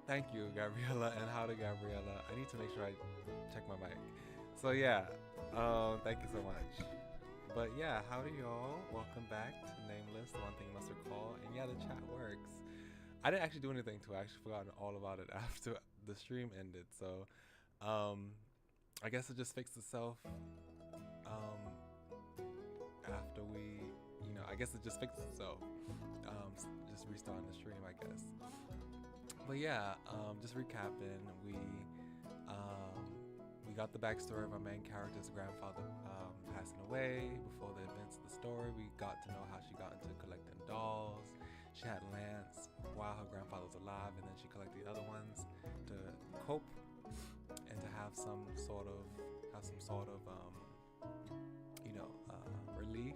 Thank you, Gabriella, and how to Gabriella. I need to make sure I check my mic. So yeah, thank you so much. But yeah, howdy y'all. Welcome back to Nameless, the one thing you must recall. And yeah, the chat works. I didn't actually do anything to it. I actually forgot all about it after the stream ended. So um, I guess it just fixed itself after we, I guess it just fixed itself. Just restarting the stream, I guess. But yeah, just recapping, we got the backstory of our main character's grandfather passing away. Before the events of the story, we got to know how she got into collecting dolls. She had Lance while her grandfather was alive, and then she collected the other ones to cope and to have some sort of relief.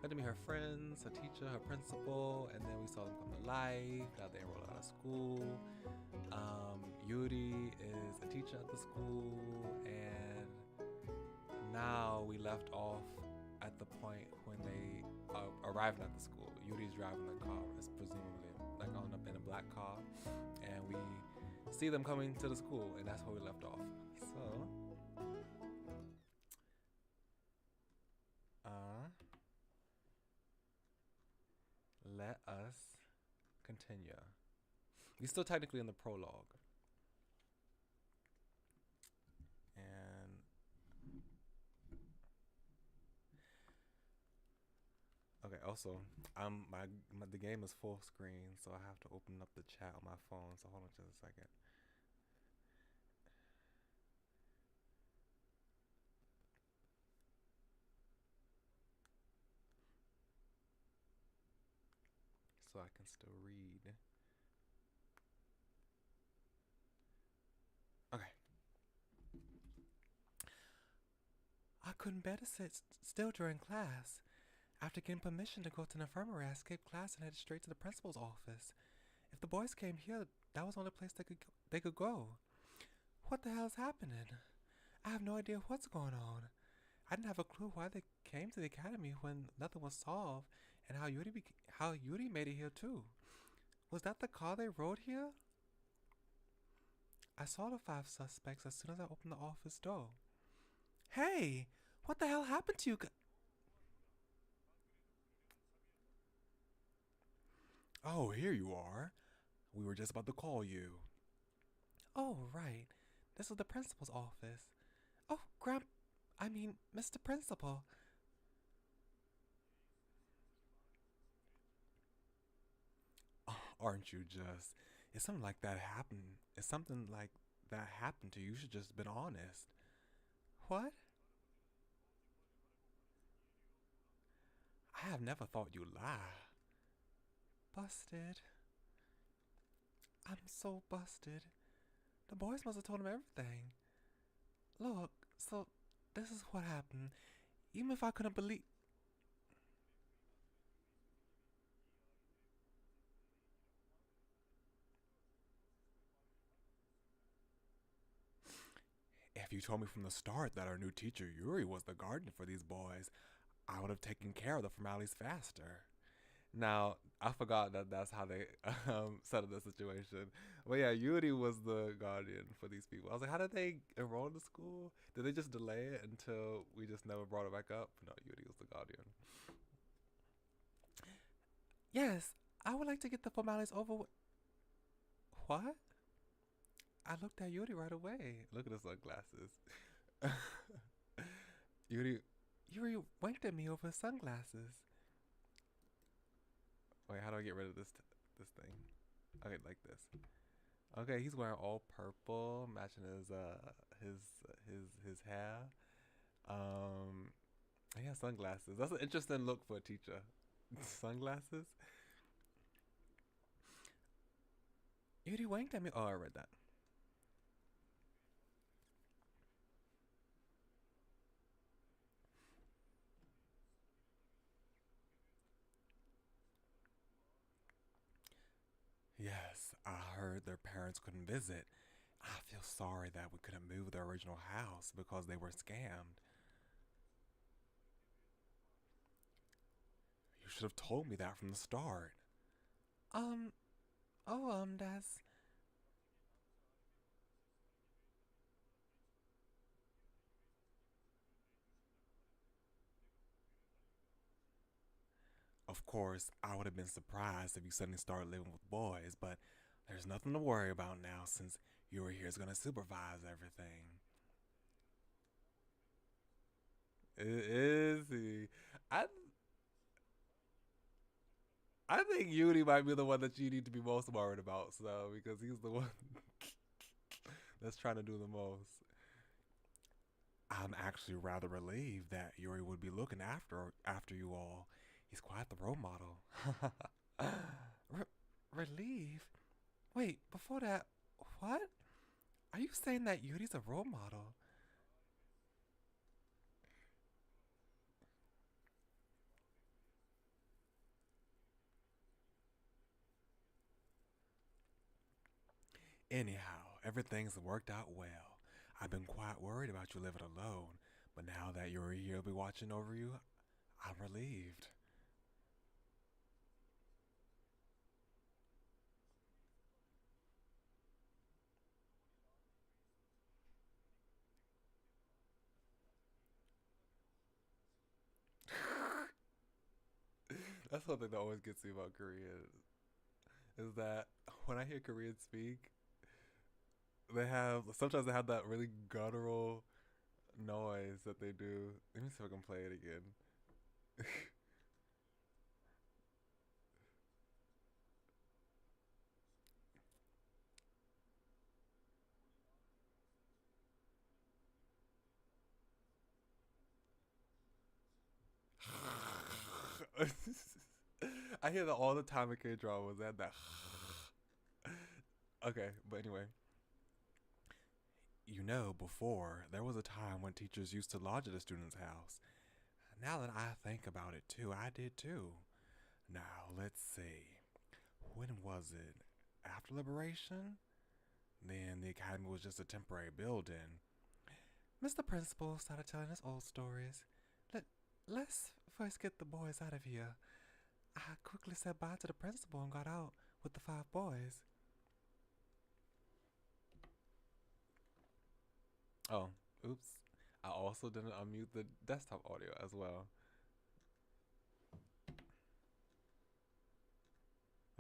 Got to meet her friends, her teacher, her principal, and then we saw them come to life. Now they enrolled out of school. Yuri is a teacher at the school, and now we left off at the point when they arrived at the school. Yuri's driving the car, is presumably like on up in a black car, and we see them coming to the school, and that's where we left off. So, let us continue. We're still technically in the prologue. And okay, also, the game is full screen, so I have to open up the chat on my phone. So hold on just a second. So I can still read. Okay. I couldn't bear to sit still during class. After getting permission to go to the infirmary, I escaped class and headed straight to the principal's office. If the boys came here, that was the only place they could go. What the hell is happening? I have no idea what's going on. I didn't have a clue why they came to the academy when nothing was solved, and how Yuri made it here too. Was that the car they rode here? I saw the 5 suspects as soon as I opened the office door. Hey, what the hell happened to you? Oh, here you are. We were just about to call you. Oh, right. This is the principal's office. Oh, Mr. Principal. Oh, aren't you just? If something like that happened, if something like that happened to you, you should just been honest. What? I have never thought you'd lie. Busted. I'm so busted. The boys must have told him everything. Look, so this is what happened. Even if I couldn't believe. If you told me from the start that our new teacher Yuri was the guardian for these boys, I would have taken care of the formalities faster. Now, I forgot that that's how they settled the situation. But yeah, Yuri was the guardian for these people. I was like, how did they enroll in the school? Did they just delay it until we just never brought it back up? No, Yuri was the guardian. Yes, I would like to get the formalities over with. What? I looked at Yuri right away. Look at the sunglasses. Yuri, Yuri winked at me over his sunglasses. Wait, how do I get rid of this thing? Okay, like this. Okay, he's wearing all purple, matching his hair. Um, he has sunglasses. That's an interesting look for a teacher. Sunglasses. Yuri winked at me. Oh, I read that. Yes, I heard their parents couldn't visit. I feel sorry that we couldn't move their original house because they were scammed. You should have told me that from the start. Um, that's. course, I would have been surprised if you suddenly started living with boys, but there's nothing to worry about now since Yuri here is going to supervise everything. Is he? I I think Yuri might be the one that you need to be most worried about, so because he's the one that's trying to do the most. I'm actually rather relieved that Yuri would be looking after you all. He's quite the role model. Relieved? Wait, before that, what? Are you saying that Yuri's a role model? Anyhow, everything's worked out well. I've been quite worried about you living alone, but now that Yuri here will be watching over you, I'm relieved. That's one thing that always gets me about Korea is that when I hear Koreans speak, sometimes they have that really guttural noise that they do. Let me see if I can play it again. I hear that all the time in K dramas. They have that. Okay, but anyway, before there was a time when teachers used to lodge at a student's house. Now that I think about it too, I did too. Now let's see. When was it? After liberation? Then the academy was just a temporary building. Mr. Principal started telling us old stories. Let, let's first get the boys out of here. I quickly said bye to the principal and got out with the 5 boys. Oh, oops. I also didn't unmute the desktop audio as well.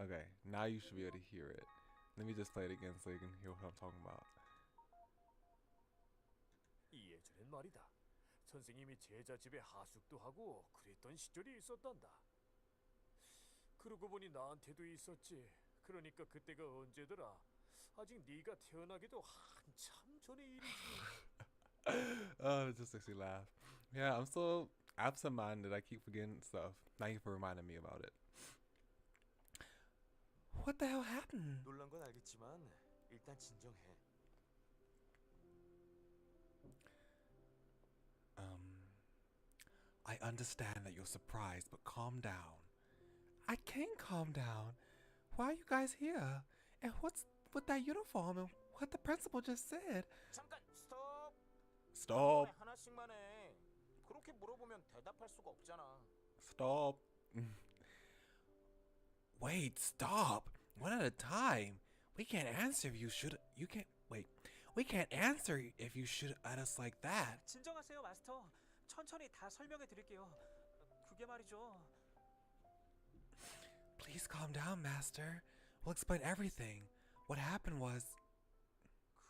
Okay, now you should be able to hear it. Let me just play it again so you can hear what I'm talking about. 예전엔 말이다. 선생님이 제자 집에 하숙도 하고 그랬던 시절이 있었단다. 그러고 보니 나한테도 있었지. 그러니까 그때가 언제더라? 아직 네가 태어나기도 한참 전의 일이지. Oh, it just makes me laugh. Yeah, I'm so absent-minded. I keep forgetting stuff. Thank you for reminding me about it. What the hell happened? 놀란 건 알겠지만 일단 진정해. I understand that you're surprised, but calm down. I can't calm down. Why are you guys here? And what's with that uniform and what the principal just said? 잠깐 스톱. Stop. 하나씩만 해. 그렇게 물어보면 대답할 수가 없잖아. Stop. Wait, stop. One at a time. We can't answer if you should. You can't. Wait. We can't answer if you shoot at us like that. 진정하세요, 마스터. 천천히 다 설명해 드릴게요. 그게 말이죠. Please calm down, Master. We'll explain everything. What happened was.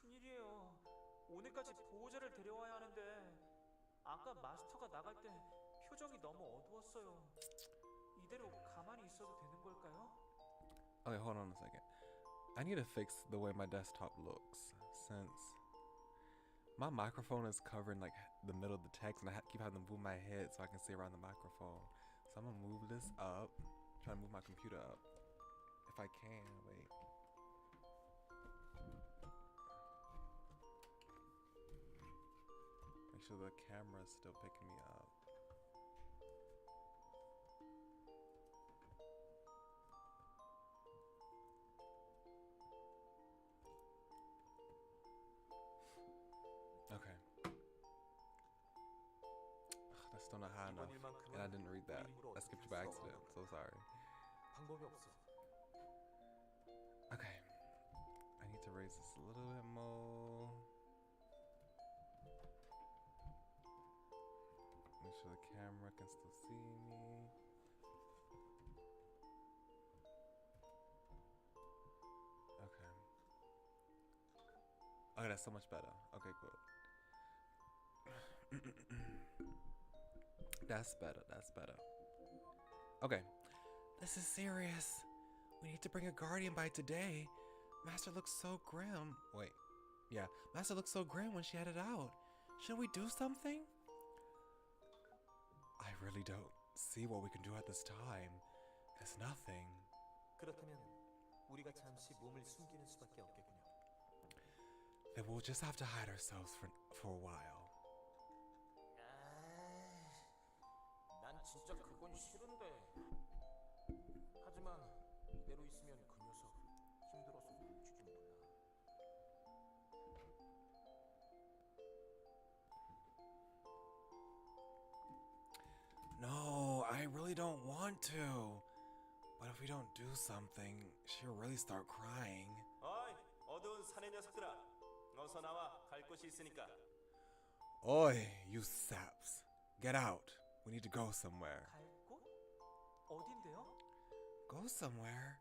큰일이에요. 오늘까지 보호자를 데려와야 하는데 아까 마스터가 나갈 때 표정이 너무 어두웠어요. 이대로 가만히 있어도 되는 걸까요? Okay, hold on a second. I need to fix the way my desktop looks since my microphone is covering like the middle of the text and I keep having to move my head so I can see around the microphone. So I'm gonna move this up, try to move my computer up. If I can, wait. Make sure the camera's still picking me up. Okay. That's still not high enough. And I didn't read that. I skipped you by accident. So sorry. 방법이 없어. Okay. I need to raise this a little bit more. Make sure the camera can still see me. Okay, that's so much better. Okay, good. That's better. That's better. Okay. This is serious. We need to bring a guardian by today. Master looks so grim. Wait. Yeah, Master looked so grim when she headed out. Should we do something? I really don't see what we can do at this time. There's nothing. 그렇다면 우리가 잠시 몸을 숨기는 수밖에 없겠군요. Then we'll just have to hide ourselves for a while. 난 진짜 그건 싫은데. 하지만 이대로 있으면 그 녀석 힘들어서 멈출지 몰라. No, I really don't want to. But if we don't do something, she'll really start crying. 어이, 어두운 사내 녀석들아. 어서 나와. 갈 곳이 있으니까. Oi, you saps. Get out. We need to go somewhere. 갈 곳? 어딘데요? Go somewhere?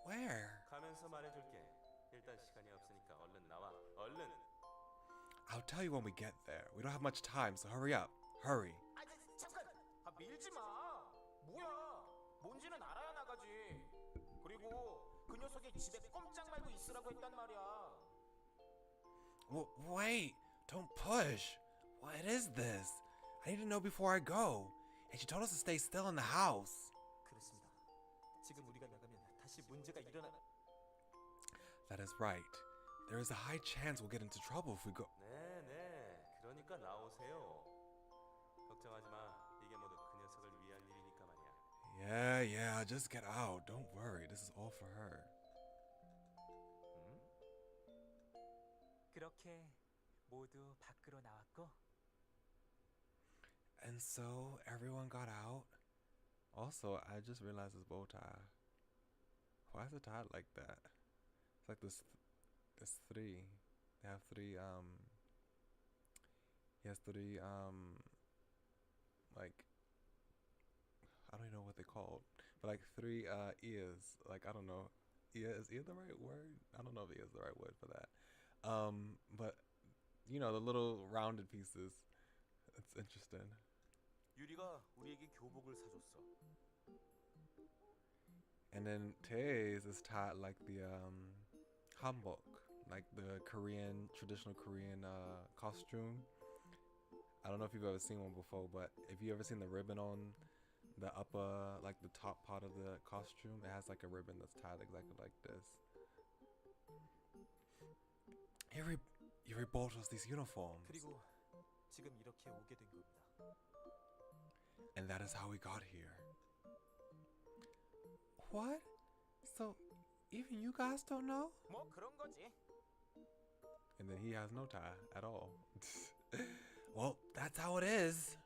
Where? 가면서 말해줄게. 일단 시간이 없으니까 얼른 나와. 얼른. I'll tell you when we get there. We don't have much time, so hurry up. Hurry. 잠깐. 밀지 마. 뭐야? 뭔지는 알아야 나가지. 그리고 그 녀석이 집에 꼼짝 말고 있으라고 했단 말이야. Wait. Don't push. What is this? I need to know before I go. And she told us to stay still in the house. 그렇습니다. 지금 우리가 나가면 다시 문제가 일어나. That is right. There is a high chance we'll get into trouble if we go. 네. 그러니까 나오세요. 걱정하지 마. 이게 모두 그 녀석을 위한 일이니까 말이야. Yeah, just get out. Don't worry. This is all for her. 그렇게 모두 밖으로 나왔고 And so everyone got out. Also, I just realized this bow tie. Why is it tied like that? It's like this three. They have three he has three like I don't even know what they're called. But like three ears. Like I don't know. Is ear the right word? I don't know if ear is the right word for that. But you know, the little rounded pieces. It's interesting. 유리가 우리에게 교복을 사줬어. And then Tae's is tied like the hanbok, like the Korean traditional Korean costume. I don't know if you've ever seen one before, but if you ever seen the ribbon on the upper, like the top part of the costume, it has like a ribbon that's tied exactly like this. Yuri bought us these uniforms. 그리고 지금 이렇게 오게 된 겁니다. And that is how we got here. What? So, even you guys don't know? 뭐 그런 거지. And then he has no tie at all. Well, that's how it is.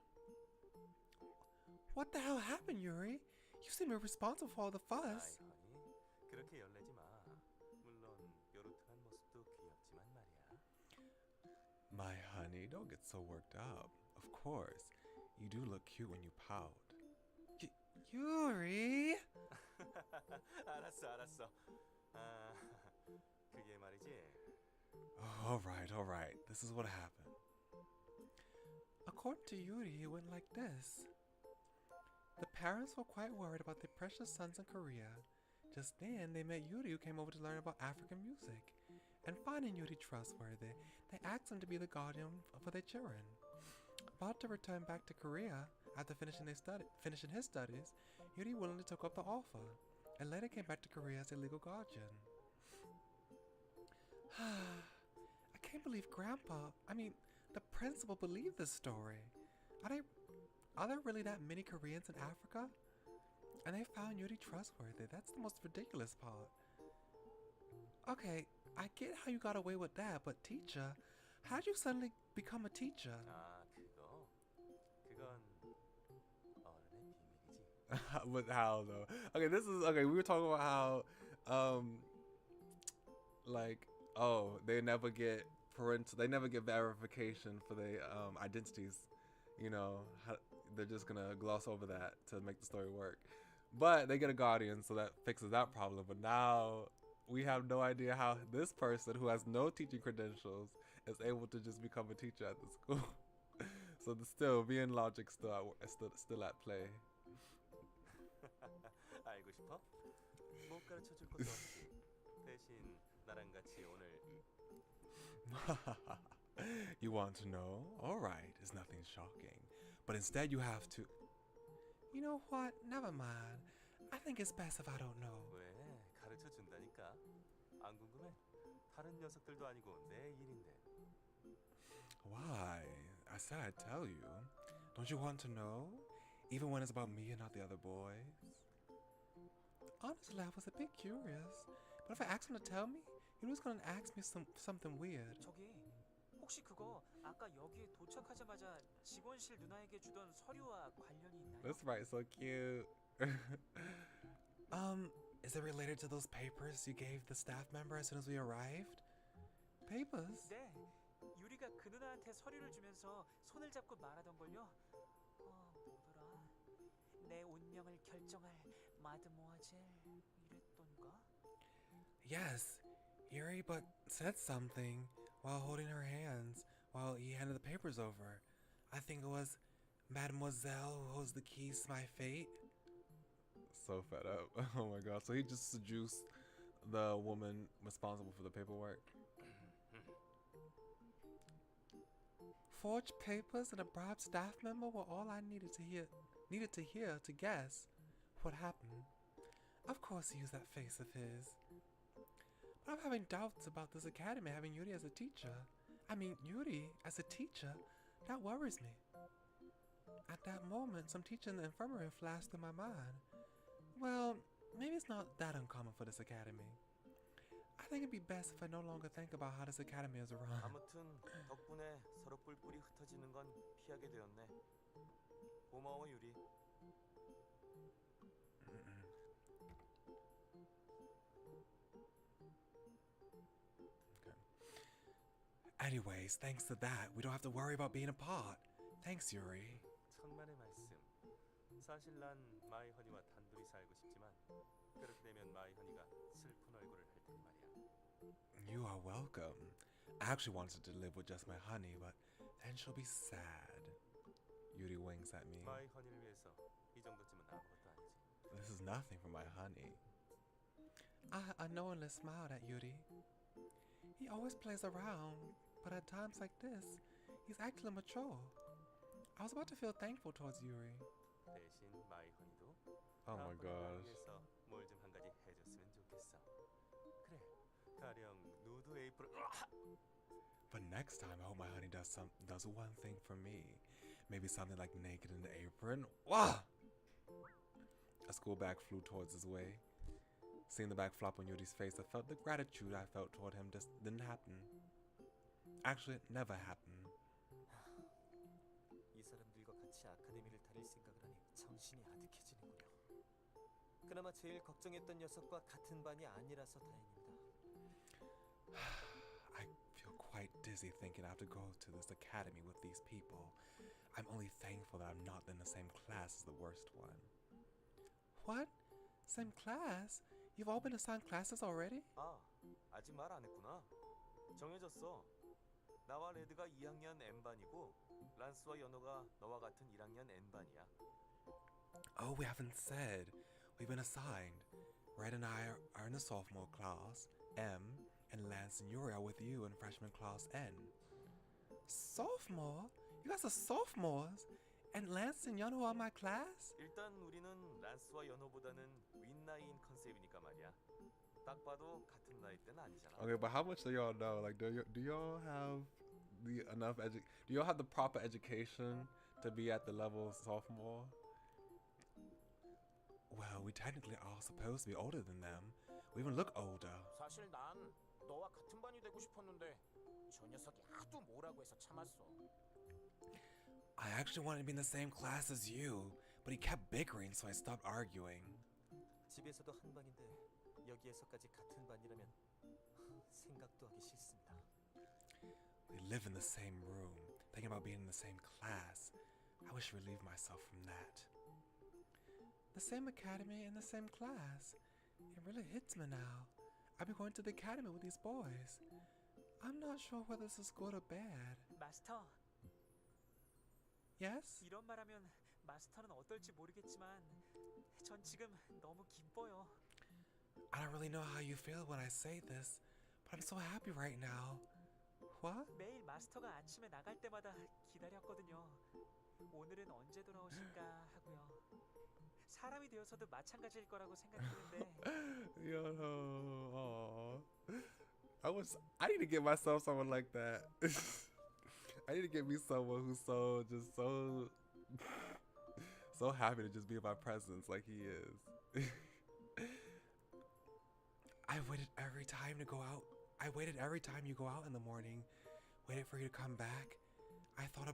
What the hell happened, Yuri? You seem irresponsible for all the fuss. 아이, 그렇게 열내지 마. 물론 뾰루퉁한 모습도 귀엽지만 말이야. My honey, don't get so worked up. Of course, you do look cute when you pout. Yuri! 알았어. 아, 그게 말이지. All right. This is what happened. According to Yuri, it went like this. The parents were quite worried about their precious sons in Korea. Just then, they met Yuri, who came over to learn about African music. And finding Yuri trustworthy, they asked him to be the guardian for their children. About to return back to Korea after finishing his studies, Yuri willingly took up the offer, and later came back to Korea as a legal guardian. I can't believe the principal believed this story. Are there really that many Koreans in Africa? And they found Yuri trustworthy. That's the most ridiculous part. Okay, I get how you got away with that, but teacher, how'd you suddenly become a teacher? 아, 그건 어른의 비밀이지. But how though? Okay, we were talking about how they never get verification for their identities. You know, they're just gonna gloss over that to make the story work. But they get a guardian, so that fixes that problem. But now we have no idea how this person who has no teaching credentials is able to just become a teacher at the school. So still, me and logic still at play. 알고 싶어? 못 가르쳐 줄 것도 없지. 대신 나랑 같이 오늘 You want to know? Alright, it's nothing shocking. But instead you have to... You know what? Never mind. I think it's best if I don't know. 왜 가르쳐 준다니까? 안 궁금해? 다른 녀석들도 아니고 내 일인데. Why? I said I'd tell you. Don't you want to know? Even when it's about me and not the other boys? Honestly, I was a bit curious. But if I asked him to tell me, he was gonna ask me something weird. 저기 혹시 그거 아까 여기 도착하자마자 직원실 누나에게 주던 서류와 관련이 있나요? That's right, so cute. Is it related to those papers you gave the staff member as soon as we arrived? Papers? 네, 유리가 그 누나한테 서류를 주면서 손을 잡고 말하던 걸요. 뭐더라? 내 운명을 결정할 마드모아젤 이랬던가? Yes, Yuri, but said something while holding her hands while he handed the papers over. I think it was Mademoiselle who holds the keys to my fate. So fed up. Oh my god. So he just seduced the woman responsible for the paperwork. Forged papers and a bribed staff member were all I needed to hear to guess what happened. Of course he used that face of his. But I'm having doubts about this academy having Yuri as a teacher. I mean, Yuri as a teacher, that worries me. At that moment, some teacher in the infirmary flashed through my mind. Well, maybe it's not that uncommon for this academy. I think it'd be best if I no longer think about how this academy is run. 아무튼 덕분에 서로 뿔뿔이 흩어지는 건 피하게 되었네. 고마워 유리. Anyways, thanks to that, we don't have to worry about being apart. Thanks, Yuri. 천만의 말씀. 사실 난 마이허니와 단둘이 살고 싶지만 그렇게 되면 마이허니가 슬픈 얼굴을 할 테니 말이야. You are welcome. I actually wanted to live with just my honey, but then she'll be sad. Yuri winks at me. 마이허니를 위해서 이 정도쯤은 아무것도 아니지. This is nothing for my honey. I unknowingly smiled at Yuri. He always plays around, but at times like this, he's actually mature. I was about to feel thankful towards Yuri. 대신 마이허니도 Oh my gosh. 위해서 뭘 좀 한 가지 해줬으면 좋겠어. 그래, 가령 누드 에이프를. But next time, I hope my honey does one thing for me. Maybe something like naked in the apron. Wah! A school bag flew towards his way. Seeing the bag flop on Yuri's face, I felt the gratitude I felt toward him just didn't happen. Actually, it never happened. 이 사람들과 같이 아카데미를 다닐 생각을 하니 정신이 아득해지는군요. 그나마 제일 걱정했던 녀석과 같은 반이 아니라서 다행입니다. I feel quite dizzy thinking I have to go to this academy with these people. I'm only thankful that I'm not in the same class as the worst one. What? Same class? You've all been assigned classes already? 아, 아직 말 안 했구나. 정해졌어. 나와 레드가 2학년 N반이고 란스와 연호가 너와 같은 1학년 N반이야. Oh, we haven't said. We've been assigned. Red and I are in the sophomore class, M, and Lance and Yuri are with you in freshman class N. Sophomore? You guys are sophomores? And Lance and Yunho are my class? 일단 우리는 란스와 연호보다는 윗나이인 컨셉이니까 말이야. 딱 봐도 같은 나이 때는 아니잖아. Okay, but how much do y'all know? Like, do y'all have do y'all have the proper education to be at the level of sophomore? Well, we technically are supposed to be older than them. We even look older. 사실 난 너와 같은 반이 되고 싶었는데 저 녀석이 하도 뭐라고 해서 참았어. I actually wanted to be in the same class as you, but he kept bickering, so I stopped arguing. 집에서도 한 반인데 여기에서까지 같은 반이라면 생각도 하기 싫습니다. We live in the same room, thinking about being in the same class. I wish to relieve myself from that. The same academy and the same class. It really hits me now. I'll be going to the academy with these boys. I'm not sure whether this is good or bad. 마스터, Yes? 이런 말하면 마스터는 어떨지 모르겠지만 전 지금 너무 기뻐요. I don't really know how you feel when I say this, but I'm so happy right now. What? 매일 마스터가 아침에 나갈 때마다 기다렸거든요. 오늘은 언제 돌아오실까 하고요. 사람이 되어서도 마찬가지일 거라고 생각했는데 Yo, no. I need to get myself someone like that. I need to get me someone who's so happy to just be in my presence like he is. I waited every time to go out. I waited every time you go out in the morning. Waited for you to come back. I thought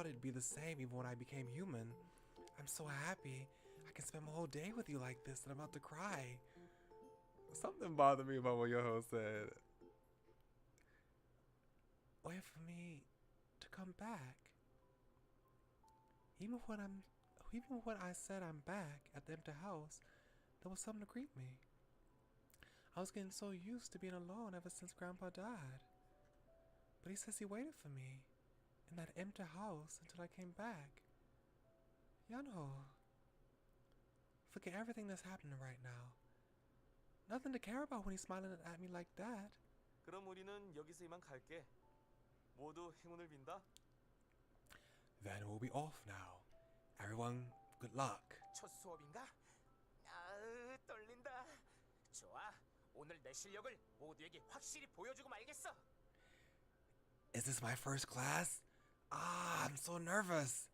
it'd be the same even when I became human. I'm so happy. I can spend my whole day with you like this and I'm about to cry. Something bothered me about what your host said. Wait for me to come back. Even when I said I'm back at the empty house, there was someone to greet me. I was getting so used to being alone ever since Grandpa died. But he says he waited for me in that empty house until I came back. Yunho, forget everything that's happening right now. Nothing to care about when he's smiling at me like that. 그럼 우리는 여기서 이만 갈게. 모두 행운을 빈다. Then we'll be off now. Everyone, good luck. 첫 수업인가? 떨린다. 좋아. 오늘 내 실력을 모두에게 확실히 보여주고 말겠어. Is this my first class? I'm so nervous.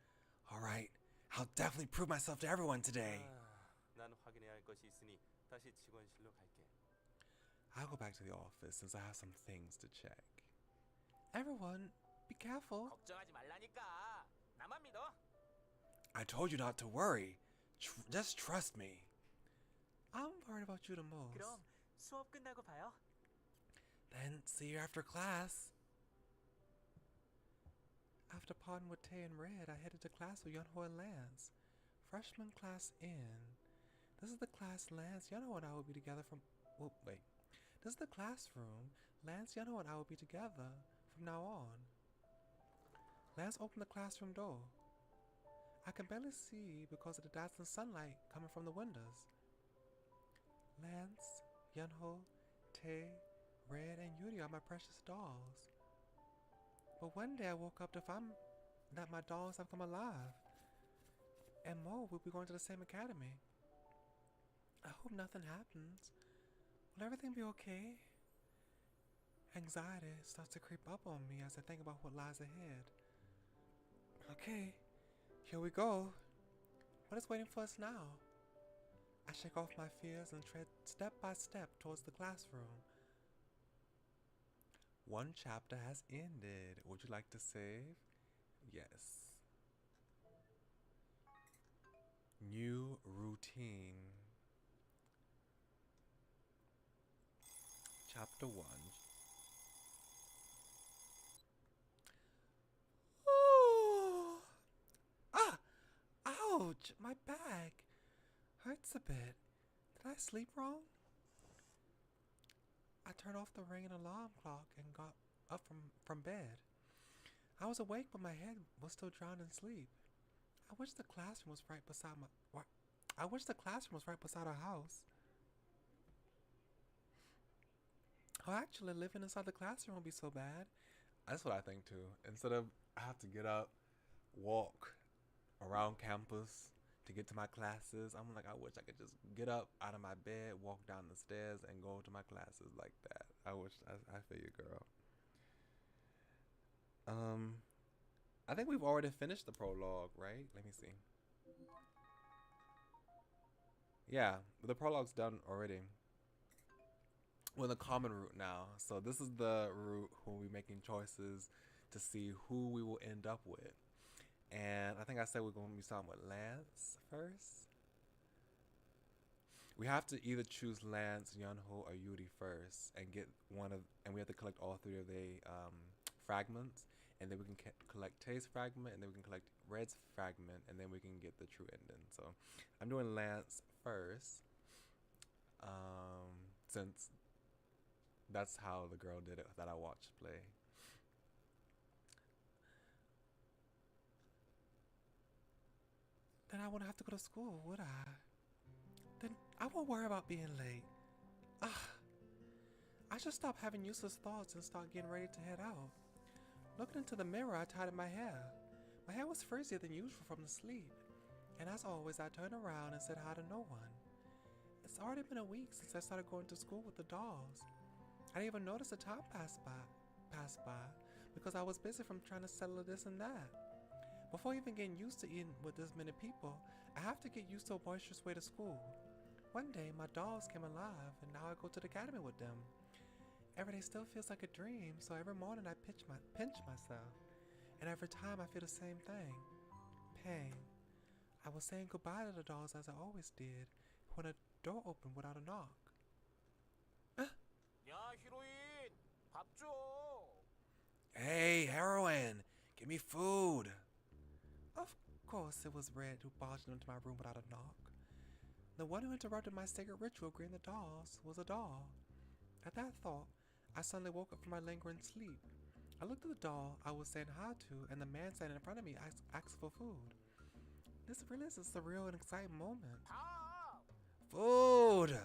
Alright, I'll definitely prove myself to everyone today. 난 확인해야 할 것이 있으니 다시 직원실로 갈게. I'll go back to the office since I have some things to check. Everyone, be careful. 걱정하지 말라니까. 나만 믿어. I told you not to worry. Just trust me. I'm worried about you the most. 그럼 수업 끝나고 봐요. Then see you after class. After parting with Tay and Red, I headed to class with Yunho and Lance. Freshman class in. This is the class Lance, Yunho, and I will be together from... Well, wait. This is the classroom. Lance, Yunho, and I will be together from now on. Lance opened the classroom door. I can barely see because of the dazzling sunlight coming from the windows. Lance, Yunho, Tay, Red, and Yuri are my precious dolls. But one day I woke up to find that my dolls have come alive. And Mo will be going to the same academy. I hope nothing happens. Will everything be okay? Anxiety starts to creep up on me as I think about what lies ahead. Okay, here we go. What is waiting for us now? I shake off my fears and tread step by step towards the classroom. One chapter has ended. Would you like to save? Yes. New routine. Chapter 1. Oh! Ah! Ouch! My back hurts a bit. Did I sleep wrong? I turned off the ringing alarm clock and got up from bed. I was awake, but my head was still drowned in sleep. I wish the classroom was right beside our house. Oh, actually, living inside the classroom would be so bad. That's what I think too. Instead of I have to get up, walk around campus to get to my classes, I'm like, I wish I could just get up out of my bed, walk down the stairs, and go to my classes like that. I feel you, girl. I think we've already finished the prologue, right? Let me see. Yeah, the prologue's done already. We're in the common route now. So this is the route where we're making choices to see who we will end up with. And I think I said we're going to be starting with Lance first. We have to either choose Lance, Yunho, or Yuri first and get and we have to collect all three of the fragments. And then we can collect Tay's fragment, and then we can collect Red's fragment, and then we can get the true ending. So I'm doing Lance first. since that's how the girl did it that I watched play. Then I wouldn't have to go to school, would I? Then I won't worry about being late. Ah, I should stop having useless thoughts and start getting ready to head out. Looking into the mirror, I tied up my hair. My hair was frizzier than usual from the sleep, and as always, I turned around and said hi to no one. It's already been a week since I started going to school with the dolls. I didn't even notice the time pass by because I was busy from trying to settle this and that. Before even getting used to eating with this many people, I have to get used to a boisterous way to school. One day, my dolls came alive, and now I go to the academy with them. Every day still feels like a dream, so every morning I pinch myself, and every time I feel the same thing, pain. I was saying goodbye to the dolls as I always did when a door opened without a knock. 야, 히로인, 밥 줘. Hey, heroine, give me food. Of course, it was Red who barged into my room without a knock. The one who interrupted my sacred ritual of greeting the dolls was a doll. At that thought, I suddenly woke up from my lingering sleep. I looked at the doll I was saying hi to, and the man standing in front of me asked for food. This really is a surreal and exciting moment. 밥. Food!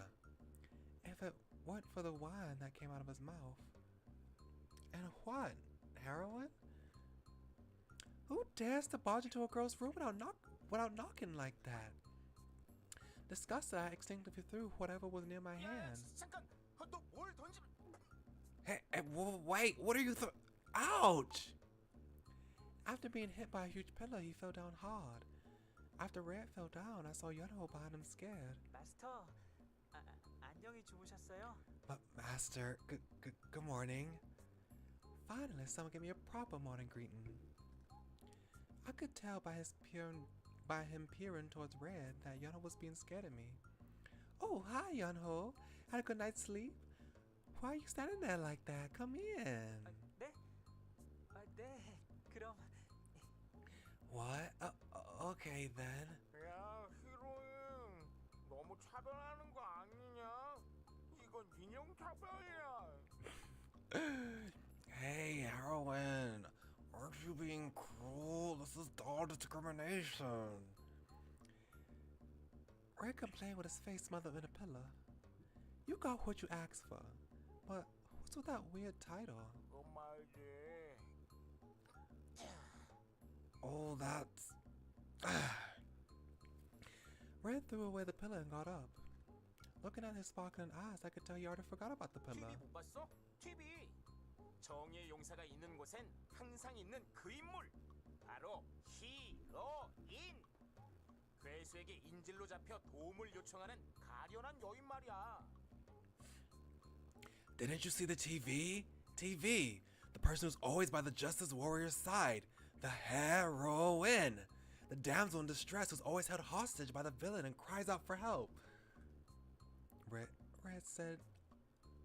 If it weren't for the wine that came out of his mouth. And what? Heroin? Who dares to barge into a girl's room without knocking like that? Disgusted, I instinctively threw whatever was near my 야, hand. 잠깐. 너 뭘 던지? Hey, wait, what are you Ouch! After being hit by a huge pillow, he fell down hard. After Red fell down, I saw Yunho behind him scared. 마스터, 안녕히 주무셨어요? But Master, good morning. Finally, someone gave me a proper morning greeting. I could tell by him peering towards Red that Yunho was being scared of me. Oh, hi Yunho. Had a good night's sleep? Why are you standing there like that? Come in. 네? 네. 그럼 What? Okay then. 야, 히로인, 너무 차별하는 거 아니냐? 이건 인형 차별이야. Hey, heroine. Aren't you being cruel? This is doll discrimination. Red complained with his face smothered in a pillow. You got what you asked for, but what's with that weird title? 그 말지. Oh, that's... Red threw away the pillow and got up. Looking at his sparkling eyes, I could tell he already forgot about the pillow. TV 못 봤어? TV. 정의의 용사가 있는 곳엔 항상 있는 그 인물. 바로 히로인. 괴수에게 인질로 잡혀 도움을 요청하는 가련한 여인 말이야. Didn't you see the TV? TV! The person who's always by the Justice Warrior's side. The heroine! The damsel in distress who's always held hostage by the villain and cries out for help. Red said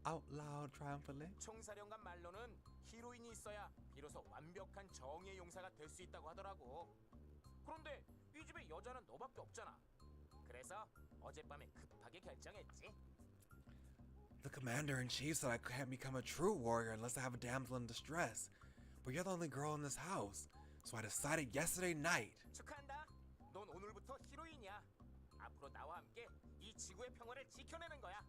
out loud triumphantly. 총사령관 말로는 히로인이 있어야 비로소 완벽한 정의의 용사가 될 수 있다고 하더라고. 그런데 이 집에 여자는 너밖에 없잖아. 그래서 어젯밤에 급하게 결정했지. The commander-in-chief said I can't become a true warrior unless I have a damsel in distress. But you're the only girl in this house. So I decided yesterday night. 축하한다. 넌 오늘부터 히로인이야. 앞으로 나와 함께 이 지구의 평화를 지켜내는 거야.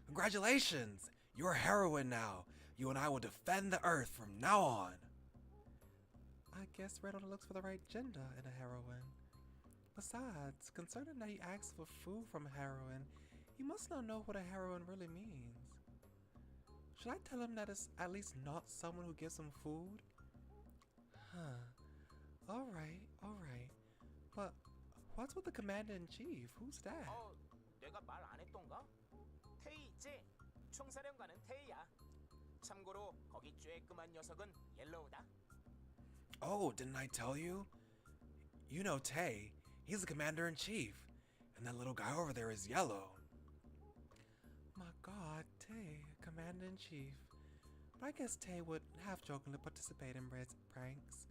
Congratulations! You're a heroine now. You and I will defend the earth from now on. I guess Red only looks for the right gender in a heroine. Besides, concerning that he asked for food from a heroine, he must not know what a heroine really means. Should I tell him that it's at least not someone who gives him food? Huh. Alright. But what's with the commander-in-chief? Who's that? 내가 말 안 했던가? 테이 있지? 총사령관은 테이야. 참고로 거기 쬐끄만 녀석은 옐로우다. Oh, didn't I tell you? You know Tay. He's the commander-in-chief. And that little guy over there is yellow. My god, Tay, commander-in-chief. But I guess Tay would half-jokingly participate in Red's pranks.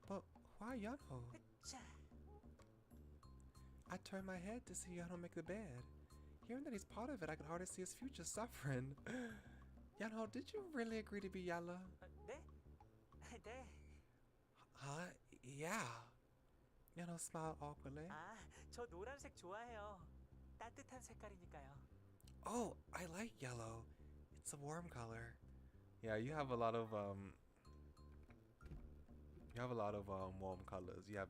But why Yunho? 자, I turned my head to see Yunho make the bed. Hearing that he's part of it, I can already see his future suffering. Yanho, did you really agree to be yellow? 네? 네. Huh? Yeah. Yanho smiled awkwardly. 아, 저 노란색 좋아해요. 따뜻한 색깔이니까요. Oh, I like yellow. It's a warm color. Yeah, you have a lot of warm colors. You have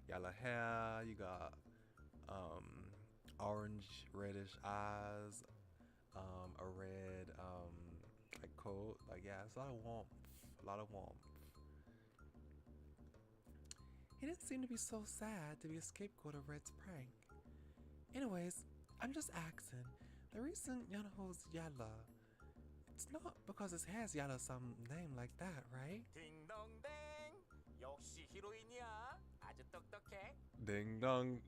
yellow hair, you got orange reddish eyes, a red like coat. Like yeah, it's a lot of warmth. A lot of warmth. He didn't seem to be so sad to be a scapegoat of Red's prank. Anyways, I'm just asking. The reason Yunho's yellow, it's not because his hair's yellow, some name like that, right? 딩동댕. 역시 히로인이야. 아주 똑똑해. Ding dong.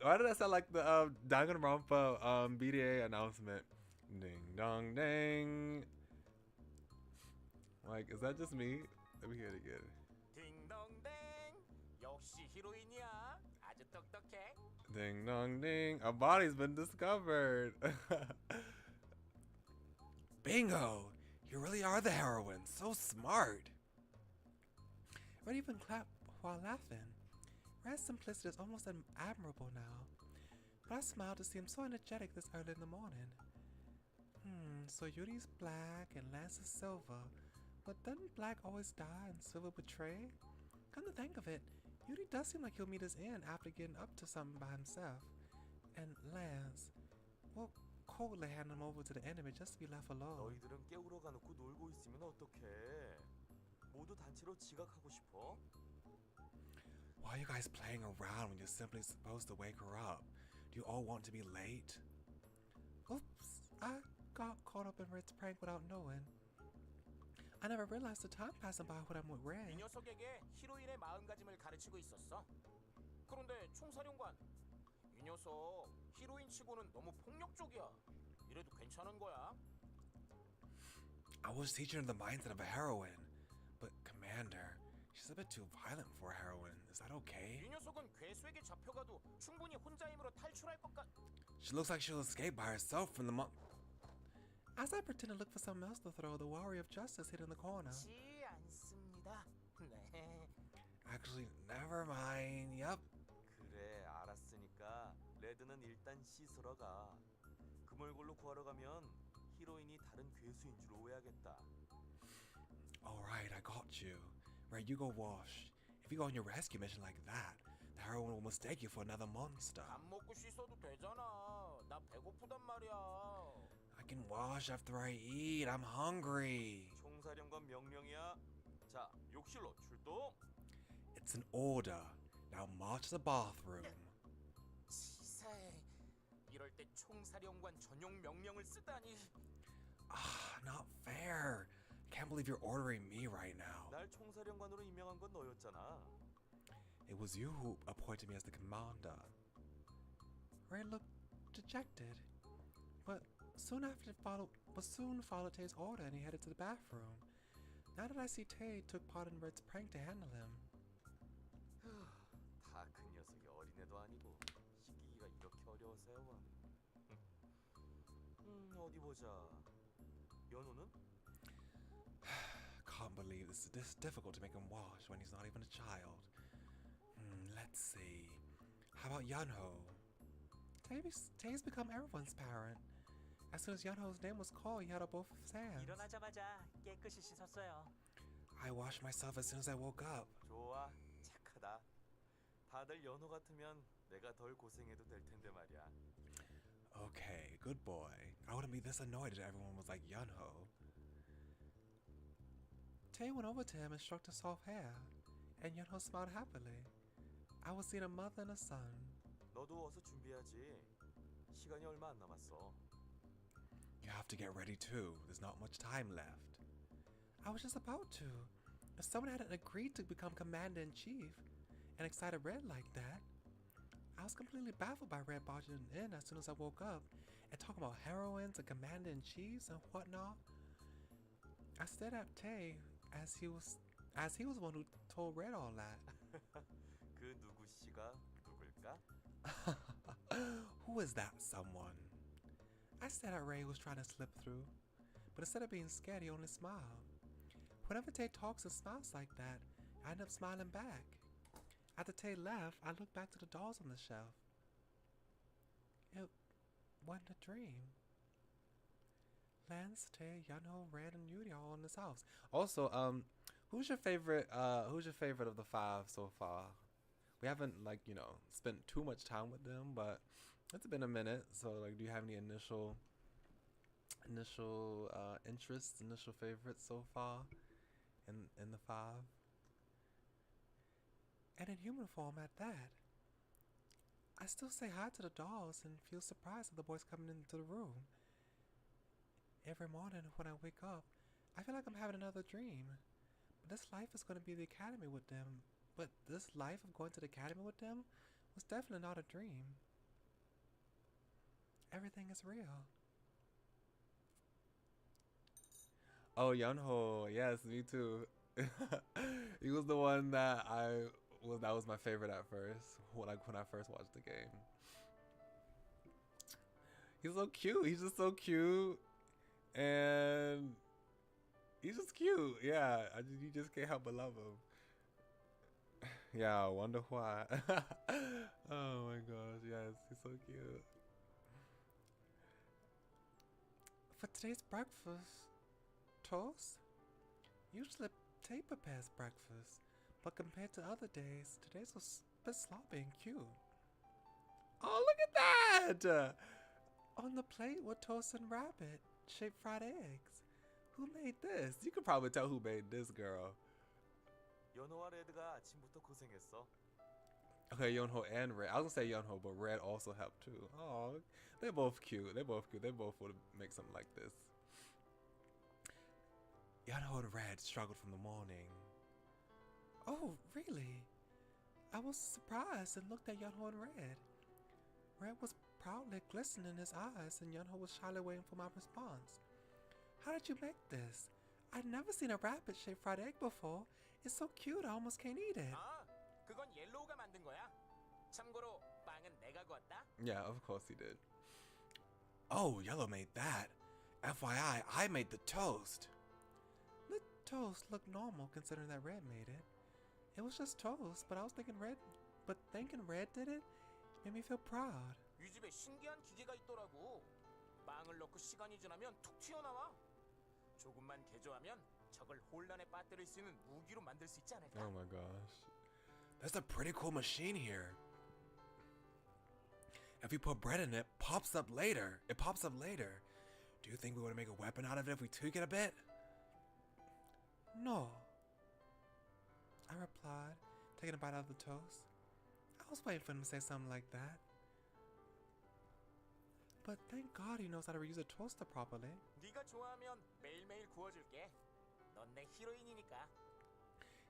Why did that sound like the Danganronpa BDA announcement? Ding dong ding. Like, is that just me? Let me hear it again. 딩동댕. 역시 히로인이야. 아주 똑똑해. Ding dong ding. A body's been discovered. Bingo! You really are the heroine. So smart. Red even clapped while laughing. Red's simplicity is almost admirable now. But I smiled to see him so energetic this early in the morning. So Yuri's black and Lance is silver. But doesn't black always die and silver betray? Come to think of it, Yuri does seem like he'll meet his end after getting up to something by himself. And Lance, will coldly hand him over to the enemy just to be left alone. 너희들은 깨우러 가놓고 놀고 있으면 어떡해? 모두 단체로 지각하고 싶어? Why are you guys playing around when you're simply supposed to wake her up? Do you all want to be late? Oops, I got caught up in Red's prank without knowing. I never realized the time passing by when I'm with Red. 이 녀석에게 히로인의 마음가짐을 가르치고 있었어. 그런데 총사령관, 이 녀석 히로인 치고는 너무 폭력적이야. 이래도 괜찮은 거야? I was teaching her the mindset of a heroine. But Commander, she's a bit too violent for a heroine. Is that okay? 이 녀석은 괴수에게 잡혀가도 충분히 혼자 힘으로 탈출할 것 같... She looks like she'll escape by herself from the As I pretend to look for something else to throw, the warrior of justice hid in the corner. 지 않습니다. 네. Actually, never mind. Yup. 그래, 알았으니까 레드는 일단 씻으러 가. 그물골로 구하러 가면 히로인이 다른 괴수인 줄 오해하겠다. Alright, I got you. Red, you go wash. If you go on your rescue mission like that, the heroine will mistake you for another monster. 밥 먹고 씻어도 되잖아. 나 배고프단 말이야. I can wash after I eat. I'm hungry. 총사령관 명령이야. 자, 욕실로 출동. It's an order. Now march to the bathroom. 치사해. 이럴 때 총사령관 전용 명령을 쓰다니. Not fair. Can't believe you're ordering me right now. 날 총사령관으로 임명한 건 너였잖아. It was you who appointed me as the commander. Ray looked dejected, but soon followed Tay's order and he headed to the bathroom. Now that I see Tay took part in Red's prank to handle him. 다 큰 녀석이 어린애도 아니고 시키기가 이렇게 어려워서요. 어디 보자. 연호는? Can't believe this difficult to make him wash when he's not even a child. Let's see. How about Yunho? Tay's become everyone's parent. As soon as Yunho's name was called, he had up both of his hands. 일어나자마자 깨끗이 씻었어요. I washed myself as soon as I woke up. 좋아, 착하다. 다들 연호 같으면 내가 덜 고생해도 될 텐데 말이야. Okay, good boy. I wouldn't be this annoyed if everyone was like Yunho. Tay went over to him and stroked his soft hair, and Yunho smiled happily. I was seeing a mother and a son. 너도 어서 준비하지. 시간이 얼마 안 남았어. You have to get ready too. There's not much time left. I was just about to. If someone hadn't agreed to become commander-in-chief and excited Red like that, I was completely baffled by Red barging in as soon as I woke up and talking about heroines and commander-in-chiefs and whatnot. I stared at Tay as he was the one who told Red all that. 그 누구 씨가 누굴까? Who is that someone? I said that Ray was trying to slip through, but instead of being scared, he only smiled. Whenever Tay talks and smiles like that, I end up smiling back. After Tay left, I looked back to the dolls on the shelf. It wasn't a dream. Lance, Tay, Yunho, Red, and Yuri are all in this house. Also, who's your favorite of the 5 so far? We haven't, like, you know, spent too much time with them, but it's been a minute. So, like, do you have any initial interests, initial favorites so far in the 5? And in human form at that. I still say hi to the dolls and feel surprised at the boys coming into the room. Every morning when I wake up, I feel like I'm having another dream. But this life is going to be the academy with them. But this life of going to the academy with them was definitely not a dream. Everything is real. Oh, Yunho, yes, me too. He was the one that was my favorite at first, when I first watched the game. He's so cute. He's just so cute, and he's just cute. Yeah, you just can't help but love him. Yeah, I wonder why. Oh my gosh, yes, he's so cute. For today's breakfast, toast. Usually Tay prepares breakfast, but compared to other days, today's was a bit sloppy and cute. Oh, look at that! On the plate were toast and rabbit shaped fried eggs. Who made this? You could probably tell who made this, girl. 연호와 레드가 아침부터 고생했어. Okay, Yonho and Red. I was gonna say Yonho, but Red also helped too. Oh, they're both cute. They're both cute. They both would make something like this. Yonho and Red struggled from the morning. Oh, really? I was surprised and looked at Yonho and Red. Red was proudly glistening in his eyes, and Yonho was shyly waiting for my response. How did you make this? I'd never seen a rabbit-shaped fried egg before. It's so cute, I almost can't eat it. 아, 그건 옐로우가 만든 거야. 참고로 빵은 내가 구웠다. Yeah, of course he did. Oh, Yellow made that. FYI, I made the toast. The toast looked normal considering that Red made it. It was just toast, but thinking Red did it made me feel proud. 이 집에 신기한 기계가 있더라고. 빵을 넣고 시간이 지나면 툭 튀어나와. 조금만 개조하면 적을 혼란에 빠뜨릴 수 있는 무기로 만들 수 있지 않을까? Oh my gosh. That's a pretty cool machine here. If we put bread in it, it pops up later. Do you think we want to make a weapon out of it if we tweak it a bit? No, I replied, taking a bite out of the toast. I was waiting for him to say something like that. But thank God he knows how to use a toaster properly. 네가 좋아하면 매일매일 구워줄게. 넌 내 히로인이니까.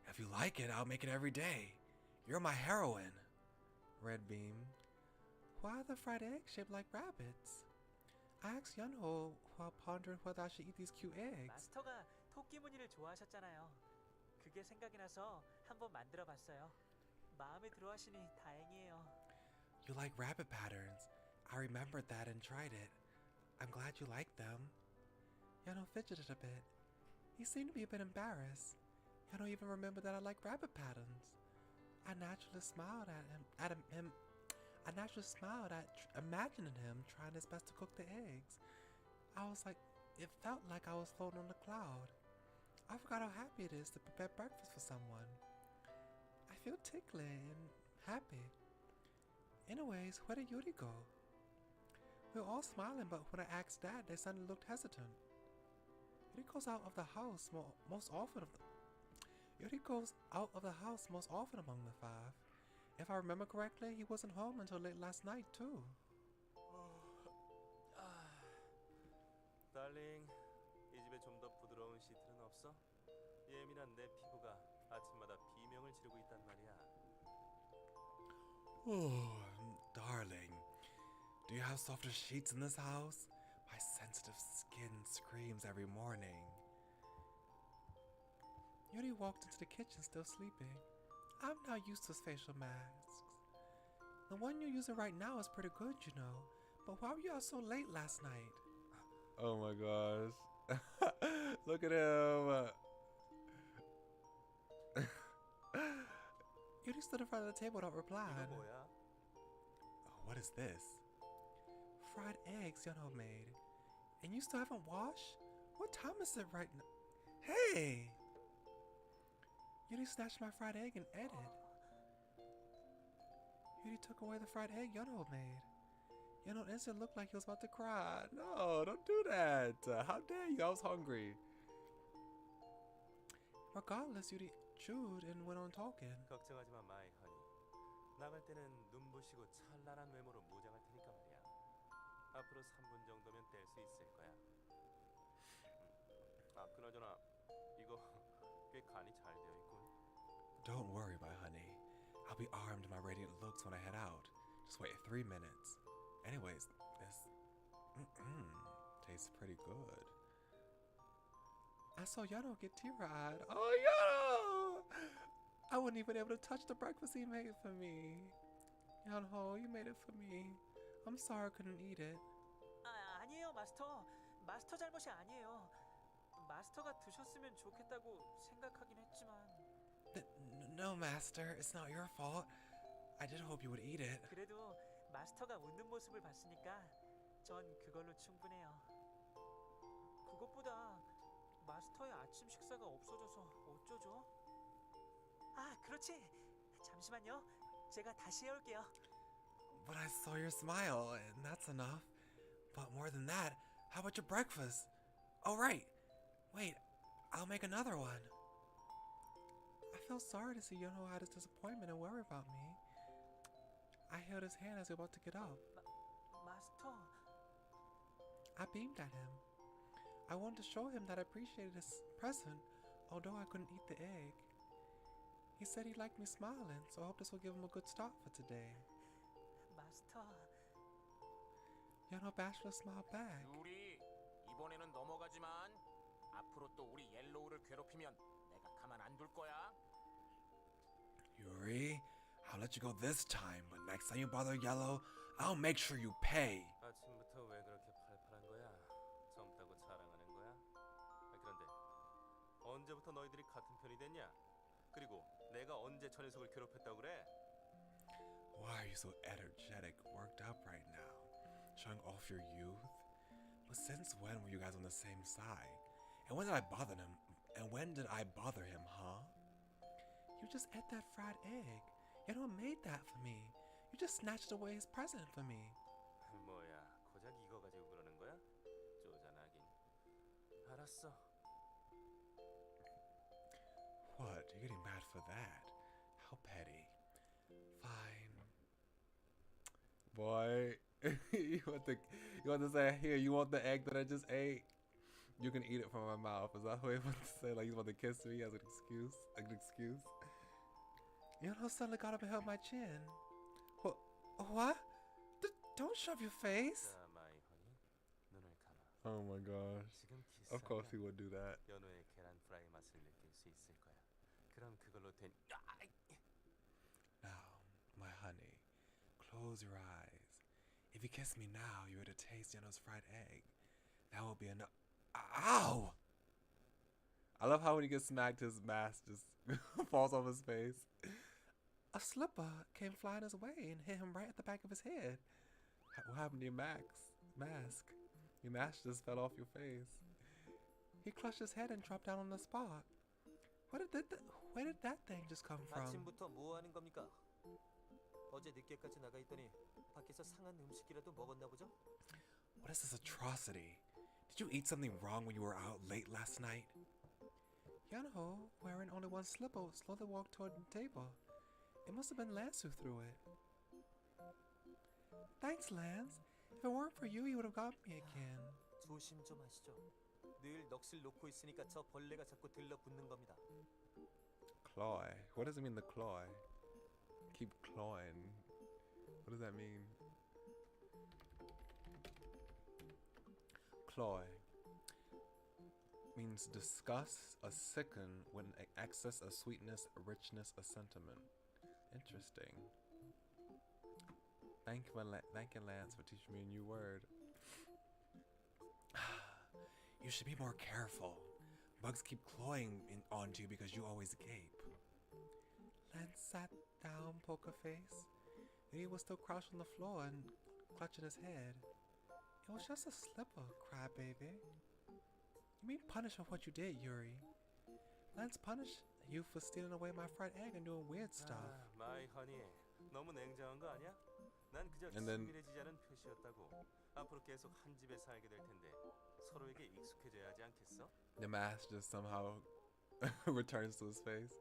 If you like it, I'll make it every day. You're my heroine. Red beamed. Why are the fried eggs shaped like rabbits? I asked Yunho while pondering whether I should eat these cute eggs. 마스터가 토끼 무늬를 좋아하셨잖아요. 그게 생각이 나서 한번 만들어봤어요. 마음에 들어하시니 다행이에요. You like rabbit patterns. I remembered that and tried it. I'm glad you like them. Yunho fidgeted a bit. He seemed to be a bit embarrassed. Yunho even remembered that I like rabbit patterns. I naturally smiled at imagining him trying his best to cook the eggs. It felt like I was floating on a cloud. I forgot how happy it is to prepare breakfast for someone. I feel tickly and happy. Anyways, where did Yuri go? We were all smiling, but when I asked Dad, they suddenly looked hesitant. Yuri goes out of the house most often among the 5. If I remember correctly, he wasn't home until late last night too. 달링, 이 집에 좀 더 부드러운 시트는 없어? 예민한 내 피부가 아침마다 비명을 지르고 있단 말이야. Oh, darling. Do you have softer sheets in this house? My sensitive skin screams every morning. Yuri walked into the kitchen still sleeping. I'm not used to facial masks. The one you're using right now is pretty good, you know, But why were y'all so late last night? Oh my gosh. Look at him. Yuri stood in front of the table without replying. 이거 뭐야? Oh, what is this? Fried eggs Yono made. And you still haven't washed? What time is it right now? Hey! Yuri snatched my fried egg and ate it. Yuri took away the fried egg Yono made. Yono instantly looked like he was about to cry. No, don't do that. How dare you? I was hungry. Regardless, Yuri chewed and went on talking. 걱정하지 마, 마이 허니. 나갈 때는 눈부시고 찬란한 외모로 무장할 테니까 말이야. 앞으로 3분 정도면 뗄 수 있을 거야. 아, 그나저나 이거 꽤 간이 잘 되어 있군. Don't worry, my honey. I'll be armed in my radiant looks when I head out. Just wait 3 minutes. Anyways, this tastes pretty good. I saw Yono get teary-eyed. Oh, Yono! I wouldn't even be able to touch the breakfast he made for me. Yono, you made it for me. I'm sorry I couldn't eat it. 아니에요, 마스터. 마스터 잘못이 아니에요. 마스터가 드셨으면 좋겠다고 생각하긴 했지만. No, Master. It's not your fault. I did hope you would eat it. 그래도 마스터가 웃는 모습을 봤으니까 전 그걸로 충분해요. 그것보다 마스터의 아침 식사가 없어져서 어쩌죠? 아, 그렇지. 잠시만요. 제가 다시 해올게요. But I saw your smile, and that's enough. But more than that, how about your breakfast? Oh, right. Wait, I'll make another one. I felt sorry to see Yono had his disappointment and worry about me. I held his hand as he was about to get up. 마스터. I beamed at him. I wanted to show him that I appreciated his present, although I couldn't eat the egg. He said he liked me smiling, so I hope this will give him a good start for today. 마스터. Yono bashfully smiled back. 유리, 이번에는 넘어가지만 앞으로 또 우리 옐로우를 괴롭히면 내가 가만 안 둘 거야. Yuri, I'll let you go this time, but next time you bother Yellow, I'll make sure you pay. 아침부터 왜 그렇게 팔팔한 거야? 젊다고 자랑하는 거야? 아, 그런데 언제부터 너희들이 같은 편이 됐냐? 그리고 내가 언제 저 녀석을 괴롭혔다고 그래? Why are you so energetic, worked up right now? Showing off your youth? But since when were you guys on the same side? And when did I bother him? And when did I bother him, huh? You just ate that fried egg. Yono made that for me. You just snatched away his present for me. 뭐야, 고작 이거 가지고 그러는 거야? 쪼잔하긴. 알았어. What? You're getting mad for that? How petty. Fine. Boy, you want to say, here, you want the egg that I just ate? You can eat it from my mouth. Is that what he wants to say? Like he's about to kiss me as an excuse? Like an excuse? Yono suddenly got up and held my chin. What? Don't shove your face. 자, 마이 허니, 눈을 감아. Oh my gosh. 지금 Of course he 키스하면 would do that. 연어의 계란 프라이 맛을 느낄 수 있을 거야. 그럼 그걸로 된. Now, my honey, close your eyes. If you kiss me now, you're to taste Yono's fried egg. That will be enough. Ow! I love how when he gets smacked, his mask just falls off his face. A slipper came flying his way and hit him right at the back of his head. What happened to your mask? Your mask just fell off your face. He clutched his head and dropped down on the spot. Where did that thing just come from? 아침부터 뭐 하는 겁니까? 어제 늦게까지 나가 있더니 밖에서 상한 음식이라도 먹었나 보죠? What is this atrocity? Did you eat something wrong when you were out late last night? Yono, wearing only one slipper, slowly walked toward the table. It must have been Lance who threw it. Thanks, Lance. If it weren't for you, he would have got me again. 조심 좀 하시죠. 늘 넋을 놓고 있으니까 저 벌레가 자꾸 들러붙는 겁니다. Claw. What does it mean, the claw? Keep clawing. What does that mean? Claw means disgust, a sicken, when excess of sweetness, richness, a sentiment. Interesting. Thank you, Lance, for teaching me a new word. You should be more careful. Bugs keep clawing onto you because you always gape. Lance sat down, Poker Face. He was still crouched on the floor and clutching his head. It was just a slipper, crybaby. You mean punish for what you did, Yuri? Lance punished you for stealing away my fried egg and doing weird stuff. My honey, 너무 냉정한 거 아니야? 난 그저 And then- 친밀해지자는 표시였다고. 앞으로 계속 한 집에 살게 될 텐데 서로에게 익숙해져야 하지 않겠어? The mask just somehow returns to his face.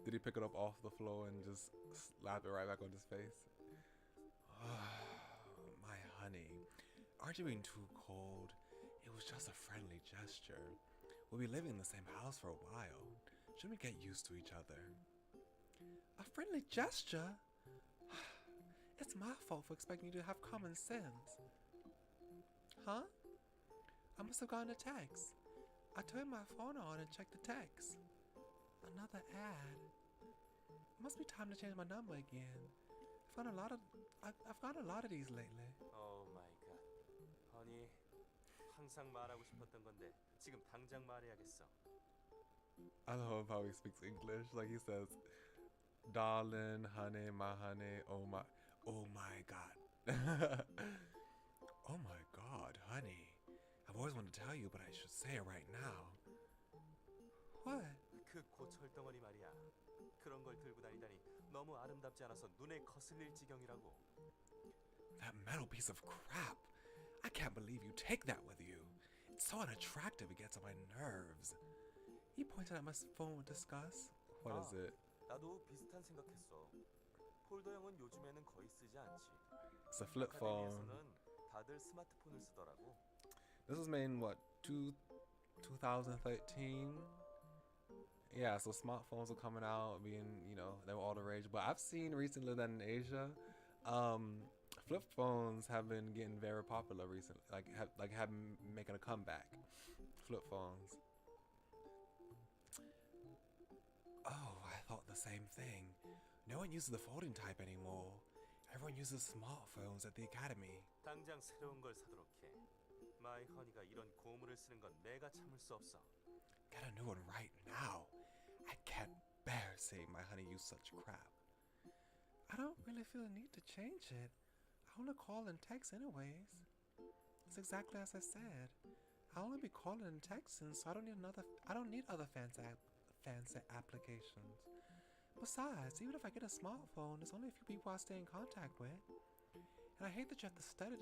Did he pick it up off the floor and just slap it right back on his face? My honey, aren't you being too cold? It was just a friendly gesture. We'll be living in the same house for a while. Shouldn't we get used to each other? A friendly gesture? It's my fault for expecting you to have common sense. Huh? I must have gotten a text. I turned my phone on and checked the text. Another ad. It must be time to change my number again. I've got a lot of these lately. Oh my god. honey, 항상 말하고 싶었던 건데 지금 당장 말해야겠어. I love how he speaks English. Like he says, darling, honey, my honey, oh my god. Oh my god, honey. I've always wanted to tell you, but I should say it right now. What? 그 고철덩어리 말이야. 그런 걸 들고 다니다니 너무 아름답지 않아서 눈에 거슬릴 지경이라고. That metal piece of crap. I can't believe you take that with you. It's so unattractive, it gets on my nerves. He pointed at my phone with disgust. What is it? 나도 비슷한 생각했어. 폴더형은 요즘에는 거의 쓰지 않지. It's a flip phone. 아카데미에서는 다들 스마트폰을 쓰더라고. This was made in what, 2013? Yeah, so smartphones were coming out, being, you know, they were all the rage. But I've seen recently that in Asia, flip phones have been getting very popular recently. Have making a comeback. Flip phones. Oh, I thought the same thing. No one uses the folding type anymore. Everyone uses smartphones at the academy. 당장 새로운 걸 사도록 해. 마이 허니가 이런 고물을 쓰는 건 내가 참을 수 없어. Get a new one right now. I can't bear seeing my honey use such crap. I don't really feel a need to change it. I only call and text anyways. It's exactly as I said. I'll only be calling and texting, so I don't need other fancy applications. Besides, even if I get a smartphone, there's only a few people I stay in contact with. And I hate that you have to study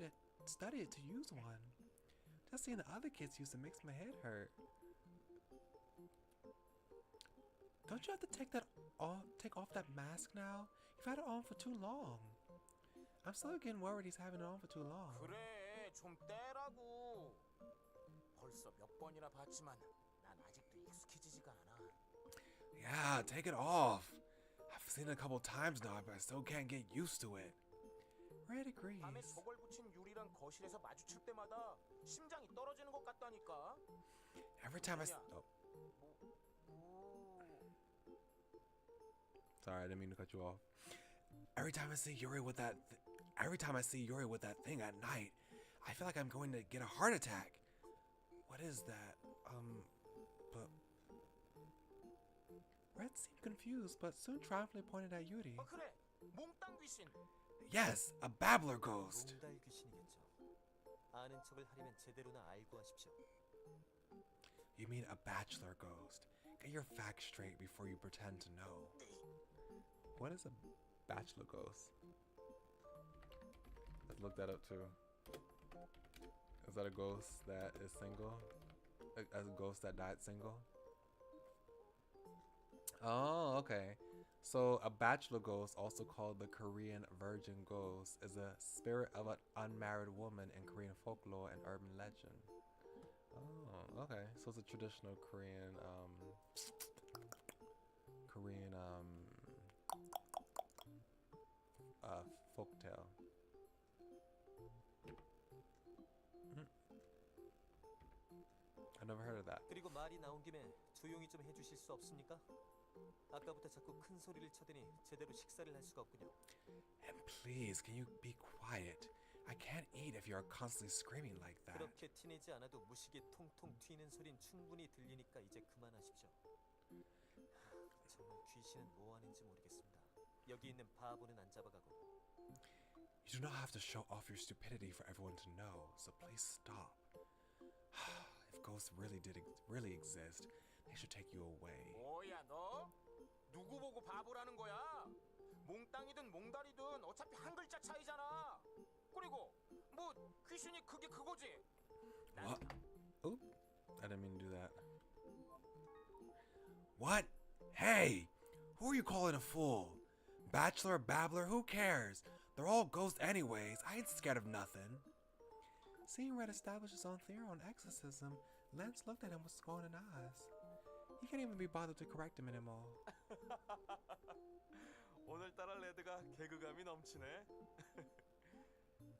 it to use one. Just seeing the other kids use it makes my head hurt. Don't you have to take off that mask now? You've had it on for too long. I'm still getting worried he's having it on for too long. 그래, 좀 떼라고. 벌써 몇 번이나 봤지만 난 아직도 익숙해지지가 않아. Yeah, take it off. I've seen it a couple times now, but I still can't get used to it. Red agrees. 밤에 저걸 붙인 유리랑 거실에서 마주칠 때마다 심장이 떨어지는 것 같다니까. Every time I Sorry, I didn't mean to cut you off. Every time I see Yuri with that thing at night, I feel like I'm going to get a heart attack. What is that? But Red seemed confused, but soon triumphantly pointed at Yuri. 그래, 몽땅 귀신. Yes, a babbler ghost. 몽달 귀신이겠죠. 아는 척을 하려면 제대로나 알고 하십시오. You mean a bachelor ghost? Get your facts straight before you pretend to know. What is a bachelor ghost? Let's look that up too. Is that a ghost that is single? A ghost that died single? Oh, okay. So a bachelor ghost, also called the Korean virgin ghost, is a spirit of an unmarried woman in Korean folklore and urban legend. Oh, okay. So it's a traditional Korean folktale. I never heard of that. 그리고 말이 나온 김에 조용히 좀 해주실 수 없습니까? 아까부터 자꾸 큰 소리를 쳐대니 제대로 식사를 할 수가 없군요. And please, can you be quiet? I can't eat if you're constantly screaming like that. 그렇게 티내지 않아도 무식이 통통 튀는 소린 충분히 들리니까 이제 그만하십시오. 정말 귀신은 뭐 하는지 모르겠습니다. 여기 있는 바보는 안 잡아가고. You do not have to show off your stupidity for everyone to know, so please stop. If ghosts really exist, they should take you away. 뭐야 너? 누구 보고 바보라는 거야? 몽땅이든 몽다리든 어차피 한 글자 차이잖아. 그리고 뭐 귀신이 그게 그거지. What? Oop, I didn't mean to do that. What? Hey! Who are you calling a fool? Bachelor, babbler, who cares? They're all ghosts anyways. I ain't scared of nothing. Seeing Red establish his own theory on exorcism, Lance looked at him with scorn in eyes. He can't even be bothered to correct him anymore. 오늘따라 레드가 개그감이 넘치네.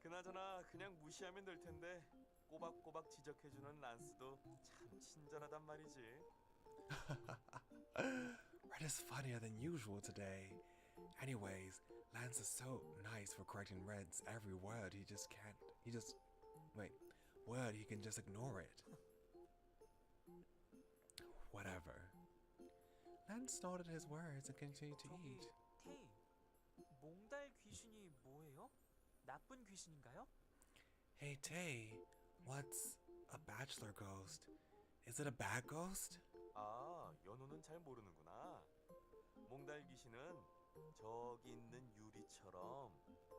그나저나 그냥 무시하면 될 텐데 꼬박꼬박 지적해주는 란스도 참 친절하단 말이지. Red is funnier than usual today. Anyways, Lance is so nice for correcting Red's every word. He can just ignore it. Whatever. Lance snorted his words and continued to 저기 eat. 테이, 몽달 귀신이 뭐예요? 나쁜 귀신인가요? Hey Tay, what's a bachelor ghost? Is it a bad ghost? 아, 연호는 잘 모르는구나. 몽달 귀신은 저기 있는 유리처럼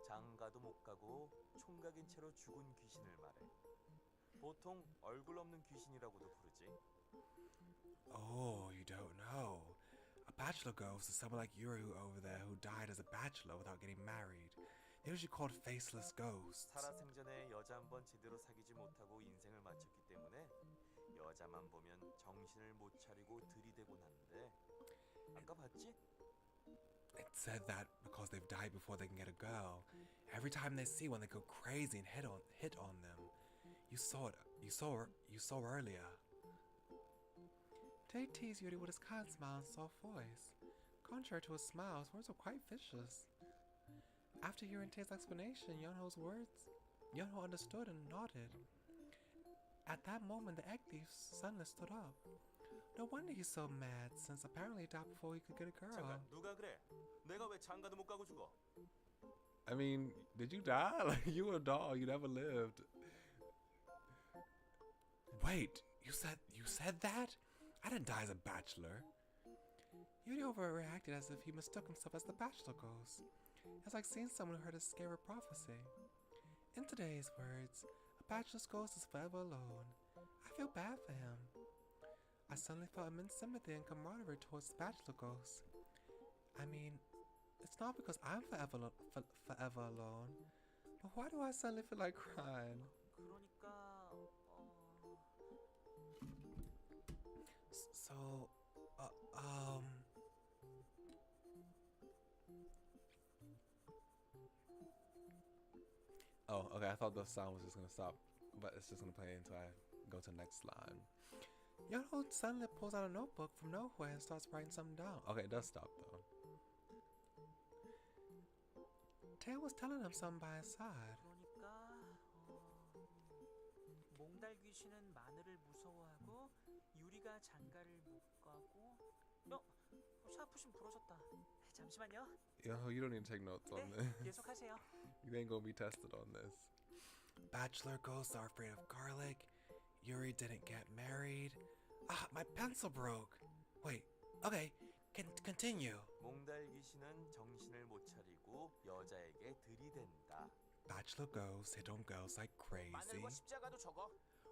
장가도 못 가고 총각인 채로 죽은 귀신을 말해. 보통 얼굴 없는 귀신이라고도 부르지. Oh, you don't know. A bachelor ghost is someone like Yuri over there who died as a bachelor without getting married. They're usually called faceless ghosts. 살아생전에 여자 한 번 제대로 사귀지 못하고 인생을 마쳤기 때문에 여자만 보면 정신을 못 차리고 들이대곤 하는데 아까 봤지? It said that because they've died before they can get a girl. Every time they see one, they go crazy and hit on them. You saw it. You saw earlier. Tay teased Yuri with his kind smile and soft voice. Contrary to his smile, his words were quite vicious. After hearing Tay's explanation, Yonho's words, Yonho understood and nodded. At that moment, the egg thief suddenly stood up. No wonder he's so mad, since apparently he died before he could get a girl. 잠깐 누가 그래? 내가 왜 장가도 못 가고 죽어? I mean, did you die? Like, you were a dog, you never lived. Wait, you said that? I didn't die as a bachelor. Yuri overreacted as if he mistook himself as the bachelor ghost. It's like seeing someone who heard a scary prophecy. In today's words, a bachelor's ghost is forever alone. I feel bad for him. I suddenly felt immense sympathy and camaraderie towards the bachelor ghost. I mean, it's not because I'm forever alone, but why do I suddenly feel like crying? 그러니까 So, Oh, okay, I thought the sound was just gonna stop, but it's just gonna play until I go to the next line. Yonho suddenly pulls out a notebook from nowhere and starts writing something down. Okay, it does stop though. Tay was telling him something by his side. 그러니까 몽달 귀신은 마늘을 무서워하고 유리가 장가를 못 가고 샤프심 부러졌다. 잠시만요. Yo, you don't need to take notes on 네, this. 계속하세요. You ain't gonna be tested on this. Bachelor ghosts are afraid of garlic. Yuri didn't get married. Ah, my pencil broke. Wait, okay, continue. 몽달 귀신은 정신을 못 차리고 여자에게 들이댄다. Bachelor ghosts hit on girls like crazy. 마늘과 십자가도 적어.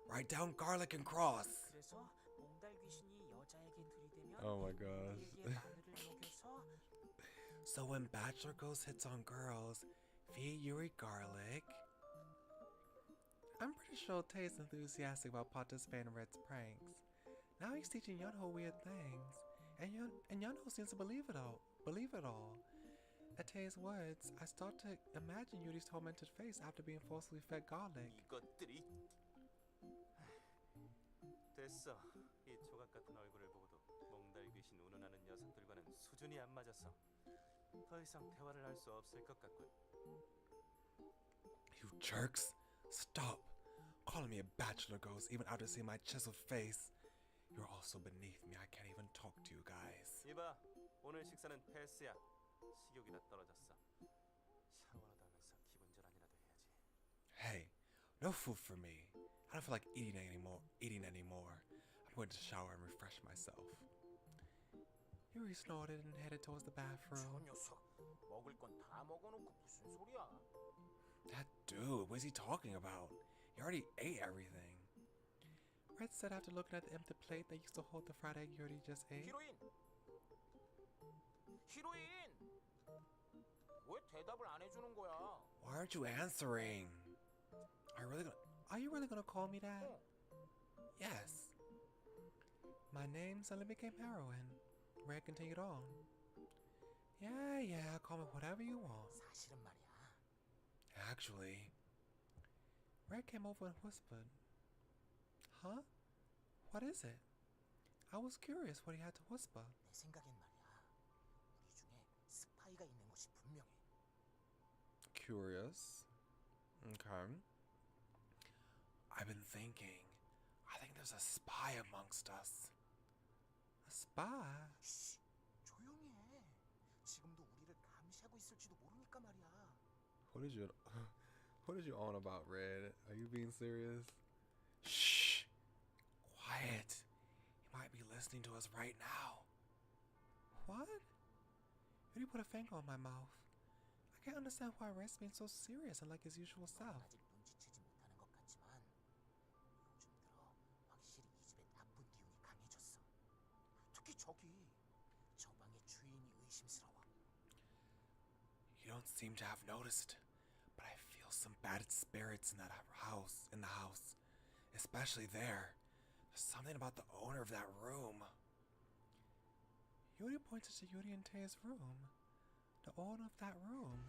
Write down garlic and cross. 그래서 몽달 귀신이 여자에게 들이대면 Oh my gosh. 우리에게 마늘을 먹여서 So when Bachelor ghost hits on girls, feed Yuri garlic. I'm pretty sure Tay is enthusiastic about participating in Red's pranks. Now he's teaching Yonho weird things, and Yonho seems to believe it all. At Tay's words, I start to imagine Yuri's tormented face after being forcibly fed garlic. 이것들이 됐어. 이 조각 같은 얼굴을 보고도 몽달 귀신 운운하는 녀석들과는 눈이 안 맞아서 더 이상 대화를 할 수 없을 것 같군. You jerks! Stop! Calling me a bachelor ghost even after seeing my chiseled face. You're all so beneath me I can't even talk to you guys. 이봐, 오늘 식사는 패스야. 식욕이 다 떨어졌어. 샤워라도 하면서 기분 전환이라도 해야지. Hey, no food for me. I don't feel like eating anymore. I'm going to shower and refresh myself. Yuri snorted and headed towards the 저 bathroom. 녀석 먹을 건 다 먹어놓고 무슨 소리야? That dude, what is he talking about? He already ate everything. Red said after looking at the empty plate that used to hold the fried egg Yuri just ate. 히로인! 히로인! 왜 대답을 안 해주는 거야? Why aren't you answering? Are you really gonna call me that? 어. Yes. My name suddenly became heroin. Red continued on. Yeah, call me whatever you want. 사실은 말이야. Actually, Red came over and whispered. Huh? What is it? I was curious what he had to whisper. 내 생각엔 말이야. 우리 중에 스파이가 있는 것이 분명해. Curious. Okay. I've been thinking. I think there's a spy amongst us. A spy? 쉿! 조용히 해. 지금도 우리를 감시하고 있을지도 모르니까 말이야. What did you on about, Red? Are you being serious? Shh. Quiet. He might be listening to us right now. What? Yuri put a finger on my mouth. I can't understand why Red's being so serious and like his usual self. 아직 눈치채지 못하는 것 같지만 요즘 들어 확실히 이 집에 나쁜 기운이 강해졌어. 특히 저기 저 방의 주인이 의심스러워. You don't seem to have noticed, but I feel some bad spirits in the house. Especially there. There's something about the owner of that room. Yuri pointed to Yuri and Tae's room. The owner of that room.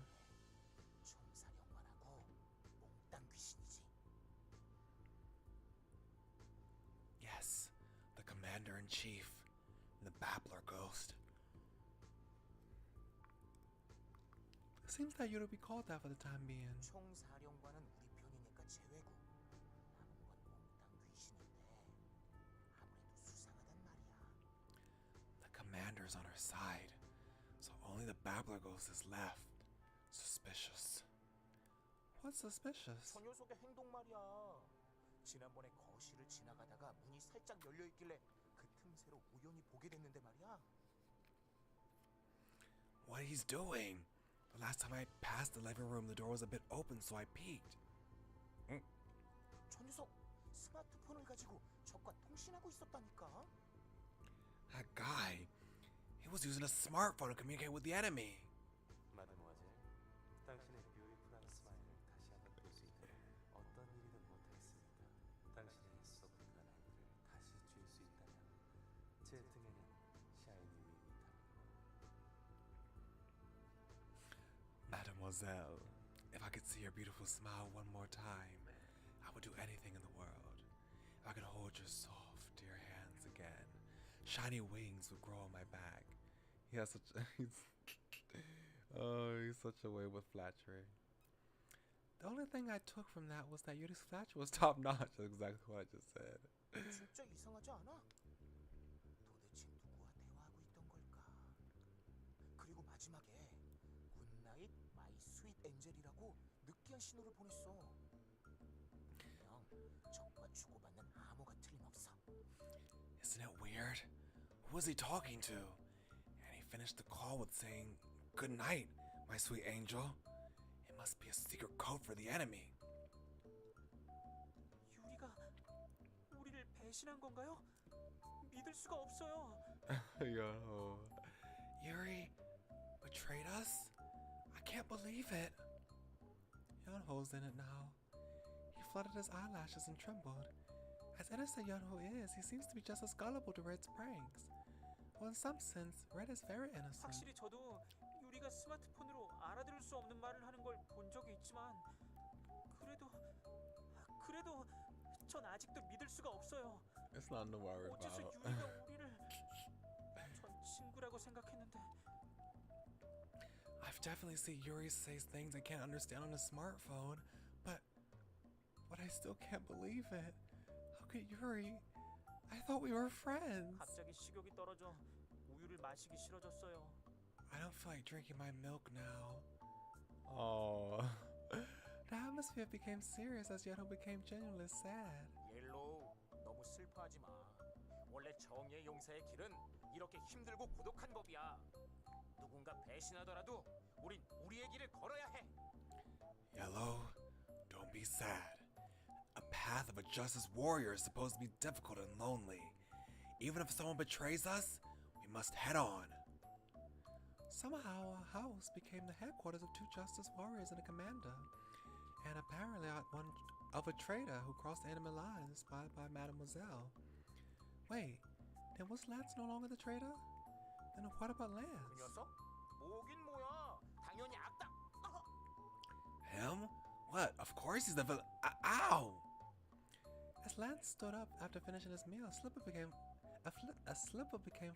총사령관하고 몽땅 귀신이지. Yes, the commander-in-chief and the babbler ghost. It seems that Yuri be called that for the time being. 총사령관은 우리 편이니까 제외고 남은 건 몽땅 귀신인데 아무래도 수상하단 말이야. The commander's on her side, so only the babbler ghost is left. Suspicious. What's suspicious? 저 녀석의 행동 말이야. 지난번에 거실을 지나가다가 문이 살짝 열려 있길래 그 틈새로 우연히 보게 됐는데 말이야. What he's doing? The last time I passed the living room, the door was a bit open, so I peeked. 저 녀석 스마트폰을 가지고 적과 통신하고 있었다니까. That guy, he was using a smartphone to communicate with the enemy. 마드모아젤, 당신의 뷰티풀한 스마일을 다시 한번 볼 수 있도록 어떤 일이든 못하겠으니까 당신의 소프트한 행동을 다시 줄 수 있다면 제 등에는 샤이니 윙이 달리고. Mademoiselle, if I could see your beautiful smile one more time, I would do anything in the world. If I could hold your soft, dear hands again, shiny wings would grow on my back. He has such he's such a way with flattery. The only thing I took from that was that Yuri's flattery was top notch. That's exactly what I just said. 진짜 이상하지 않아? 도대체 누구와 대화하고 있던 걸까? 그리고 마지막에 굿나잇 마이 스윗 엔젤이라고 느끼한 신호를 보냈어. 분명 적과 주고받는 암호가 틀림없어. Isn't it weird? Who was he talking to? And he finished the call with saying, "Good night, my sweet angel." It must be a secret code for the enemy. 유리가 우리를 배신한 건가요? 믿을 수가 없어요. Yo. Yuri betrayed us? I can't believe it. Yeonho's in it now. He fluttered his eyelashes and trembled. As innocent Yeonho is, he seems to be just as gullible to Red's pranks. Well, in some sense, Red is very innocent. 확실히 저도 유리가 스마트폰으로 알아들을 수 없는 말을 하는 걸 본 적이 있지만 그래도 전 아직도 믿을 수가 없어요. It's not no worry 어째서 about. 유리가 우리를 전 친구라고 생각했는데 definitely see Yuri say things I can't understand on his smartphone, but I still can't believe it. How could Yuri? I thought we were friends. 갑자기 식욕이 떨어져 우유를 마시기 싫어졌어요. I don't feel like drinking my milk now. Oh. The atmosphere became serious as Yeto became genuinely sad. 옐로우, 너무 슬퍼하지 마. 원래 정의의 용사의 길은 이렇게 힘들고 고독한 법이야. 누군가 배신하더라도 우린 우리의 길을 걸어야 해. Yellow, don't be sad. A path of a justice warrior is supposed to be difficult and lonely. Even if someone betrays us, we must head on. Somehow, a house became the headquarters of 2 justice warriors and a commander, and apparently one of a trader who crossed enemy lines spied by Mademoiselle. Wait, then was Lance no longer the trader? Then what about 그 Lance? 녀석? 뭐긴 뭐야. 당연히 악당. Him? What? Of course he's the villain. Ow! As Lance stood up after finishing his meal, a slipper became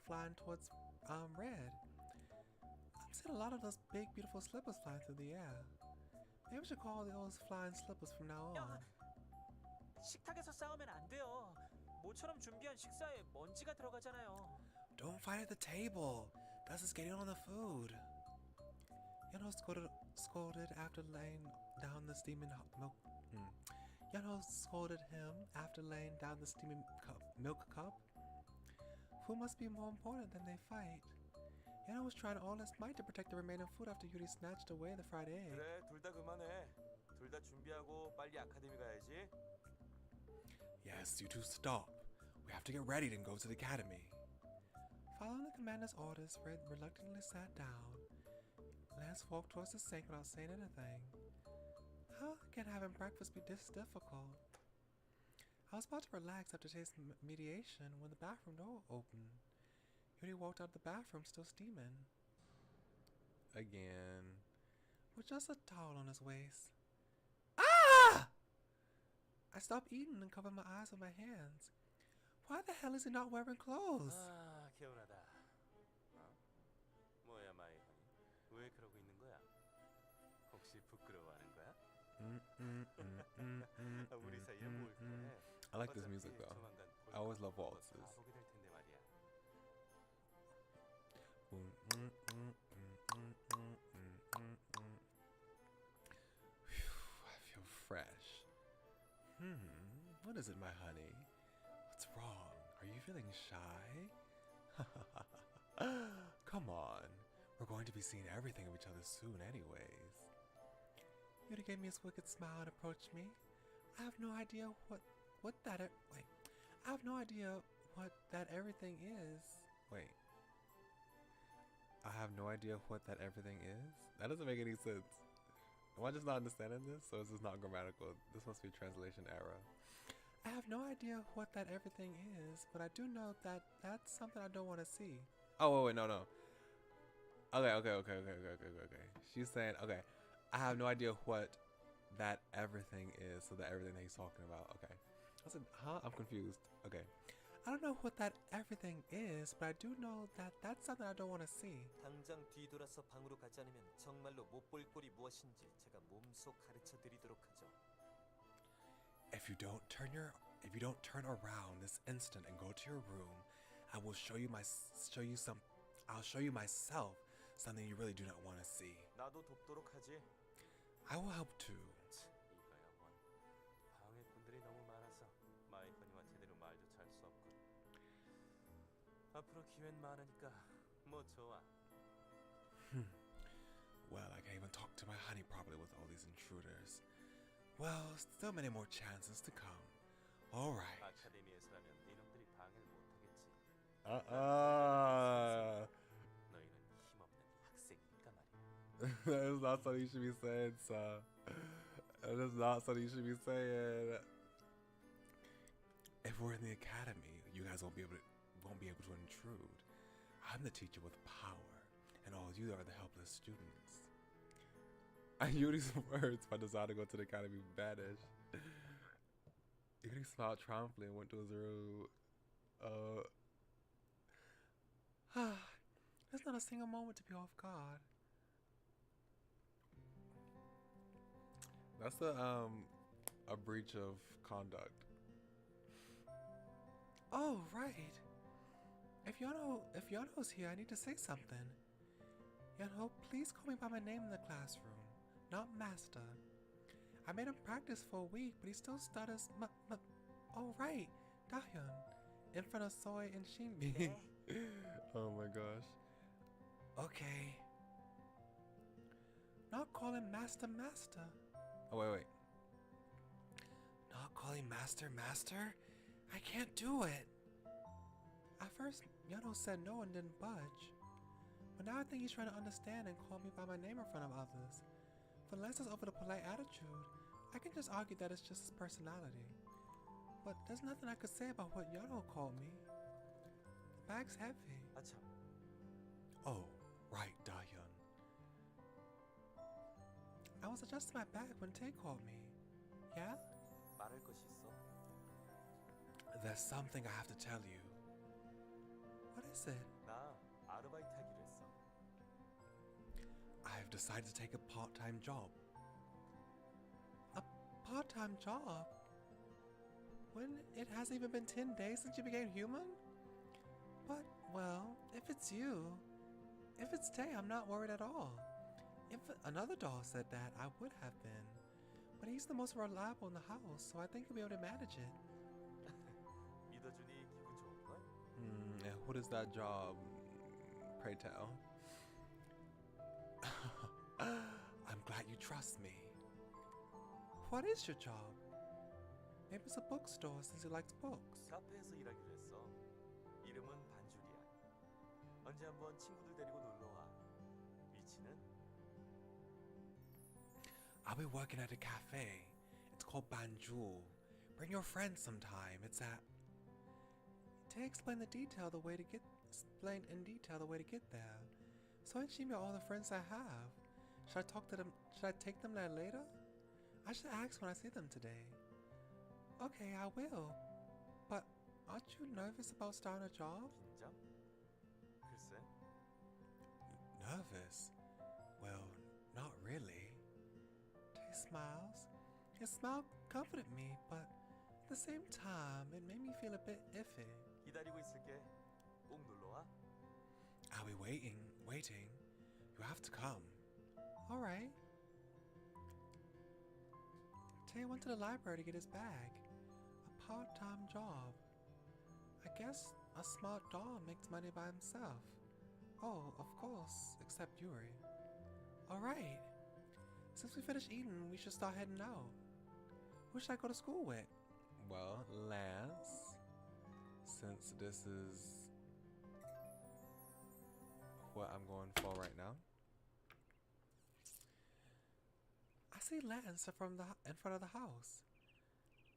flying towards Red. I'm seeing a lot of those big, beautiful slippers flying through the air. Maybe we should call those flying slippers from now on. 식탁에서 싸우면 안 돼요. 모처럼 준비한 식사에 먼지가 들어가잖아요. Don't fight at the table. Dust is getting on the food. Yano scolded after laying down the steaming milk. Yano scolded him after laying down the steaming milk cup. Food must be more important than they fight. Yano was trying all his might to protect the remaining food after Yuri snatched away the fried egg. 그래, 둘 다 그만해. 둘 다 준비하고 빨리 아카데미 가야지. Yes, you two stop. We have to get ready to go to the academy. Following the commander's orders, Red reluctantly sat down. Lance walked towards the sink without saying anything. How can having breakfast be this difficult? I was about to relax after today's mediation when the bathroom door opened. Yuri walked out of the bathroom still steaming. Again. With just a towel on his waist. Ah! I stopped eating and covered my eyes with my hands. Why the hell is he not wearing clothes? 아, 개운하다. 뭐야, 마이건이? 왜 그러고 있는 거야? 혹시 부끄러워하는 거야? 우리 사이에 뭘 해? I like this music though. I always love waltzes. 다 보게 될 텐데 말이야. I feel fresh. What is it, my honey? What's wrong? Are you feeling shy? Come on. We're going to be seeing everything of each other soon anyways. Yuri gave me his wicked smile and approached me. I have no idea what that everything is. Wait. I have no idea what that everything is? That doesn't make any sense. Am I just not understanding this? Or is this not grammatical? This must be a translation error. I have no idea what that everything is, but I do know that that's something I don't want to see. Oh, wait, no. Okay. She's saying, okay, I have no idea what that everything is, so that everything that he's talking about. Okay. I said, huh? I'm confused. Okay. I don't know what that everything is, but I do know that that's something I don't want to see. 당장 뒤돌아서 방으로 가지 않으면 정말로 못 볼 꼴이 무엇인지 제가 몸소 가르쳐 드리도록 하죠. If you don't turn around this instant and go to your room, I will show you myself something you really do not want to see. 나도 돕도록 하지. I will help too. 이거야 원. 방해꾼들이 너무 많아서 마이건이와 제대로 말조차 할 수 없군. 앞으로 기회는 많으니까 뭐 좋아. Well, I can't even talk to my honey properly with all these intruders. Well, still many more chances to come. All right. 아카데미에서라면 니놈들이 방해를 못하겠지. 너희는 힘없는 학생이니까 말이야. That is not something you should be saying, sir. That is not something you should be saying. If we're in the academy, you guys won't be able to intrude. I'm the teacher with power, and all you are the helpless students. Yuri's words by desire to go to the academy vanished. Yuri smiled triumphantly and went to his room. There's not a single moment to be off guard. That's a breach of conduct. Oh, right. If Yono's here, I need to say something. Yono, please call me by my name in the classroom, not master. I made him practice for a week, but he still stutters. Oh, right, Dahyun, in front of Soy and Shinbi. Oh my gosh. Okay. Not calling master. Oh, wait. Not calling master? I can't do it. At first, Yono said no and didn't budge. But now I think he's trying to understand and call me by my name in front of others. But unless it's over the polite attitude, I can just argue that it's just his personality. But there's nothing I could say about what Yono called me. The bag's heavy. 아참, Oh, right, Dahyun. I was adjusting my bag when Tae called me. Yeah? 말할 것이 있어? There's something I have to tell you. What is it? 나 아르바이트 하기로 했어. I've decided to take a part-time job. A part-time job? When it hasn't even been 10 days since you became human? But, well, if it's you, if it's Tae, I'm not worried at all. If another doll said that, I would have been. But he's the most reliable in the house, so I think he'll be able to manage it. 믿어주니 기분 좋은걸? And what is that job? Pray tell. I'm glad you trust me. What is your job? Maybe it's a bookstore since he likes books. 카페에서 일하기로 했어. 이름은 반줄이야. 언제 한번 친구들 데리고 놀러 와. 위치는? I'll be working at a cafe. It's called Banjul. Bring your friends sometime. It's at. Tay explained in detail the way to get there. So and Shimi are all the friends I have. Should I talk to them? Should I take them there later? I should ask when I see them today. Okay, I will. But aren't you nervous about starting a job? 긴장? 글쎄. Nervous? Well, not really. Tay smiles. His smile comforted me, but at the same time, it made me feel a bit iffy. 기다리고 있을게. 꼭 놀러 와. I'll be waiting. You have to come. Alright. Tay went to the library to get his bag. A part-time job. I guess a smart doll makes money by himself. Oh, of course, except Yuri. Alright. Since we finished eating, we should start heading out. Who should I go to school with? Well, Lance. Since this is what I'm going for right now. I see Lance in front of the house.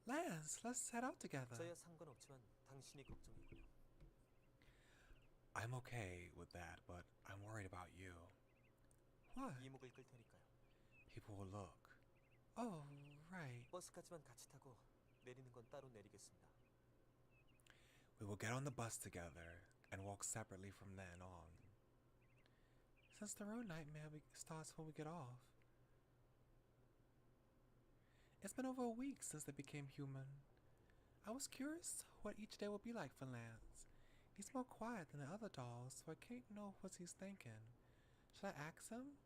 Lance, let's head out together. 저야 상관없지만 당신이 걱정이군요. I'm okay with that, but I'm worried about you. What? 이목을 끌 테니까요. People will look. Oh, right. 버스까지만 같이 타고 내리는 건 따로 내리겠습니다. We will get on the bus together and walk separately from then on. Since the road nightmare starts when we get off. It's been over a week since they became human. I was curious what each day would be like for Lance. He's more quiet than the other dolls, so I can't know what he's thinking. Should I ask him?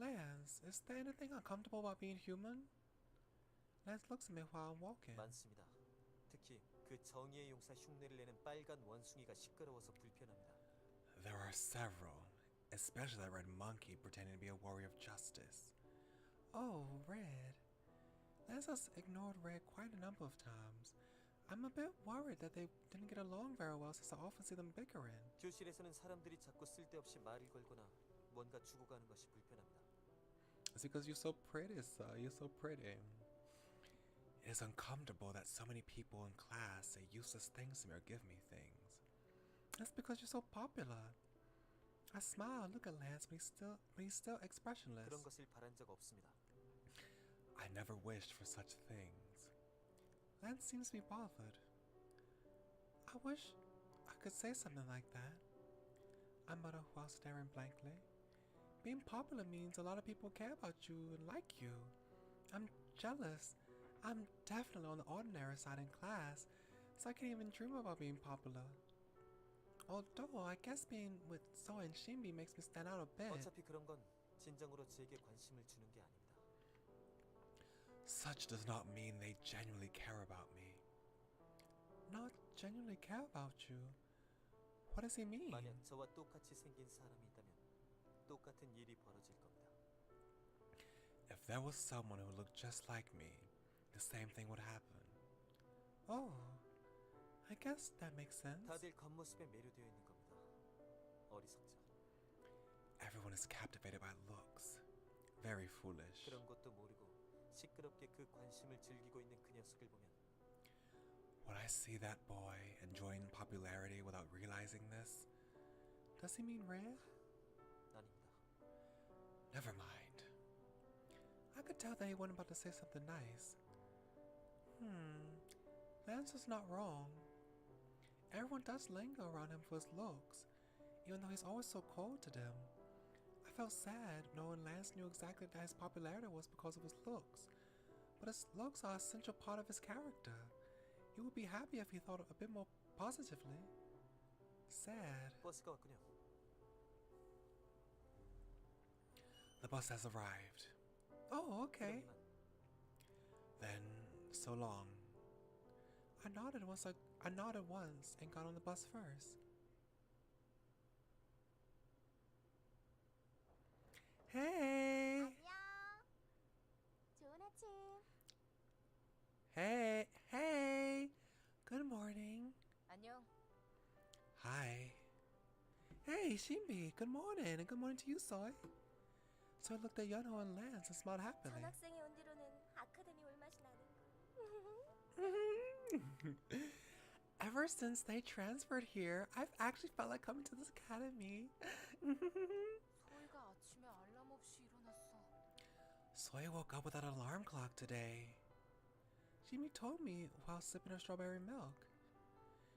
Lance, is there anything uncomfortable about being human? Lance looks at me while I'm walking. 많습니다. 특히 그 정의의 용사 흉내를 내는 빨간 원숭이가 시끄러워서 불편합니다. There are several, especially that red monkey pretending to be a warrior of justice. Oh, Red. Lance has ignored Red quite a number of times. I'm a bit worried that they didn't get along very well since I often see them bickering. 교실에서는 사람들이 자꾸 쓸데없이 말을 걸거나 뭔가 주고 가는 것이 불편합니다. It's because you're so pretty, sir. You're so pretty. It is uncomfortable that so many people in class say useless things to me or give me things. That's because you're so popular. I smile, look at Lance, but he's still expressionless. 그런 것을 바란 적 없습니다. I never wished for such things. Lance seems to be bothered. I wish I could say something like that. I mutter while staring blankly. Being popular means a lot of people care about you and like you. I'm jealous. I'm definitely on the ordinary side in class, so I can't even dream about being popular. Although, I guess being with Soa and Shinbi makes me stand out a bit. 어차피 그런 건 진정으로 제게 관심을 주는 게 아닙니다. Such does not mean they genuinely care about me. Not genuinely care about you? What does he mean? 만약 저와 똑같이 생긴 사람이 있다면 똑같은 일이 벌어질 겁니다. If there was someone who looked just like me, the same thing would happen. Oh, I guess that makes sense. 다들 겉모습에 매료되어 있는 겁니다. 어리석죠. Everyone is captivated by looks. Very foolish. 그런 것도 모르고 시끄럽게 그 관심을 즐기고 있는 그 녀석을 보면 Would I see that boy enjoying popularity without realizing this? Does he mean red? 아닙니다. Never mind. I could tell that he wasn't about to say something nice. Lance is not wrong. Everyone does linger around him for his looks, even though he's always so cold to them. I felt sad knowing Lance knew exactly that his popularity was because of his looks, but his looks are an essential part of his character. He would be happy if he thought a bit more positively. Sad. 버스가 왔군요. The bus has arrived. Oh, okay. 그럼 이만. Then, so long. I nodded once and got on the bus first. Hey! 안녕. 좋은 아침. Hey! Good morning. 안녕. Hi. Hey, Shinbi, good morning, and good morning to you, Soy. So I looked at Yunho and Lance and smiled happily. 전학생이 온 뒤로는 아카데미 올 맛이 나는군. Ever since they transferred here, I've actually felt like coming to this academy. 소희가 아침에 알람 없이 일어났어. Soy woke up without an alarm clock today. Jimmy told me while sipping her strawberry milk.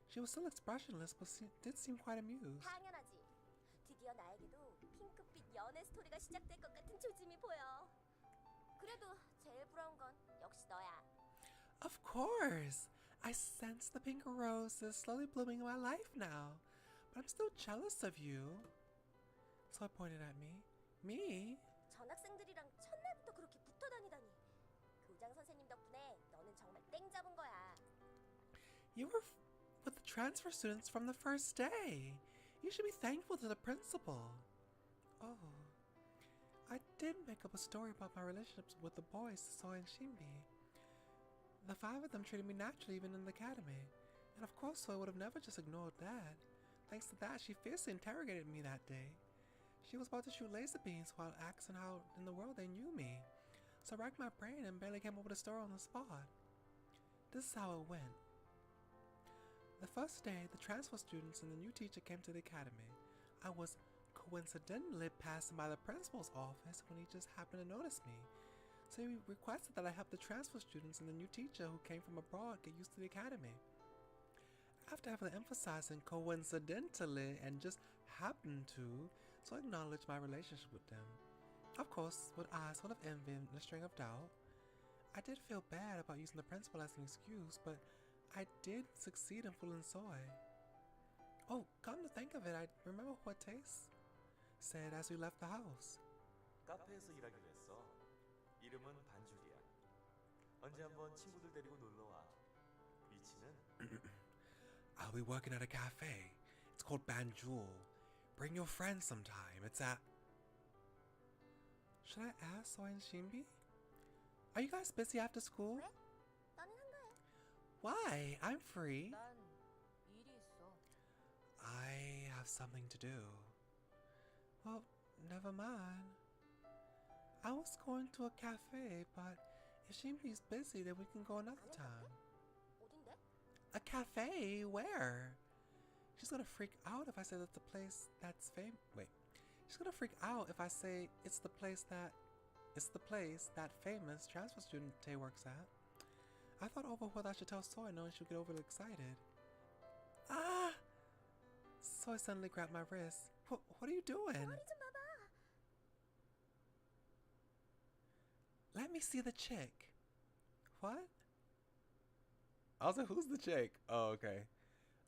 She was still expressionless, but did seem quite amused. 당연하지. 드디어 나에게도 핑크빛 연애 스토리가 시작될 것 같은 조짐이 보여. 그래도 제일 부러운 건 역시 너야. Of course! I sense the pink roses slowly blooming in my life now, but I'm still jealous of you. Soy pointed at me. Me? 전학생들이랑 첫날부터 그렇게 붙어 다니다니. 교장 선생님 덕분에 너는 정말 땡 잡은 거야. You were with the transfer students from the first day. You should be thankful to the principal. Oh. I did make up a story about my relationships with the boys, Soy and Shinbi. The 5 of them treated me naturally even in the academy. And of course Soy would have never just ignored that. Thanks to that, she fiercely interrogated me that day. She was about to shoot laser beams while asking how in the world they knew me. So I racked my brain and barely came up with a story on the spot. This is how it went. The first day, the transfer students and the new teacher came to the academy. I was coincidentally passing by the principal's office when he just happened to notice me. So he requested that I help the transfer students and the new teacher who came from abroad get used to the academy. After heavily emphasizing coincidentally and just happened to, so I acknowledged my relationship with them. Of course, with eyes full of envy and a string of doubt. I did feel bad about using the principal as an excuse, but I did succeed in fooling Soy. Oh, come to think of it, I remember what Taste said as we left the house. 카페에서 일하기로 했어. 이름은 반줄이야. 언제 한번 친구들 데리고 놀러 와. 위치는 I'll be working at a cafe. It's called Banjul. Bring your friends sometime. It's at... Should I ask Soy and Shinbi? Are you guys busy after school? 왜? 나는 한가해. Why? I'm free. 난 일이 있어. I have something to do. Well, never mind. I was going to a cafe, but if Shinbi's busy, then we can go another 아는 time. 카페? 어딘데? A cafe? Where? She's gonna freak out if I say that the place that's Wait. She's gonna freak out if I say it's the place that famous transfer student Tay works at. I thought over whether I should tell Soy, knowing she'll get overly excited. Ah! Soy suddenly grabbed my wrist. What are you doing? 머리 좀 봐봐. Let me see the chick. What? I was like, who's the chick? Oh, okay.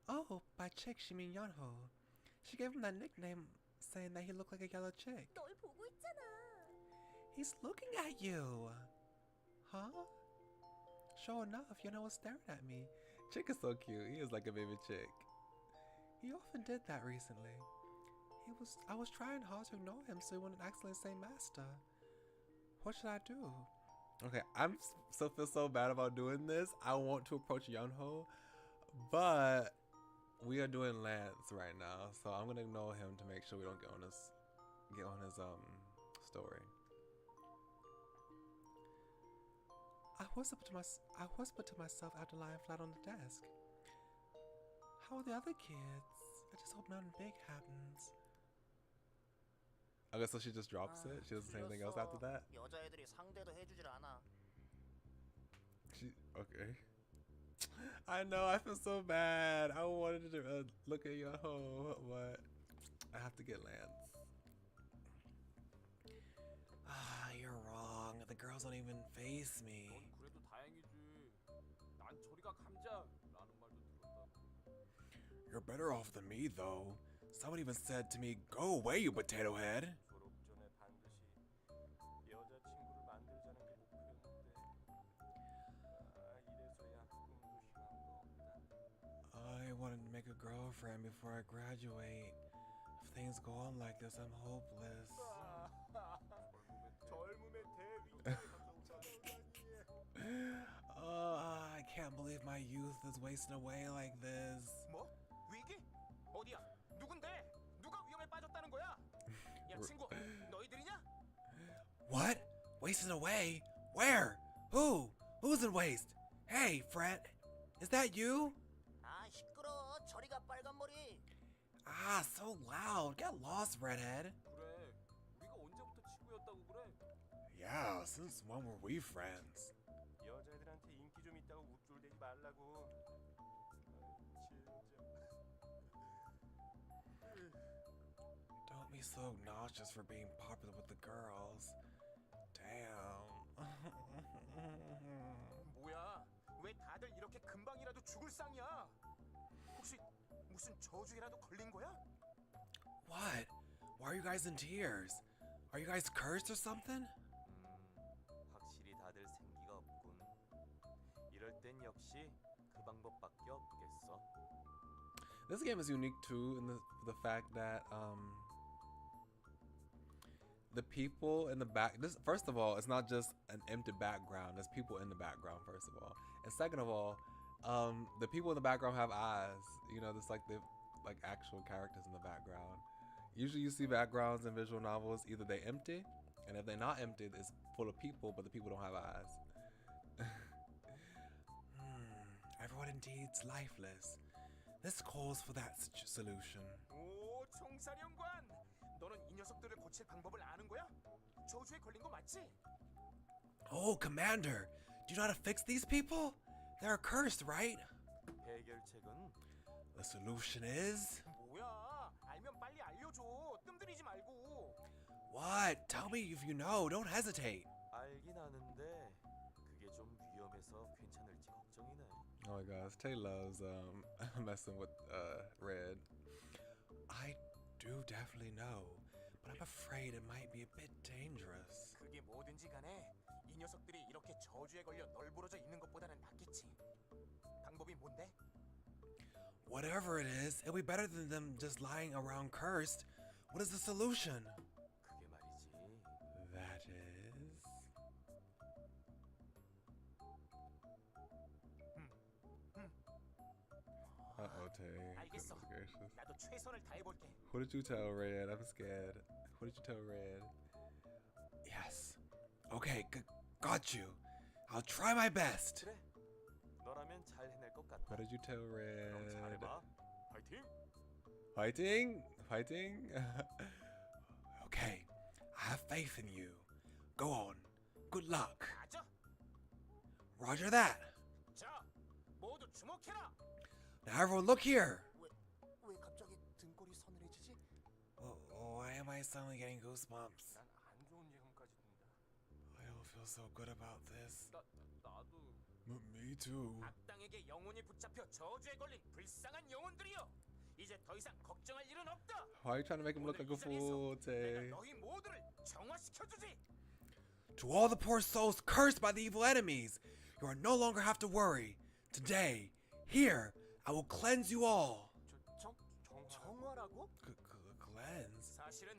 Oh, by chick, she mean Yonho. She gave him that nickname saying that he looked like a yellow chick. 널 보고 있잖아. He's looking at you. Huh? Sure enough, Yonho was staring at me. Chick is so cute. He is like a baby chick. He often did that recently. I was trying hard to ignore him so he wouldn't accidentally say master. What should I do? Okay, feel so bad about doing this. I want to approach Yonho, but we are doing Lance right now, so I'm gonna ignore him to make sure we don't get on his story. I whispered to myself after lying flat on the desk. How are the other kids? I just hope nothing big happens. Okay, so she just drops it. She doesn't say anything else after that. 여자애들이 상대도 해주질 않아. Okay. I know, I feel so bad. I wanted to look at Yonho, but I have to get Lance. Ah, you're wrong. The girls don't even face me. 넌 그래도 다행이지. 난 저리가 감자라는 말도 들었다고. You're better off than me, though. Someone even said to me, "Go away, you potato head." 졸업 전에 반드시 여자친구를 만들자는 게 목표였는데 이래서야 꿈도 희망도 없다. I wanted to make a girlfriend before I graduate. If things go on like this, I'm hopeless. 젊음의 대위기에 I can't believe my youth is wasting away like this. 뭐? 위기? 어디야? 누군데? 누가 위험에 빠졌다는 거야? 야 친구, 너희들이냐? What? Wasting away? Where? Who? Who's in waste? Hey, Fred. Is that you? 아 시끄러. 저리 가 빨간 머리. Ah, so loud. Get lost, redhead. 그래. 우리가 언제부터 친구였다고 그래? Yeah, since when were we friends? 여자애들한테 인기 좀 있다고 우쭐대지 말라고. Don't be so obnoxious for being popular with the girls. Damn. 뭐야? 왜 다들 이렇게 금방이라도 죽을 상이야? 혹시 무슨 저주에라도 걸린 거야? What? Why are you guys in tears? Are you guys cursed or something? 확실히 다들 생기가 없군. 이럴 땐 역시 그 방법밖에 없겠어. This game is unique too in the fact that the people in the back. First of all, it's not just an empty background. There's people in the background. First of all, and second of all, the people in the background have eyes. You know, there's like actual characters in the background. Usually, you see backgrounds in visual novels. Either they're empty, and if they're not empty, it's full of people, but the people don't have eyes. Everyone indeed's lifeless. This calls for that solution. 오, 총사령관! 너는 이 녀석들을 고칠 방법을 아는 거야? 저주에 걸린 거 맞지? Oh, Commander! Do you know how to fix these people? They're cursed, right? 해결책은 The solution is... 뭐야? 알면 빨리 알려줘. 뜸들이지 말고. What? Tell me if you know. Don't hesitate. 알긴 아는데 그게 좀 위험해서 괜찮을지 걱정이네. Oh my gosh, Tay loves messing with Red. I do definitely know, but I'm afraid it might be a bit dangerous. 그게 뭐든지 간에 이 녀석들이 이렇게 저주에 걸려 널브러져 있는 것보다는 낫겠지. 방법이 뭔데? Whatever it is, it'll be better than them just lying around cursed. What is the solution? 그게 말이지. That is... Uh-oh, Tay. 알겠어. Goodness gracious. 나도 최선을 다해볼게. What did you tell Red? I'm scared. What did you tell Red? Yes. Okay, got you. I'll try my best. 그래. 너라면 잘 해낼 것 같아. What did you tell Red? 그럼 잘해봐. 파이팅! Fighting? Fighting? Okay, I have faith in you. Go on. Good luck. 맞아. Roger that. 자, 모두 주목해라. Now everyone look here. 왜 갑자기 등골이 서늘해지지? Why am I suddenly getting goosebumps? 난 안 좋은 예감까지 든다. I don't feel so good about this. 나도 Me too. 악당에게 영혼이 붙잡혀 저주에 걸린 불쌍한 영혼들이여. 이제 더 이상 걱정할 일은 없다. Why are you trying to make him look like a fool, 내가 Tay? 너희 모두를 정화시켜주지. To all the poor souls cursed by the evil enemies, you are no longer have to worry. Today, here, I will cleanse you all. 정화라고? Cleanse? 사실은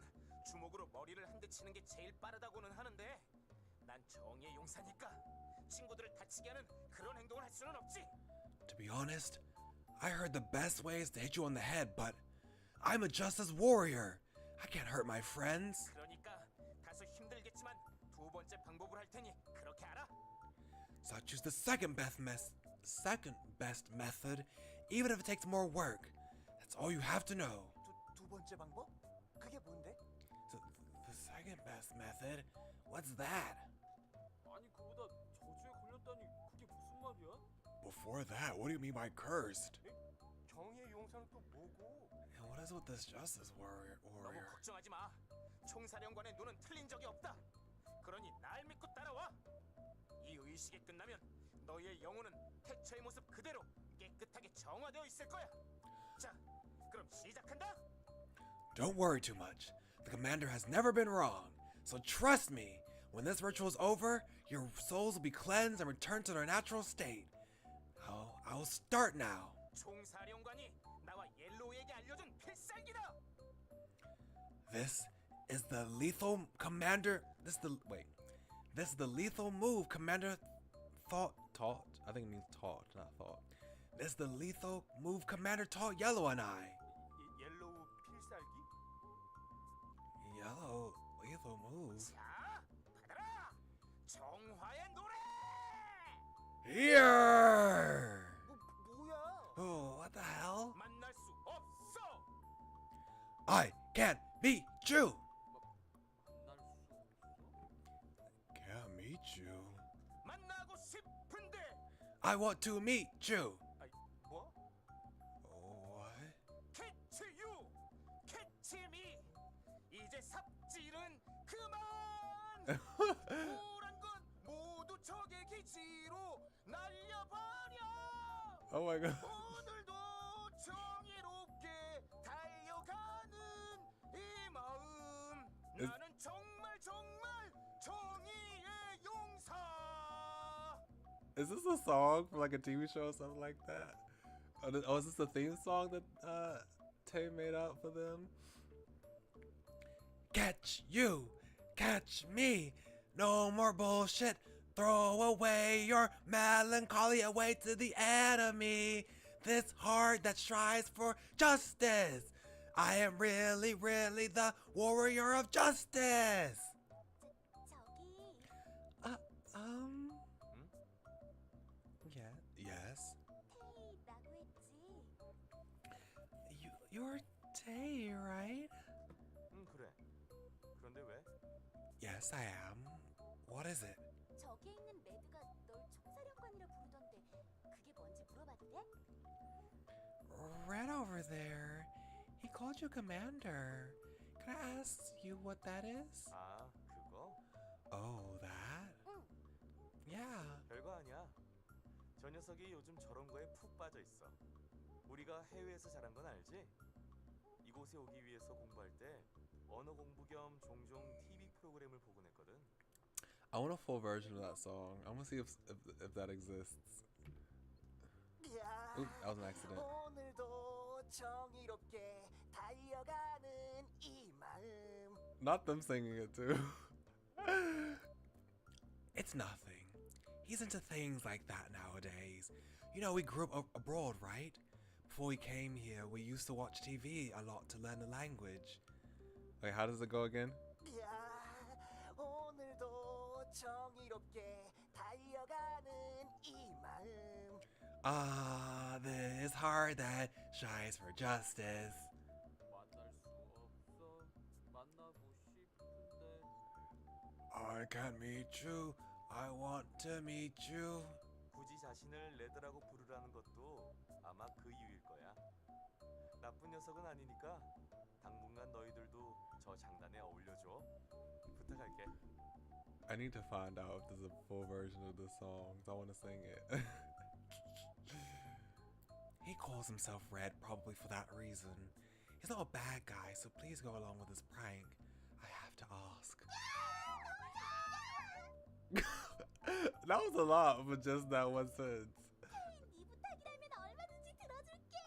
주먹으로 머리를 한 대 치는 게 제일 빠르다고는 하는데 난 정의의 용사니까 친구들을 다치게 하는 그런 행동을 할 수는 없지. To be honest, I heard the best way is to hit you on the head, but I'm a justice warrior. I can't hurt my friends. 그러니까 다소 힘들겠지만 두 번째 방법을 할 테니 그렇게 알아? So I choose the second best method, even if it takes more work. That's all you have to know. 두 번째 방법? 그게 뭔데? So the second best method? What's that? 아니 그보다 저주에 걸렸다니 그게 무슨 말이야? Before that, what do you mean by cursed? 정의의 용사는 또 뭐고? And what is with this justice warrior? 너무 걱정하지 마. 총사령관의 눈은 틀린 적이 없다. 그러니 날 믿고 따라와. 이 의식이 끝나면 너희의 영혼은 태초의 모습 그대로 깨끗하게 정화되어 있을 거야. 자, 그럼 시작한다. Don't worry too much. The commander has never been wrong. So trust me, when this ritual is over, your souls will be cleansed and returned to their natural state. I will start now. 총사령관이 나와 옐로우에게 알려준 필살기다. This is the lethal commander. This is the lethal move Commander taught. I think it means taught, not thought. This is the lethal move Commander taught Yellow and I. 옐로우 필살기? Yellow lethal move. 자, 받아라. 정화의 노래. Here. 뭐야? Oh, what the hell? 만날 수 없어. I can't meet you. Can't meet you. 만나고 싶은데. I want to meet you. 아이, 뭐? What? 캐치 유, 캐치 미. 이제 삽질은 그만. 우울한 건 모두 적의 기지로 날려버려. Oh my god. 오늘도 정의롭게 달려가는 이 마음. 나는 정말 정의의 용사. Is this a song from like a TV show or something like that? Oh, is this the theme song that Tay made up for them? Catch you, catch me. No more bullshit. Throw away your melancholy away to the enemy. This heart that strives for justice. I am really, really the warrior of justice. 저기 Yes. 테이라고 했지. You're Tay, right? 그래. 그런데 왜? Yes, I am. What is it? 저기에 있는 매드가 널 총사령관이라 부르던데 그게 뭔지 물어봐도 돼? Right over there. He called you commander. Can I ask you what that is? 아, 그거? Oh, that? 응. Yeah. 별거 아니야. 저 녀석이 요즘 저런 거에 푹 빠져 있어. 우리가 해외에서 자란 건 알지? 이곳에 오기 위해서 공부할 때 언어 공부 겸 종종 TV 프로그램을 보곤 했거든. I want a full version of that song. I want to see if that exists. 야, Oop, that was an accident. 오늘도 정의롭게 달려가는 이 마음. Not them singing it too. It's nothing. He's into things like that nowadays. You know, we grew up abroad, right? Before we came here, we used to watch TV a lot to learn the language. Wait, how does it go again? 야, 오늘도 정의롭게 달려가는 이 마음. Ah, this heart that strives for justice. 만날 수 없어. 만나고 싶은데. I can't meet you. I want to meet you. 굳이 자신을 레드라고 부르라는 것도 아마 그 이유일 거야. 나쁜 녀석은 아니니까 당분간 너희들도 저 장단에 어울려줘. 부탁할게. I need to find out if there's a full version of this song. I want to sing it. He calls himself Red probably for that reason. He's not a bad guy, so please go along with his prank. I have to ask. That was a lot for just that one sentence. 네 부탁이라면 얼마든지 들어줄게.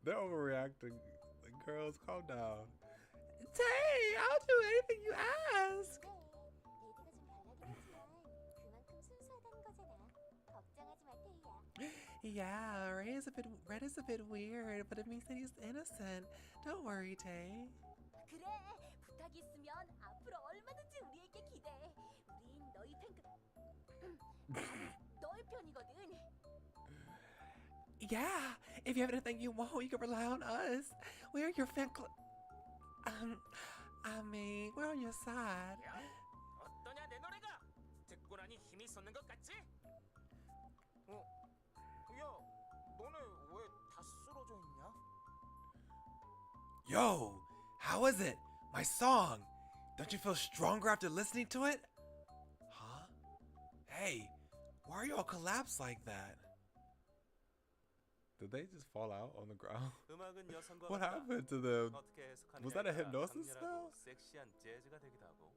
They're overreacting. Like, girls, calm down. Tay, I'll do anything you ask. 그래, 레드가 좀 별나긴 하지만 그만큼 순수하다는 거잖아. 걱정하지 마, 테이야. Yeah, Red is a bit weird, but it means that he's innocent. Don't worry, Tay. 그래, 부탁이 있으면 앞으로 얼마든지 우리에게 기대해. 우린 너희 너희 편이거든. Yeah, if you have anything you want, you can rely on us. We're your fan club. I mean, we're on your side. 어떠냐 내 노래가? 듣고 나니 힘이 솟는 것 같지? 야, 너네 왜 다 쓰러져 있냐? Yo, how is it? My song. Don't you feel stronger after listening to it? Huh? Hey, why are you all collapsed like that? Did they just fall out on the ground? 음악은 여성과 What 같다. happened to them? 어떻게 해석하느냐에 Was that a 따라 hypnosis 강렬하고 spell? 섹시한 재즈가 되기도 하고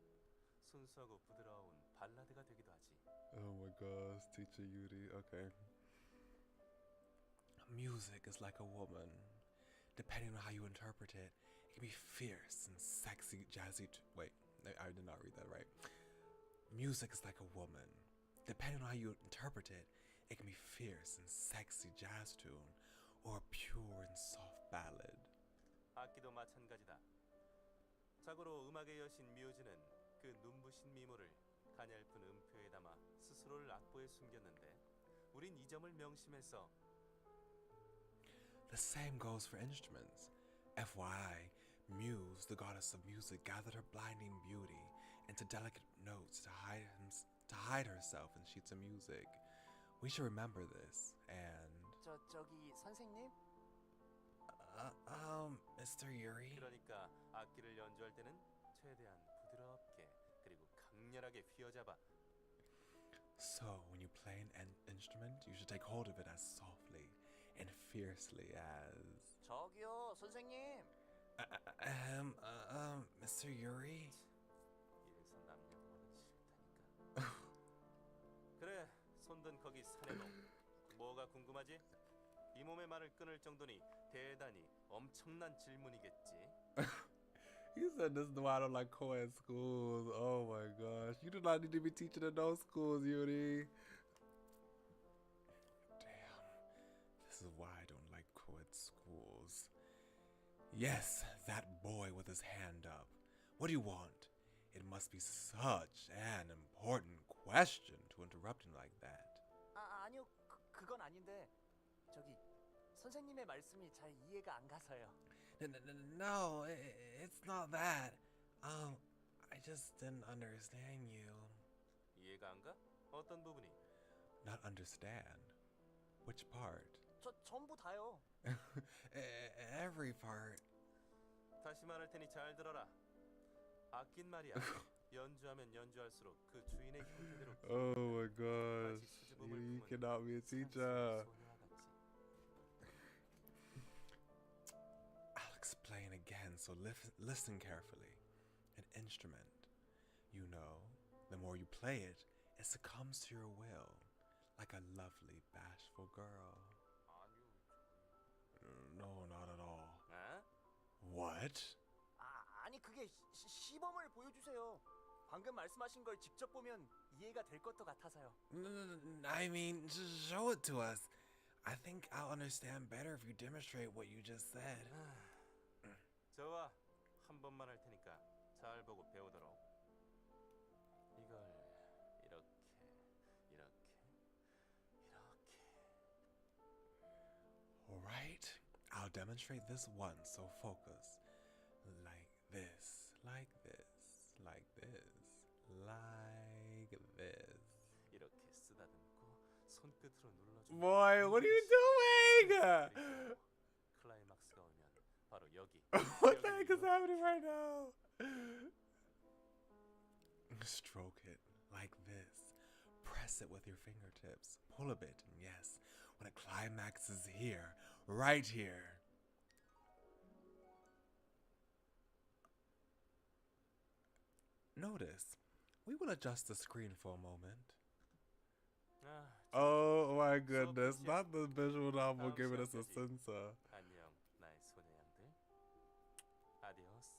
순수하고 부드러운 발라드가 되기도 하지. Oh my gosh, teacher Yuri. Okay. Music is like a woman. Depending on how you interpret it, it can be fierce and sexy, jazzy. Wait, I did not read that right. Music is like a woman. Depending on how you interpret it, it can be fierce and sexy jazz tune, or a pure and soft ballad. 악기도 마찬가지다. 자고로 음악의 여신 뮤즈는 그 눈부신 미모를 가냘픈 음표에 담아 스스로를 악보에 숨겼는데 우린 이 점을 명심해서 The same goes for instruments. FYI, Muse, the goddess of music, gathered her blinding beauty into delicate notes to hide herself in sheets of music. We should remember this. And 저기 선생님? Mr. Yuri. 그러니까 악기를 연주할 때는 최대한 부드럽게 그리고 강렬하게 휘어잡아. So when you play an instrument, you should take hold of it as softly and fiercely as. 저기요, 선생님. Mr. Yuri. 이래서 남녀 보는 싫다니까. 그래, 손든 거기 사내놈. 뭐가 궁금하지? 이 몸의 말을 끊을 정도니 대단히 엄청난 질문이겠지. You said this is why I don't like co-ed schools. Oh my gosh. You do not need to be teaching in those schools, Yuri. Damn. This is why I don't like co-ed schools. Yes, that boy with his hand up. What do you want? It must be such an important question to interrupt him like that. 아니요, 그건 아닌데 저기 선생님의 말씀이 잘 이해가 안 가서요. No, it's not that. I just didn't understand you. 이해가 안 가? 어떤 부분이? Not understand? Which part? 전부 다요. Every part. 다시 말할 테니 잘 들어라. 악긴 말이야. 연주하면 연주할수록 그 주인의 형태대로 Oh my gosh. You cannot be a teacher. I'll explain again, so listen carefully. An instrument, you know, the more you play it, it succumbs to your will, like a lovely, bashful girl. No, not at all. 아? What? 아니 그게 시범을 보여주세요. 방금 말씀하신 걸 직접 보면 이해가 될 것도 같아서요. I mean, just show it to us. I think I'll understand better if you demonstrate what you just said. 좋아, 한 번만 할 테니까 잘 보고 배우도록. 이걸 이렇게. All right, I'll demonstrate this once, so focus. Like this, like this, like this, like this. 이렇게 쓰다듬고 손끝으로 눌러줘. Boy, what are you doing? 그리고 클라이막스가 오면 바로 여기. What the heck is happening right now? Stroke it like this. Press it with your fingertips. Pull a bit, and yes, when it climaxes here, right here. Notice, we will adjust the screen for a moment. 아, Oh my goodness, 끝이야. not the visual novel 다음 giving us a 시간까지. censor. 안녕, 나의 소녀양들. 아디오스.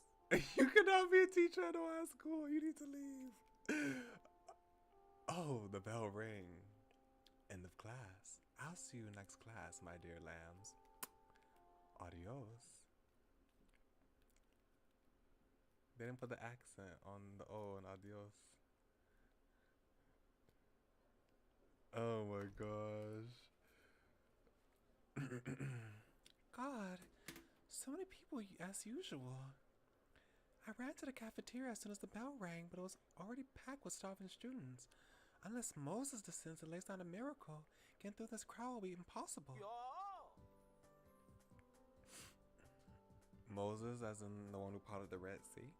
You cannot be a teacher at a high school. You need to leave. Oh, the bell ring. End of class. I'll see you next class, my dear lambs. Adios. They didn't put the accent on the O and adios. Oh my gosh. God, so many people as usual. I ran to the cafeteria as soon as the bell rang, but it was already packed with starving students. Unless Moses descends and lays down a miracle, getting through this crowd will be impossible. Moses, as in the one who parted the Red Sea?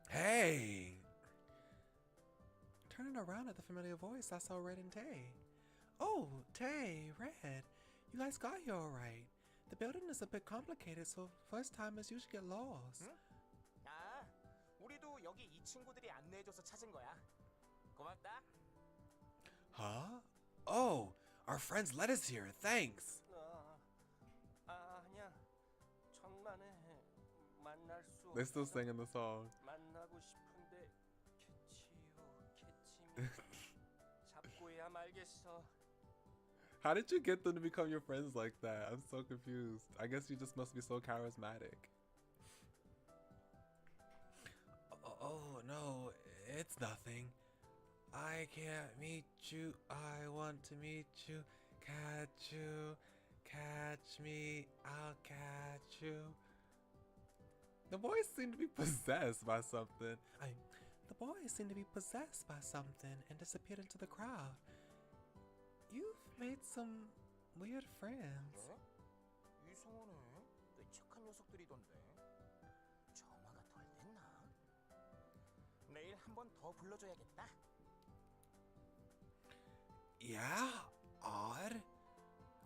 Hey! Turning around at the familiar voice, I saw Red and Tay. Oh, Tay, Red, you guys got here alright. The building is a bit complicated, so first timers usually get lost. 응? 아, 우리도 여기 이 친구들이 안내해줘서 찾은 거야. 고맙다. Huh? Oh, our friends led us here, thanks. 아니야. 천만에 만날 수 They're still singing the song. 만나고 싶은데 개치요. 잡고야 말겠어. How did you get them to become your friends like that? I'm so confused. I guess you just must be so charismatic. Oh no, it's nothing. I can't meet you. I want to meet you. Catch you. Catch me. I'll catch you. The boys seem to be possessed by something. The boys seem to be possessed by something and disappeared into the crowd. You've made some weird friends. 그래? 이상하네. 꽤 착한 녀석들이던데. 정화가 덜 됐나? 내일 한 번 더 불러줘야겠다. Yeah, odd.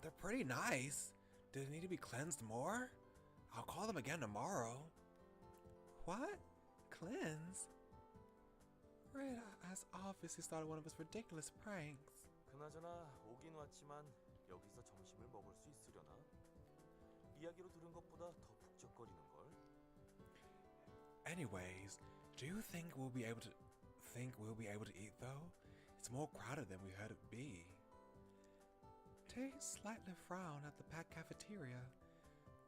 They're pretty nice. Do they need to be cleansed more? I'll call them again tomorrow. What? Cleanse? Red has obviously started one of his ridiculous pranks. 그나저나 오긴 왔지만 여기서 점심을 먹을 수 있으려나? 이야기로 들은 것보다 더 북적거리는 걸. Anyways, do you think we'll be able to eat though? It's more crowded than we heard it be. Tay slightly frowned at the packed cafeteria.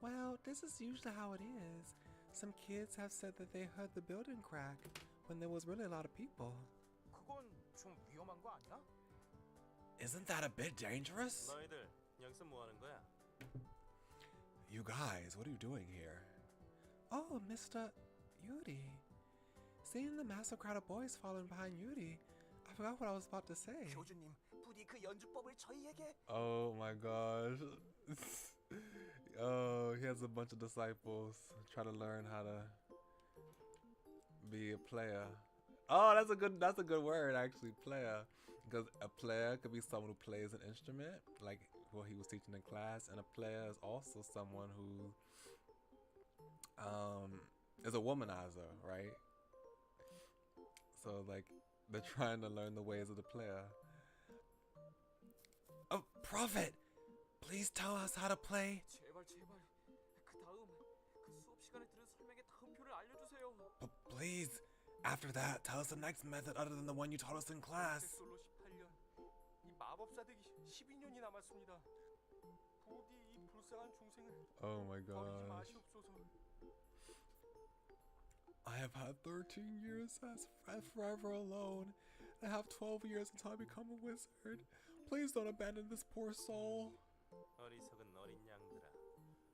Well, this is usually how it is. Some kids have said that they heard the building crack when there was really a lot of people. 그건 좀 위험한 거 아니야? Isn't that a bit dangerous? 너희들 여기서 뭐 하는 거야? You guys, what are you doing here? Oh, Mr. Yuri. Seeing the massive crowd of boys following behind Yuri, I forgot what I was about to say. 교주님, 부디 그 연주법을 저희에게. Oh my gosh. Oh, he has a bunch of disciples try to learn how to be a player. Oh, that's a good word actually, player. Because a player could be someone who plays an instrument, like what he was teaching in class, and a player is also someone who is a womanizer, right? So like they're trying to learn the ways of the player. Oh, Prophet! Please tell us how to play. 제발. 그 다음 그 수업 시간에 들은 설명의 다음표를 알려주세요. Please, after that, tell us the next method other than the one you taught us in class. 솔로 18년. 이 마법사 되기 12년이 남았습니다. 부디 이 불쌍한 중생을 Oh my 버리지 gosh. 마시옵소서. I have had 13 years as forever alone. I have 12 years until I become a wizard. Please don't abandon this poor soul. 어리석은 어린 양들아,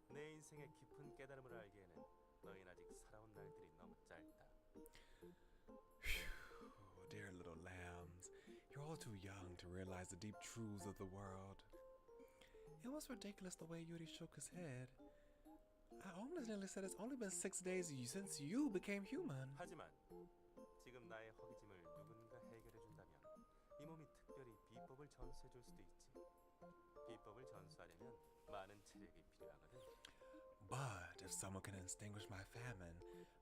내 인생의 깊은 깨달음을 알기에는 너희는 아직 살아온 날들이 너무 짧다. Phew, dear little lambs, you're all too young to realize the deep truths of the world. It was ridiculous the way Yuri shook his head. I almost nearly said it's only been 6 days since you became human. 하지만 지금 나의 허기짐을 전수해줄 수도 있지. 비법을 전수하려면 많은 체력이 필요하거든. But if someone can extinguish my famine,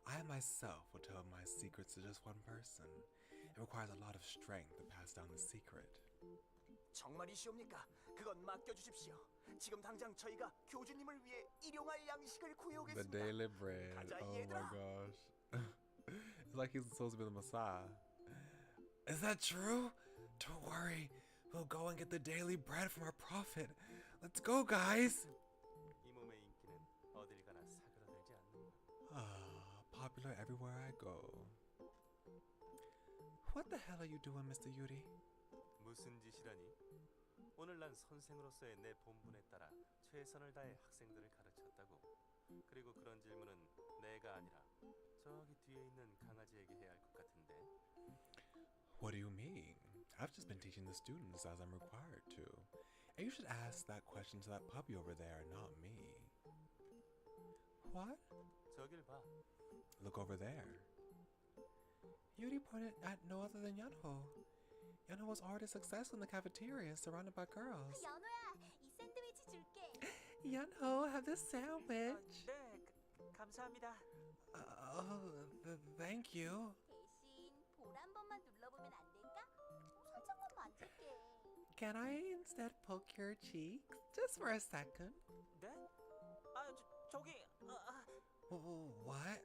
I myself will tell my secrets to just one person. It requires a lot of strength to pass down the secret. 정말이시옵니까? 그건 맡겨주십시오. 지금 당장 저희가 교주님을 위해 일용할 양식을 The 구해오겠습니다. daily bread. 가자, Oh my 얘들아. gosh. It's like he's supposed to be the Messiah. Is that true? Don't worry. We'll go and get the daily bread from our prophet. Let's go, guys. 이 몸의 인기는 어딜 가나 사그라들지 않는다. Popular everywhere I go. What the hell are you doing, Mr. Yuri? 무슨 짓이라니? 오늘 난 선생으로서의 내 본분에 따라 최선을 다해 학생들을 가르쳤다고. 그리고 그런 질문은 내가 아니라 저기 뒤에 있는 강아지에게 해야 할 것 같은데. What do you mean? I've just been teaching the students as I'm required to. And you should ask that question to that puppy over there, not me. What? 저길 봐. Look over there. Yuri pointed at no other than Yunho. Yunho was already successful in the cafeteria, surrounded by girls. 연호야, 이 샌드위치 줄게. Yunho, have this sandwich. 네, 감사합니다. Thank you. 대신 볼 한 번만 눌러보면 안 될까? 살짝만 만질게. Can I instead poke your cheeks? Just for a second. 네? 저기 What?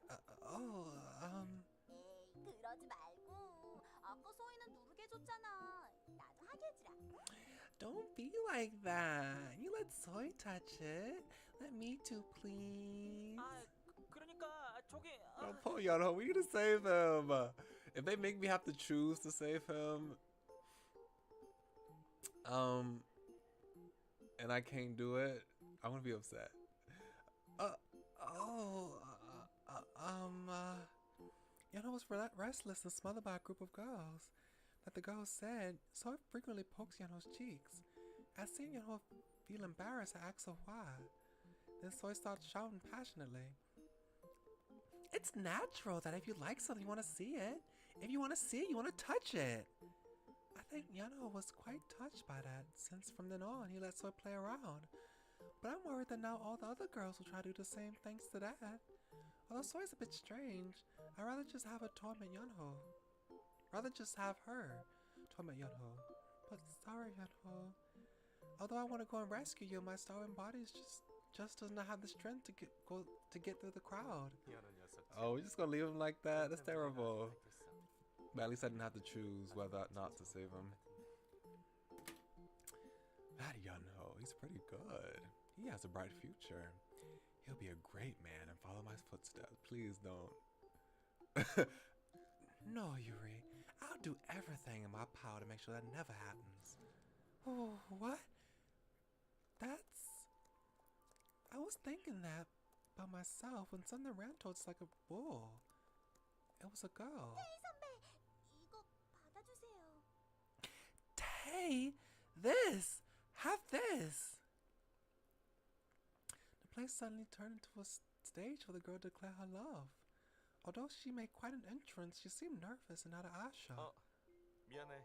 에이, 그러지 말고. 아까 서희는 누르게 해줬잖아. 나도 하게 해주라. Don't be like that. You let Soy touch it. Let me too, please. 그러니까 저기 Don't pull Yunho. We need to save him. If they make me have to choose to save him, and I can't do it, I'm gonna be upset. Yunho was restless and smothered by a group of girls. Like the girls said, Soy frequently pokes Yunho's cheeks. As seeing Yunho feel embarrassed, I asked her why. Then Soy started shouting passionately. It's natural that if you like something, you want to see it. If you want to see it, you want to touch it. I think Yunho was quite touched by that, since from then on, he let Soy play around. But I'm worried that now all the other girls will try to do the same thanks to that. Although Soy's a bit strange, I'd rather just have her torment Yunho. Rather just have her torment Yunho. But sorry, Yunho. Although I want to go and rescue you, my starving body just does not have the strength to get through the crowd. 여러 녀석. Oh, we're just gonna leave him like that? That's 그렇다면 내가 terrible. 알겠어. But at least I didn't have to choose whether or not to save him. That Yunho, he's pretty good. He has a bright future. He'll be a great man and follow my footsteps. Please don't. No, Yuri. I'll do everything in my power to make sure that never happens. Oh, what? I was thinking that by myself when something ran towards like a bull. It was a girl. 태희 선배, 이거 받아주세요. Tay, this! Have this! The place suddenly turned into a stage for the girl to declare her love. Although she made quite an entrance, she seemed nervous and had an eye shot. 미안해.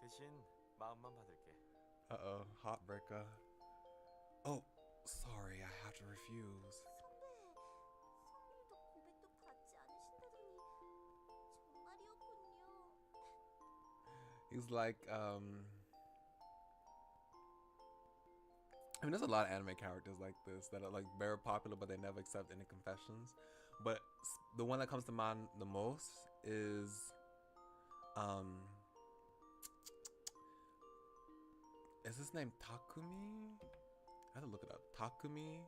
대신 마음만 받을게. Uh-oh, heartbreaker. Oh, sorry, I have to refuse. 선배, 선물도 고백도 받지 않으신다더니 정말이었군요. He's like, I mean, there's a lot of anime characters like this that are like very popular, but they never accept any confessions. But the one that comes to mind the most is, is his name Takumi? I have to look it up. Takumi.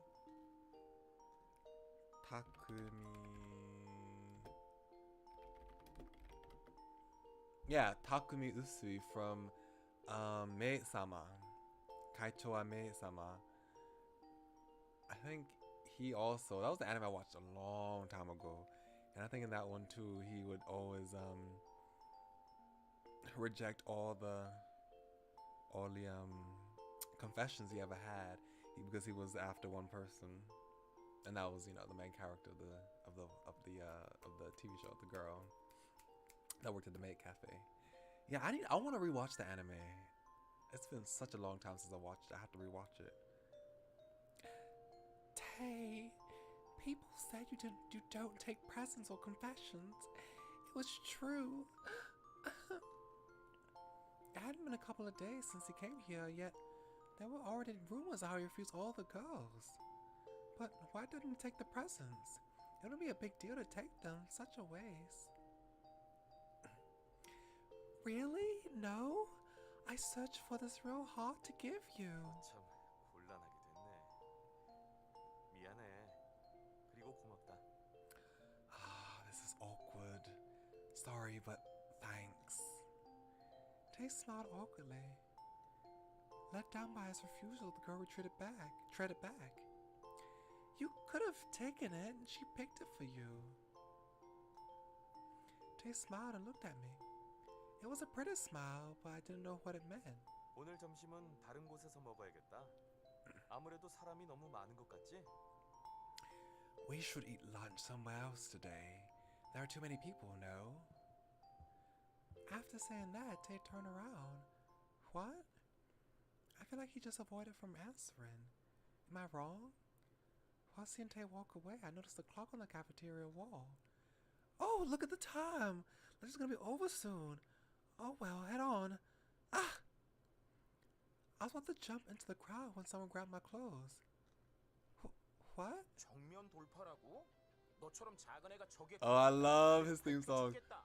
Yeah, Takumi Usui from Maid-sama. Kaicho wa Maid-sama. I think he also, that was the anime I watched a long time ago. And I think in that one too, he would always reject all the confessions he ever had because he was after one person. And that was, you know, the main character of the TV show, the girl that worked at the maid cafe. Yeah, I want to rewatch the anime It's been such a long time since I watched it. I have to rewatch it. Tay, people said you don't take presents or confessions. It was true. It hadn't been a couple of days since he came here, yet there were already rumors how he refused all the girls. But why didn't he take the presents? It would be a big deal to take them, such a waste. Really? No? I searched for this real hard to give you. 참 곤란하게 됐네. 미안해. 그리고 고맙다. This is awkward. Sorry, but thanks. Tay smiled awkwardly. Let down by his refusal, the girl retreated back. You could have taken it, and she picked it for you. Tay smiled and looked at me. It was a pretty smile, but I didn't know what it meant. 오늘 점심은 다른 곳에서 먹어야겠다. 아무래도 사람이 너무 많은 것 같지? We should eat lunch somewhere else today. There are too many people, no? After saying that, Tay turned around. What? I feel like he just avoided from answering. Am I wrong? While seeing Tay walk away, I noticed the clock on the cafeteria wall. Oh, look at the time! Lunch is gonna be over soon. Oh well, head on. Ah! I was about to jump into the crowd when someone grabbed my clothes. What? 정면 돌파라고? 너처럼 작은 애가 저기에 Oh, I love his theme song. 죽겠다.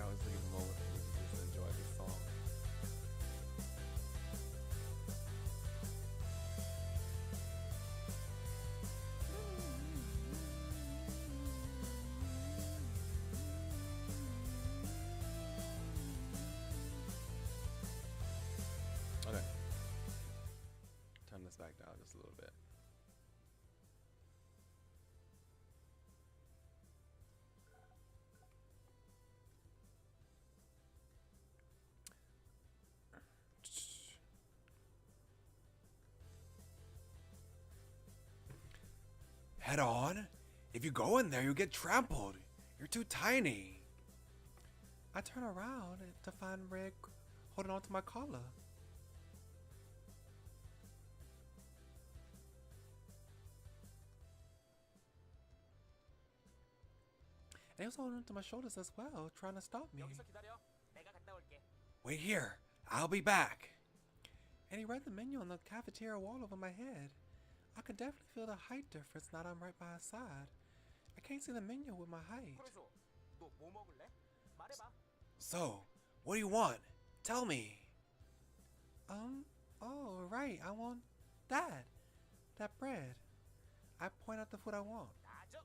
I was thinking the moment for me to just enjoy this song. Okay. Turn this back down just a little bit. Head on. If you go in there, you'll get trampled. You're too tiny. I turn around to find Red holding on to my collar. And he was holding onto my shoulders as well, trying to stop me. 여기서 기다려. 내가 갔다 올게. Wait here. I'll be back. And he read the menu on the cafeteria wall over my head. I could definitely feel the height difference now that I'm right by his side. I can't see the menu with my height. 그래서 너 뭐 먹을래? 말해봐. So, what do you want? Tell me. Oh, right. I want that. That bread. I point out the food I want. 나죠.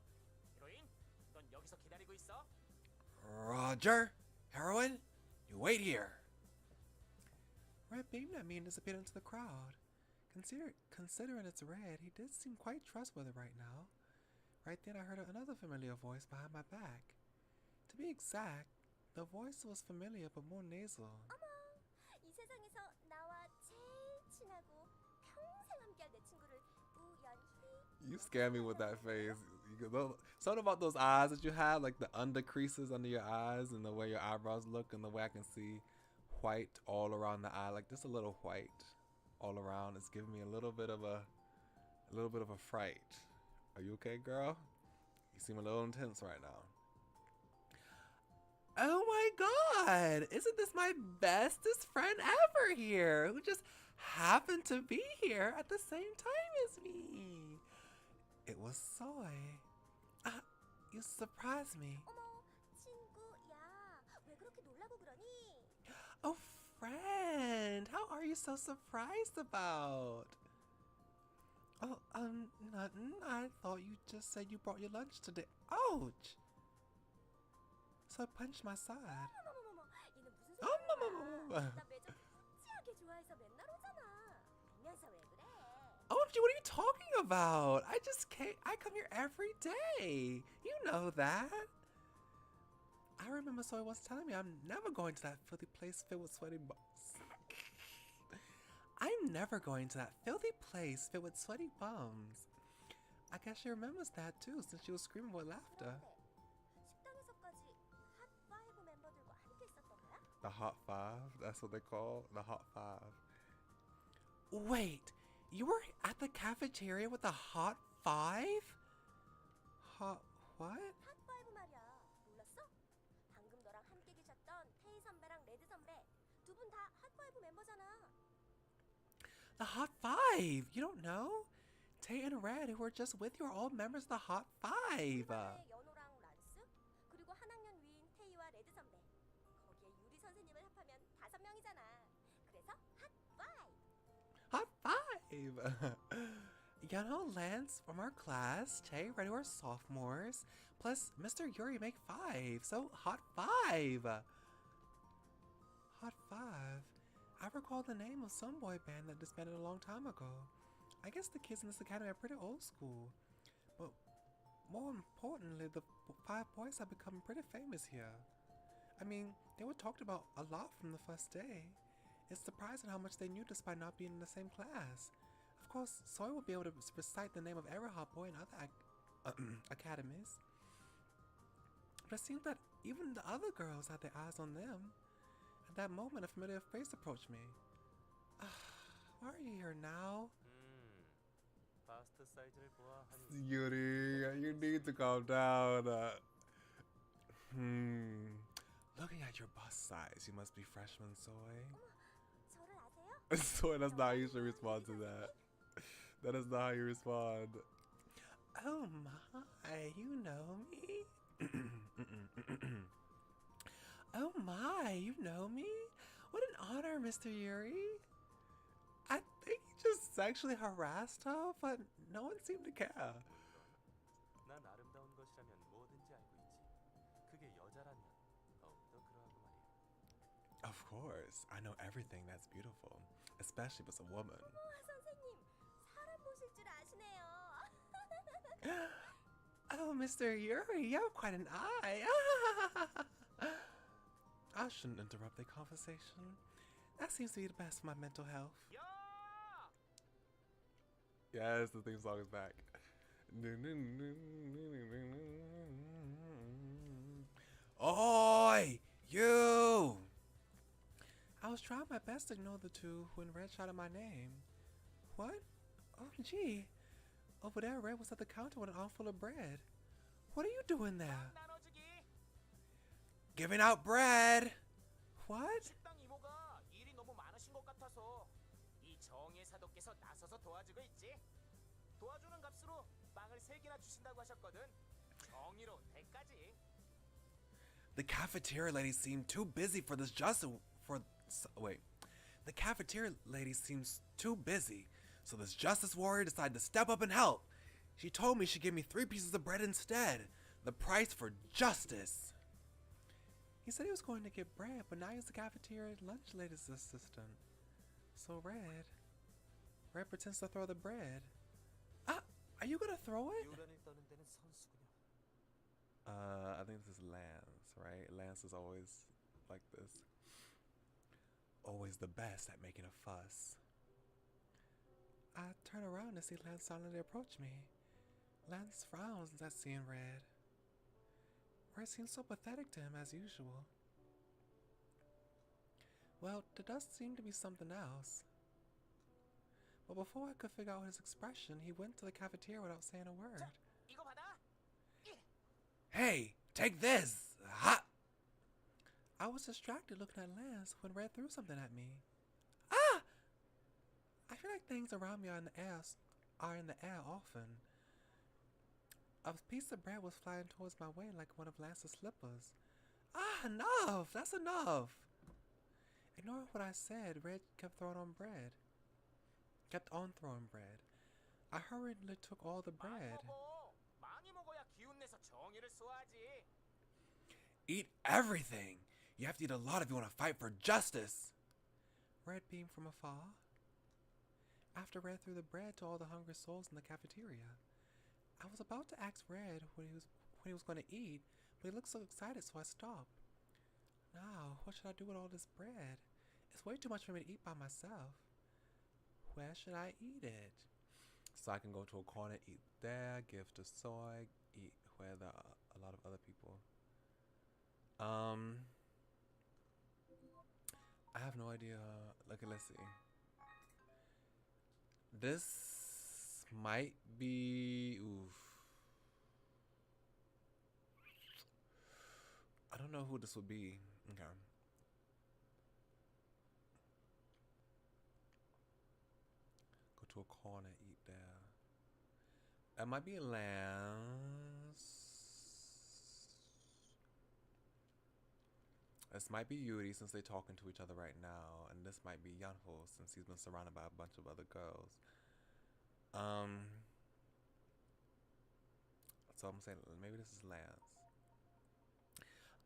히로인, 넌 여기서 기다리고 있어. Roger. Heroine, you wait here. Red beamed at me and disappeared into the crowd. Considering it's Red, he did seem quite trustworthy right now. Right then I heard another familiar voice behind my back. To be exact, the voice was familiar but more nasal. 어머, 이 세상에서 나와 제일 친하고 평생 함께할 내 친구를 우연히. You scare me with that face. Something about those eyes that you have, like the under creases under your eyes and the way your eyebrows look and the way I can see white all around the eye, like just a little white all around. It's giving me a little bit of a fright. Are you okay, girl? You seem a little intense right now. Oh my god! Isn't this my bestest friend ever here, who just happened to be here at the same time as me? It was Soy. You surprised me. 어머, 친구야, 왜 그렇게 놀라고 그러니? Oh, friend, how are you so surprised about? Oh, nothing. I thought you just said you brought your lunch today. Ouch! So I punched my side. 어머머머머, 얘는 무슨 소리야? 어머머머머. 나 매점 푸치하게 좋아해서 맨날 오잖아. 알면서 왜 그래? OMG, what are you talking about? I come here every day. You know that. I remember Soy was telling me I'm never going to that filthy place filled with sweaty bums. I'm never going to that filthy place filled with sweaty bums. I guess she remembers that too, since she was screaming with laughter. 식당에서까지 핫5 멤버들과 함께 있었던 거야? The Hot Five? That's what they call the Hot Five. Wait, you were at the cafeteria with the Hot Five? Hot what? 핫5 말이야. 몰랐어? 방금 너랑 함께 계셨던 테이 선배랑 레드 선배 두 분 다 핫5 멤버잖아. The Hot Five! You don't know? Tay and Red, who were just with you, are all members of the Hot Five. 이번에 연호랑 란스 그리고 한 학년 위인 테이와 레드 선배 거기에 유리 선생님을 합하면 5명이잖아. 그래서 핫5. Hot Five! You know, Lance from our class, Tay, Red, who are sophomores, plus Mr. Yuri make 5, so Hot Five! Hot Five. I recall the name of some boy band that disbanded a long time ago. I guess the kids in this academy are pretty old school. But more importantly, the 5 boys have become pretty famous here. I mean, they were talked about a lot from the first day. It's surprising how much they knew despite not being in the same class. Of course, Soy will be able to recite the name of every hot boy in other academies. But it seems that even the other girls had their eyes on them. At that moment, a familiar face approached me. Why are you here now? 바스트 사이즈를 보아 하니 Yuri, you need to calm down. Looking at your bust size, you must be freshman Soy. 저를 아세요? Soy, that's not how you should respond to that. That is not how you respond. Oh my, you know me? Oh my, you know me? What an honor, Mr. Yuri. I think you just sexually harassed her, but no one seemed to care. 난 아름다운 것이라면 뭐든지 알고 있지. 그게 여자라면 더욱더 그러하고 말이야. Of course, I know everything that's beautiful, especially if it's a woman. 선생님, 사람 보실 줄 아시네요. Oh, Mr. Yuri, you have quite an eye. I shouldn't interrupt their conversation. That seems to be the best for my mental health. 야! Yes, the theme song is back. Oi! You! I was trying my best to ignore the two when Red shouted my name. What? Oh, gee. Over there, Red was at the counter with an armful of bread. What are you doing there? 나눠주기. Giving out bread! What? 식당 이모가 일이 너무 많으신 것 같아서 이 정의 사도께서 나서서 도와주고 있지. 도와주는 값으로 빵을 3개나 주신다고 하셨거든. 정의로운 대가지. The cafeteria lady seemed too busy for this wait. The cafeteria lady seems too busy, so this justice warrior decided to step up and help. She told me she'd give me 3 pieces of bread instead. The price for justice. He said he was going to get bread, but now he's the cafeteria lunch lady's assistant. So Red pretends to throw the bread. Ah, are you gonna throw it? 요란을 떠는 데는 선수군요. I think this is Lance, right? Lance is always like this. Always the best at making a fuss. I turn around and see Lance silently approach me. Lance frowns at seeing Red. Red seems so pathetic to him as usual. Well, there does seem to be something else. But before I could figure out his expression, he went to the cafeteria without saying a word. 이거 받아. Hey, take this! Ha! I was distracted looking at Lance when Red threw something at me. Ah! I feel like things around me are in the air often. A piece of bread was flying towards my way like one of Lance's slippers. Ah, enough! That's enough! Ignoring what I said, Red kept on throwing bread. I hurriedly took all the bread. 많이 먹어야 기운 내서 정의를 쏘아야지. Eat everything! You have to eat a lot if you want to fight for justice! Red beamed from afar. After Red threw the bread to all the hungry souls in the cafeteria, I was about to ask Red what he was going to eat, But he looked so excited, so I stopped. Now, what should I do with all this bread? It's way too much for me to eat by myself. Where should I eat it? So I can go to a corner, eat there, give to Soy, eat where there are a lot of other people. I have no idea. Okay, let's see. This might be. Oof. I don't know who this would be. Okay. Go to a corner, eat there. That might be Lance. This might be Yuri since they're talking to each other right now, and this might be Yunho since he's been surrounded by a bunch of other girls. So I'm saying maybe this is Lance.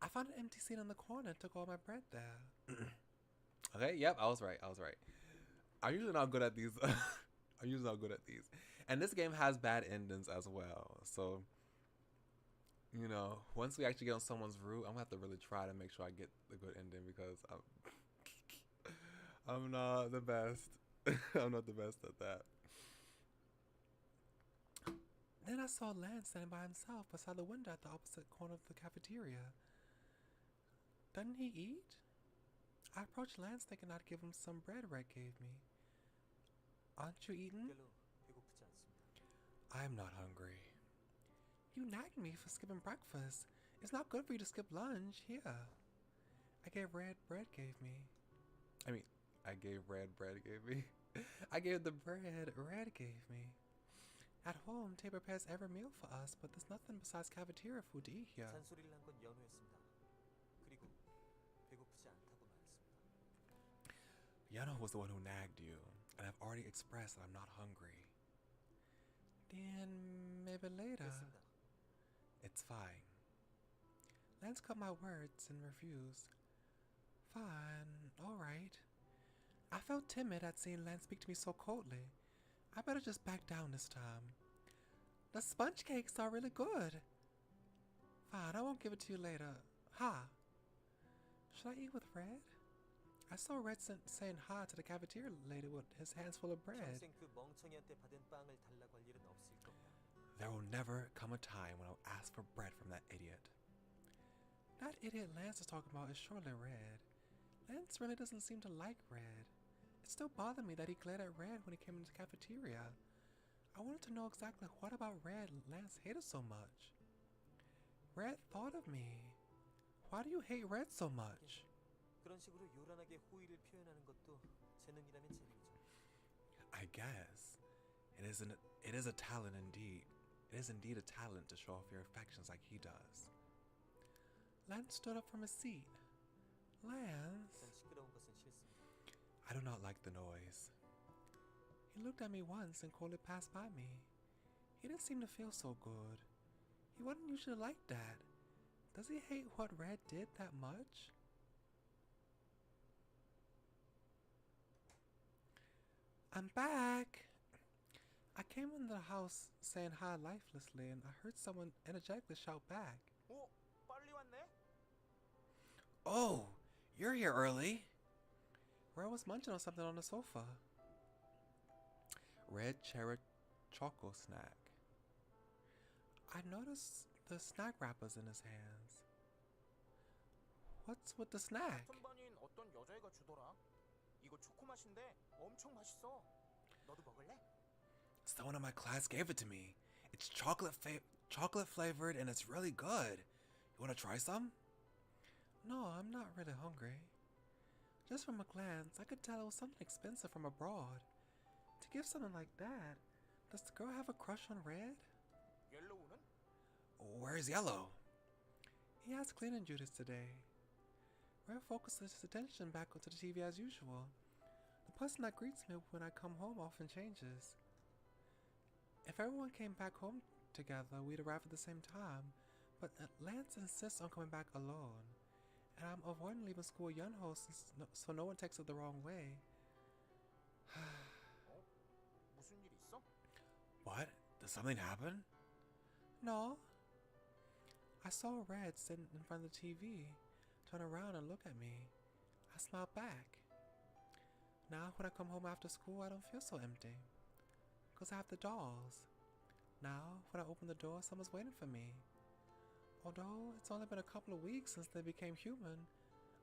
I found an empty seat in the corner and took all my bread there. Okay, yep, I was right. I'm usually not good at these. And this game has bad endings as well. So, you know, once we actually get on someone's route, I'm gonna have to really try to make sure I get the good ending because I'm not the best. I'm not the best at that. Then I saw Lance standing by himself beside the window at the opposite corner of the cafeteria. Doesn't he eat? I approached Lance thinking I'd give him some bread Red gave me. Aren't you eating? 별로 배고프지 않습니다. I'm not hungry. You nagged me for skipping breakfast. It's not good for you to skip lunch. Here. I gave Red bread gave me. I gave Red bread gave me. I gave the bread Red gave me. At home, Tay prepares every meal for us, but there's nothing besides cafeteria food to eat here. 잔소리를 한 건 연우였습니다. 그리고 배고프지 않다고 말했습니다. Yano was the one who nagged you, and I've already expressed that I'm not hungry. Then maybe later. 됐습니다. It's fine. Lance cut my words and refused. Fine, alright. I felt timid at seeing Lance speak to me so coldly. I better just back down this time. The sponge cakes are really good. Fine, I won't give it to you later. Ha! Should I eat with Red? I saw Red saying hi to the cafeteria lady with his hands full of bread. 평생 그 멍청이한테 받은 빵을 달라고 할 일은 없을 겁니다. There will never come a time when I'll ask for bread from that idiot. That idiot Lance is talking about is surely Red. Lance really doesn't seem to like Red. It still bothered me that he glared at Red when he came into the cafeteria. I wanted to know exactly what about Red Lance hated so much. Red thought of me. Why do you hate Red so much? 그런 식으로 요란하게 호의를 표현하는 것도 재능이라면 재능이죠. I guess. It is a talent indeed. It is indeed a talent to show off your affections like he does. Lance stood up from his seat. Lance? 전 시끄러운 것은 싫습니다. I do not like the noise. He looked at me once and coldly passed by me. He didn't seem to feel so good. He wasn't usually like that. Does he hate what Red did that much? I'm back! I came into the house saying hi lifelessly and I heard someone energetically shout back. 오, 빨리 왔네. Oh, you're here early. Red was munching on something on the sofa. Red cherry choco snack. I noticed the snack wrappers in his hands. What's with the snack? 같은 반인 어떤 여자애가 주더라. 이거 초코 맛인데 엄청 맛있어. 너도 먹을래? Someone in my class gave it to me. It's chocolate flavored and it's really good. You want to try some? No, I'm not really hungry. Just from a glance, I could tell it was something expensive from abroad. To give something like that, does the girl have a crush on Red? 옐로우는? Where's Yellow? He has cleaning duties today. Red focuses his attention back onto the TV as usual. The person that greets me when I come home often changes. If everyone came back home together, we'd arrive at the same time, but Lance insists on coming back alone. And I'm avoiding leaving school with Yunho so no one takes it the wrong way. 무슨 일 있어? What? Did something happen? No. I saw Red sitting in front of the TV, turn around and look at me. I smiled back. Now, when I come home after school, I don't feel so empty. Because I have the dolls. Now, when I open the door, someone's waiting for me. Although it's only been a couple of weeks since they became human,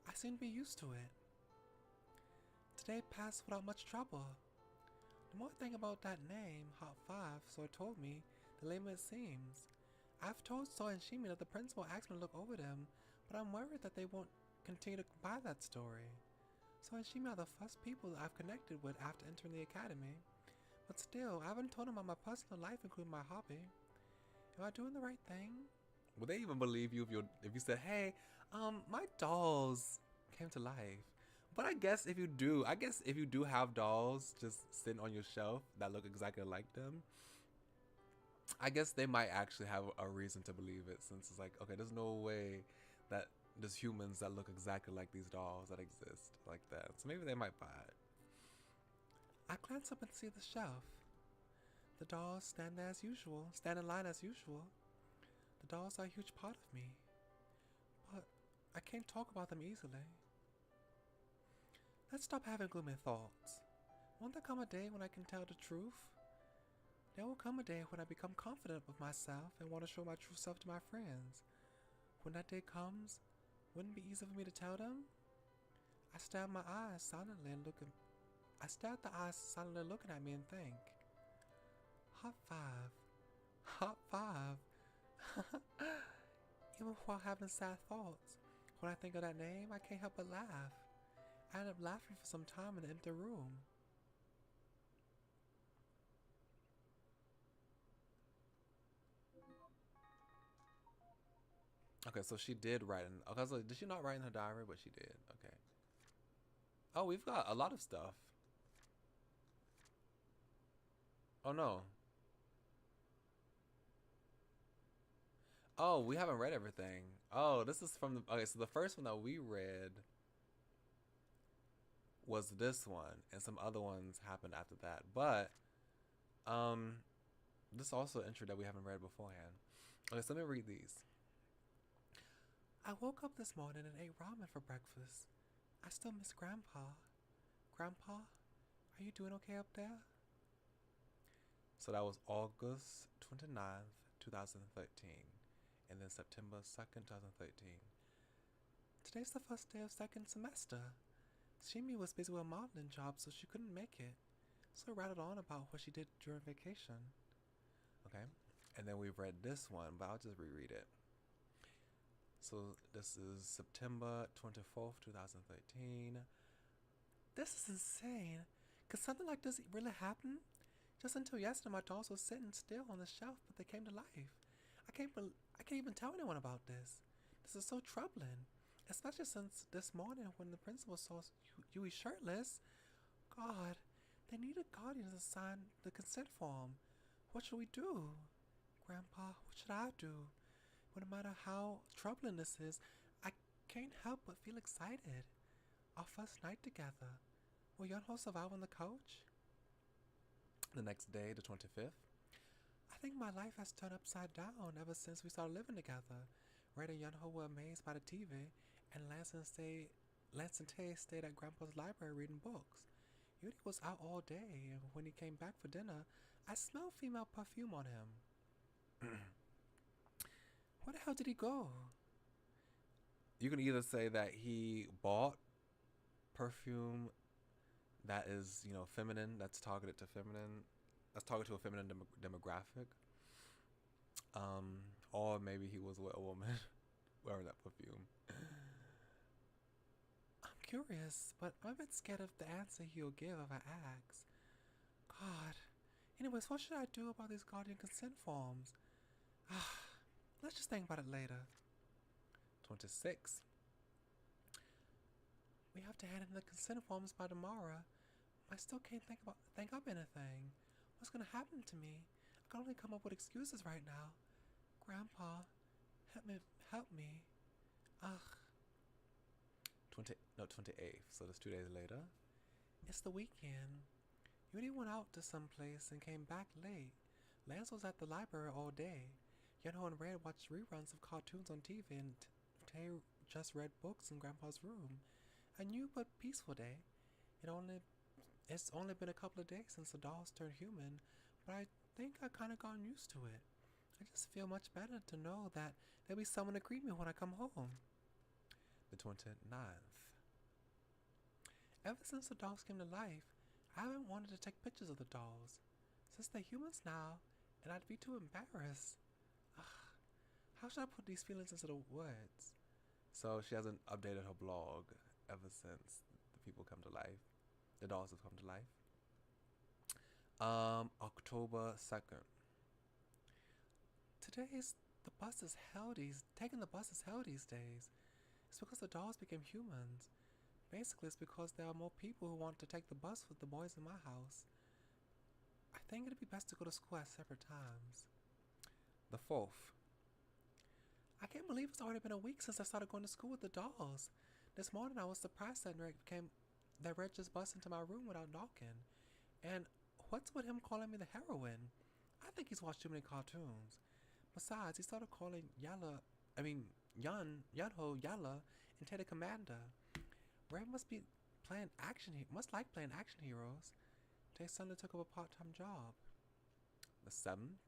I seem to be used to it. Today passed without much trouble. The more I think about that name, Hot 5, so it told me, the lamer it seems. I've told Soy and Shimi that the principal asked me to look over them, but I'm worried that they won't continue to buy that story. Soy and Shimi are the first people that I've connected with after entering the academy. But still, I haven't told them about my personal life, including my hobby. Am I doing the right thing? Will they even believe you if you said, hey, my dolls came to life? But I guess if you do have dolls just sitting on your shelf that look exactly like them, I guess they might actually have a reason to believe it, since it's like, okay, there's no way that there's humans that look exactly like these dolls that exist like that. So maybe they might buy it. I glance up and see the shelf. The dolls stand in line as usual. The dolls are a huge part of me, but I can't talk about them easily. Let's stop having gloomy thoughts. Won't there come a day when I can tell the truth? There will come a day when I become confident with myself and want to show my true self to my friends. When that day comes, wouldn't it be easy for me to tell them? I stare at the eyes silently looking at me and think, Hot 5. Hot 5. Even while having sad thoughts, when I think of that name, I can't help but laugh. I end up laughing for some time in the empty room. Okay, so she did write in. Okay, so did she not write in her diary? But she did. Okay. Oh, we've got a lot of stuff. Oh no. Oh, we haven't read everything. Oh, this is from the. Okay, so the first one that we read was this one, and some other ones happened after that. But this is also an intro that we haven't read beforehand. Okay, so let me read these. I woke up this morning and ate ramen for breakfast. I still miss Grandpa. Grandpa, are you doing okay up there? So that was August 29th, 2013. And then September 2nd, 2013. Today's the first day of second semester. Shimi was busy with a modeling job, so she couldn't make it. So I rattled on about what she did during vacation. Okay, and then we've read this one, but I'll just reread it. So this is September 24th, 2013. This is insane. Could something like this really happen? Just until yesterday, my dolls were sitting still on the shelf, but they came to life. I can't even tell anyone about this. This is so troubling, especially since this morning when the principal saw Yui shirtless. God, they needed guardians to sign the consent form. What should we do? Grandpa, what should I do? But no matter how troubling this is, I can't help but feel excited. Our first night together. Will Yunho survive on the couch? The next day, the 25th. I think my life has turned upside down ever since we started living together. Red and Yunho were amazed by the TV, and Lance and Tay stayed at Grandpa's library reading books. Yuri was out all day, and when he came back for dinner, I smelled female perfume on him. Where the hell did he go? You can either say that he bought perfume that is, feminine, that's targeted to a feminine demographic. Or maybe he was with a woman wearing that perfume. I'm curious, but I'm a bit scared of the answer he'll give if I ask. God. Anyways, what should I do about these guardian consent forms? Let's just think about it later. 26. We have to hand in the consent forms by tomorrow. I still can't think up anything. What's gonna happen to me? I can only come up with excuses right now. Grandpa, help me. Ugh. 28th, so that's 2 days later. It's the weekend. Yuri went out to some place and came back late. Lance was at the library all day. Yunho and Red watched reruns of cartoons on TV, and Tay just read books in Grandpa's room. A new but peaceful day. It's only been a couple of days since the dolls turned human, but I think I kind of gotten used to it. I just feel much better to know that there'll be someone to greet me when I come home. The 29th. Ever since the dolls came to life, I haven't wanted to take pictures of the dolls. Since they're humans now, and I'd be too embarrassed. Ugh, how should I put these feelings into the words? So she hasn't updated her blog ever since the people come to life. The dolls have come to life. October 2nd. Taking the bus is hell these days. It's because the dolls became humans. Basically, it's because there are more people who want to take the bus with the boys in my house. I think it'd be best to go to school at separate times. The 4th. I can't believe it's already been a week since I started going to school with the dolls. This morning I was surprised that Red just bust into my room without knocking. And what's with him calling me the heroine? I think he's watched too many cartoons. Besides, he started calling Yunho Yalla and Tay the Commander. Red must like playing action heroes. Tay suddenly took up a part-time job. The 7th.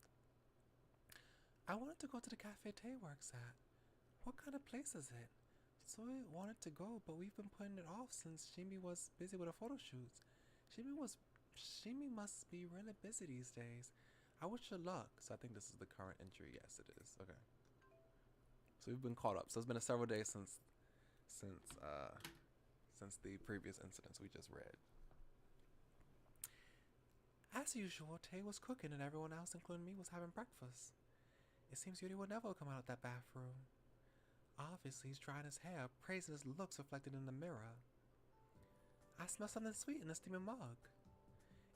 I wanted to go to the cafe Tay works at. What kind of place is it? Soy wanted to go, but we've been putting it off since Shimi was busy with her photo shoots. Shimi must be really busy these days. I wish her luck. So I think this is the current entry. Yes, it is. Okay. So we've been caught up. So it's been several days since the previous incidents we just read. As usual, Tay was cooking and everyone else, including me, was having breakfast. It seems Yuri would never come out of that bathroom. Obviously, he's drying his hair, praising his looks reflected in the mirror. I smell something sweet in the steaming mug.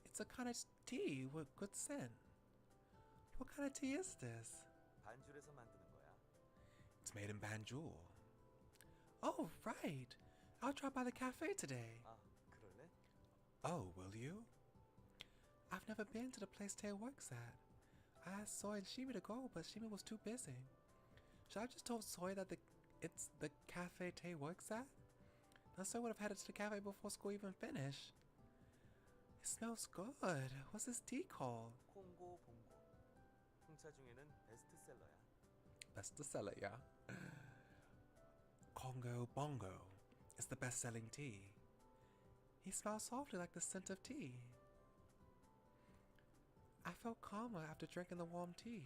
It's a kind of tea with good scent. What kind of tea is this? 반줄에서 만드는 거야. It's made in Banjul. Oh, right. I'll drop by the cafe today. 아, 그럴래? Oh, will you? I've never been to the place Tay works at. I asked Soy and Shimi to go, but Shimi was too busy. Should I have just told Soy that it's the cafe Tay works at? Then Soy would have headed to the cafe before school even finished. It smells good. What's this tea called? 콩고 봉고. 홍차 중에는 베스트셀러야. Bestseller, yeah. Congo Bongo. It's the best-selling tea. He smells softly like the scent of tea. I felt calmer after drinking the warm tea.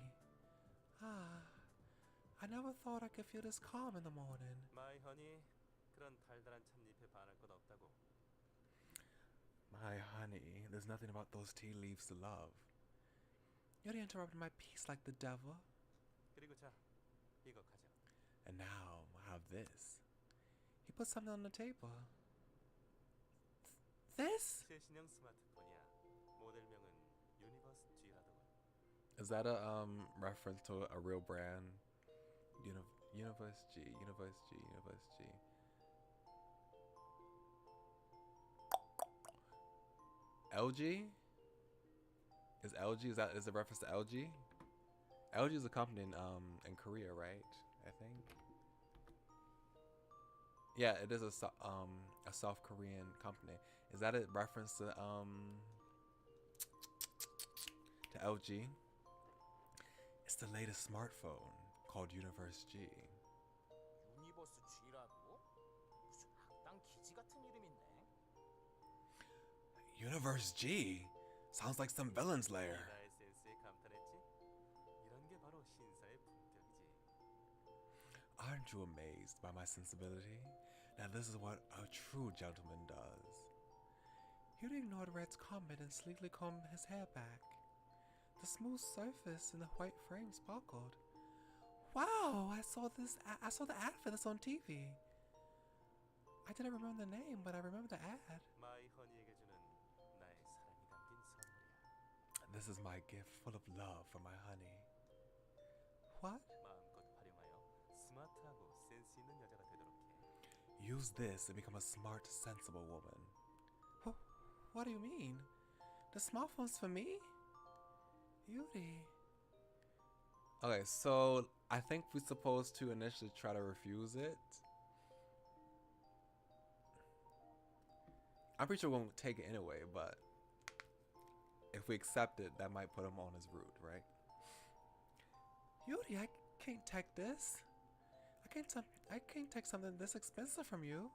I never thought I could feel this calm in the morning. My honey, 그런 달달한 찻잎에 반할 것 없다고. My honey, there's nothing about those tea leaves to love. Yuri interrupted my peace like the devil. 그리고 자, 이거 가져. And now, I have this. He put something on the table. This? 최신형 스마트폰이야. 모델명은 유니버스 G라더군. Is that a reference to a real brand? Universe G. LG? Is a reference to LG? LG is a company in Korea, right? I think. Yeah, it is a South Korean company. Is that a reference to LG? It's the latest smartphone called Universe G. 유니버스 G라고? 무슨 악당 기지 같은 이름인데. Universe G? Sounds like some villain's lair. 나의 센스에 감탄했지? 이런 게 바로 신사의 품격이지. Aren't you amazed by my sensibility? Now this is what a true gentleman does. Yuri ignored Red's comment and sleekly combed his hair back. The smooth surface and the white frame sparkled. Wow, I saw the ad for this on TV. I didn't remember the name, but I remember the ad. My honey에게 주는 나의 사랑이 담긴 선물이야. This is my gift full of love for my honey. What? 마음껏 활용하여 스마트하고 센스 있는 여자가 되도록 해. Use this and become a smart, sensible woman. What do you mean? The smartphone's for me? Yuri. Okay, so I think we're supposed to initially try to refuse it. I'm pretty sure we won't take it anyway, but if we accept it, that might put him on his route, right? Yuri, I can't take this. I can't take something this expensive from you.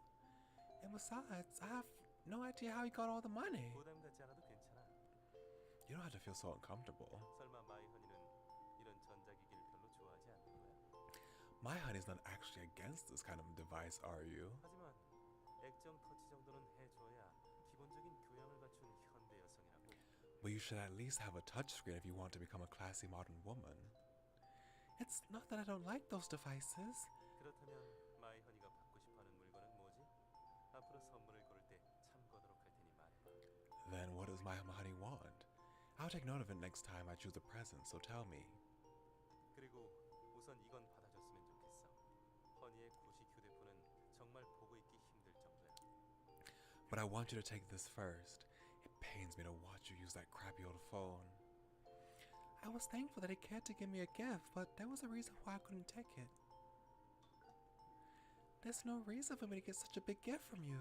And besides, I have no idea how he got all the money. 부담 갖지 않아도 괜찮아. You don't have to feel so uncomfortable. 설마 마이허니는 이런 전자기기를 별로 좋아하지 않는 거야? My honey's not actually against this kind of device, are you? 하지만 액정 터치 정도는 해줘야 기본적인 교양을 갖춘 현대 여성이라고. But you should at least have a touchscreen if you want to become a classy modern woman. It's not that I don't like those devices. 그렇다면 마이허니가 받고 싶어하는 물건은 뭐지? 앞으로 선물을 고를 때 참고하도록 할 테니 말해봐. Then what does my honey want? I'll take note of it next time I choose a present, so tell me. 그리고 우선 이건 받아줬으면 좋겠어. 허니의 구식 휴대폰은 정말 보고 있기 힘들 정도야. But I want you to take this first. It pains me to watch you use that crappy old phone. I was thankful that he cared to give me a gift, but there was a reason why I couldn't take it. There's no reason for me to get such a big gift from you.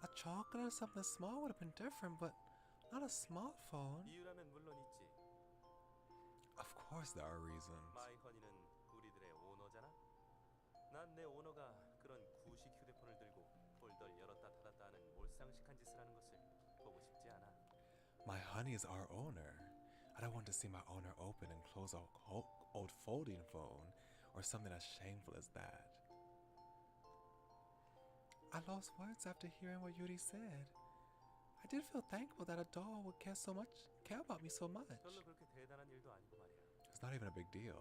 A chocolate or something small would have been different, but not a smartphone. 이유라면 물론 있지. Of course there are reasons. 마이허니는 우리들의 오너잖아. 난 내 오너가 그런 구식 휴대폰을 들고 폴더를 열었다 닫았다 하는 몰상식한 짓을 하는 것을 보고 싶지 않아. My honey is our owner. I don't want to see my owner open and close a old folding phone or something as shameful as that. I lost words after hearing what Yuri said. I did feel thankful that a doll would care about me so much. 별로 그렇게 대단한 일도 아니고 말이야. It's not even a big deal.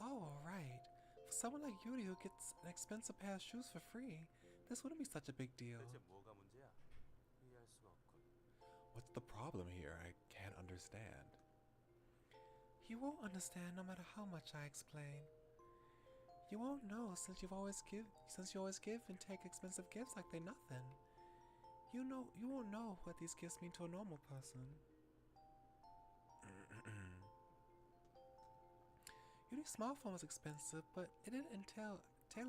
Oh, right. For someone like Yuri who gets an expensive pair of shoes for free, this wouldn't be such a big deal. 대체 뭐가 문제야? 이해할 수가 없군. What's the problem here? I can't understand. You won't understand no matter how much I explain. You won't know since you always give and take expensive gifts like they're nothing. You won't know what these gifts mean to a normal person. Yuri's smartphone was expensive, but it didn't entail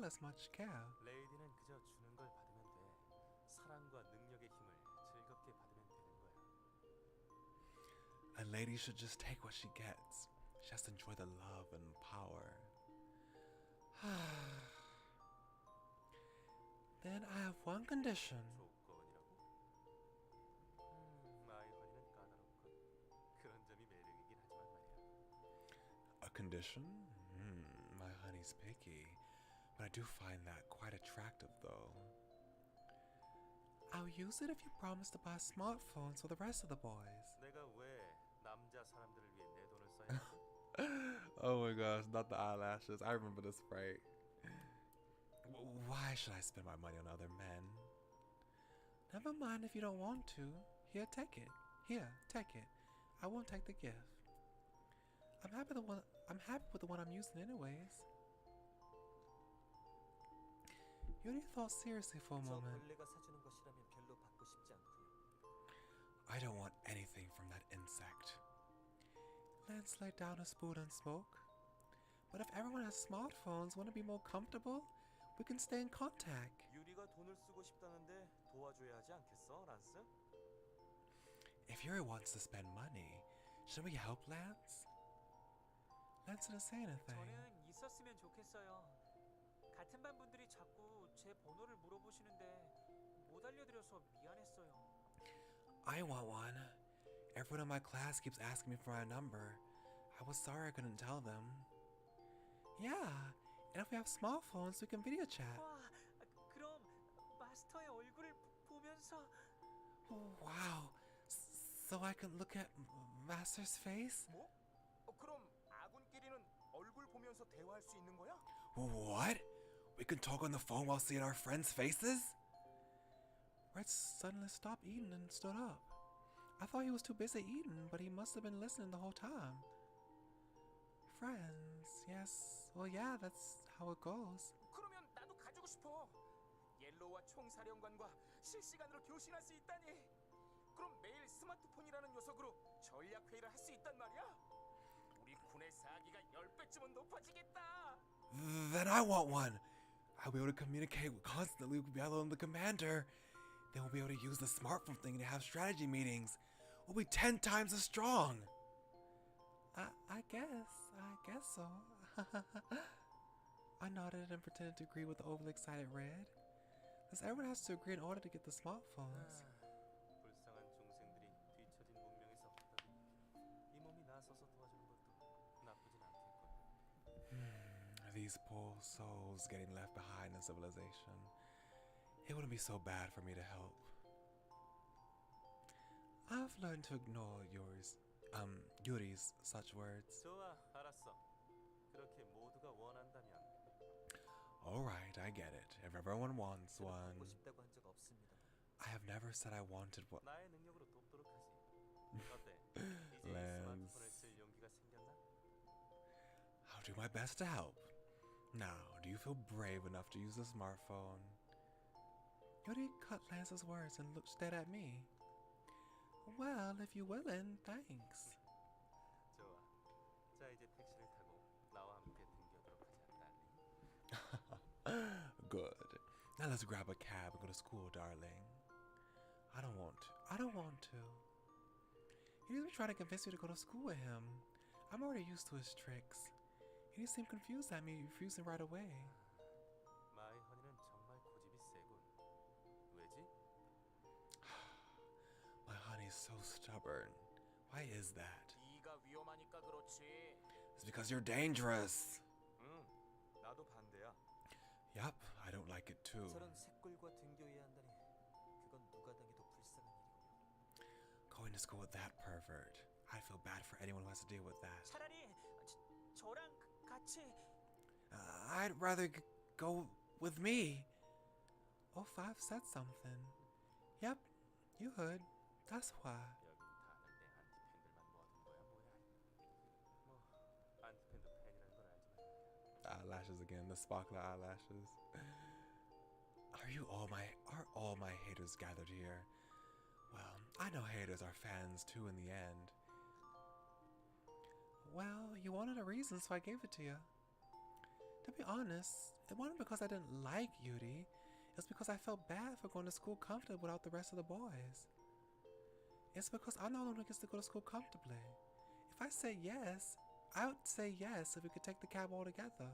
as much care. 레이디는 그저 주는 걸 받으면 돼. 사랑과 능력의 힘을 즐겁게 받으면 되는 거야. A lady should just take what she gets. She has to enjoy the love and power. Then I have one condition. 조건이라고? 마이허니는 까다롭군. 그런 점이 매력이긴 하지만 말이야. A condition? My honey's picky. But I do find that quite attractive though. I'll use it if you promise to buy smartphones for the rest of the boys. 내가 왜 남자 사람들을 위해 내 돈을 써야 하지? Oh my gosh, not the eyelashes. I remember this right. Why should I spend my money on other men? Never mind if you don't want to. Here, take it. I won't take the gift. I'm happy with the one I'm using anyways. Yuri thought seriously for a 저 moment. 벌레가 사주는 것이라면 별로 받고 싶지 않고요. I don't want anything from that insect. Lance laid down a spoon and spoke. But if everyone has smartphones, wouldn't it be more comfortable? We can stay in contact. 유리가 돈을 쓰고 싶다는데 도와줘야 하지 않겠어, 란스? If Yuri wants to spend money, should we help Lance? Lance didn't say anything. 저는 있었으면 좋겠어요. 같은 반 분들이 자꾸 제 번호를 물어보시는데 못 알려드려서 미안했어요. I want one. Everyone in my class keeps asking me for my number. I was sorry I couldn't tell them. Yeah, and if we have smartphones, we can video chat. 와, 그럼 마스터의 얼굴을 보면서 Wow, so I can look at Master's face? 뭐? 그럼 아군끼리는 얼굴 보면서 대화할 수 있는 거야? What? We can talk on the phone while seeing our friends' faces? Red suddenly stopped eating and stood up. I thought he was too busy eating, but he must have been listening the whole time. Friends, yes. Well, yeah, that's how it goes. 그러면 나도 가지고 싶어. 옐로우와 총사령관과 실시간으로 교신할 수 있다니. 그럼 매일 스마트폰이라는 녀석으로 전략 회의를 할 수 있단 말이야. 우리 군의 유사하기가 10배쯤은 높아지겠다. Then I want one. I'll be able to communicate constantly with Yellow and the commander. Then we'll be able to use the smartphone thing to have strategy meetings. We'll be 10 times as strong. I guess so. I nodded and pretended to agree with the overly excited Red. Because everyone has to agree in order to get the smartphones. 불쌍한 중생들이 뒤처진 문명에서 허덕이 이 몸이 나서서 도와주는 것도 나쁘진 않겠군. These poor souls getting left behind in civilization. It wouldn't be so bad for me to help. I've learned to ignore Yuri's such words. 좋아, 알았어. 그렇게 모두가 원한다면 Alright, I get it. If everyone wants 저는 one. 보고 싶다고 한 적 없습니다. I have never said I wanted one. 나의 능력으로 돕도록 하지. 어때? 이제 Lance. 스마트폰을 쓸 용기가 생겼나? I'll do my best to help. Now, do you feel brave enough to use the smartphone? Yuri cut Lance's words and looked straight at me. Well, if you're willing, thanks. 좋아. 자, 이제 택시를 타고 나와 함께 등교하도록 하자, 달리. Good. Now let's grab a cab and go to school, darling. I don't want to. He didn't try to convince me to go to school with him. I'm already used to his tricks. He seemed confused at me, refusing right away. 마이 허니는 정말 고집이 세군. 왜지? My honey's so stubborn. Why is that? 네가 위험하니까 그렇지. It's because you're dangerous. 응, 나도 반대야. Yup, I don't like it too. 저런 새꿀과 등교해야 한다니 그건 누가 당해도 불쌍한 일이군요. Going to school with that pervert. I feel bad for anyone who has to deal with that. 차라리 저랑 같이 I'd rather go with me. Oh, Five said something. Yep, you heard. That's why. 여긴 다들 내 안티팬들만 모아둔 거야, 뭐야? 뭐 안티팬도 팬이라는 걸 알지 말이야. Eyelashes again, the sparkler eyelashes. Are all my haters gathered here? Well, I know haters are fans too in the end. Well, you wanted a reason, so I gave it to you. To be honest, it wasn't because I didn't like Yuri. It's because I felt bad for going to school comfortably without the rest of the boys. It's because I'm the only one who gets to go to school comfortably. If I say yes, I would say yes if we could take the cab all together.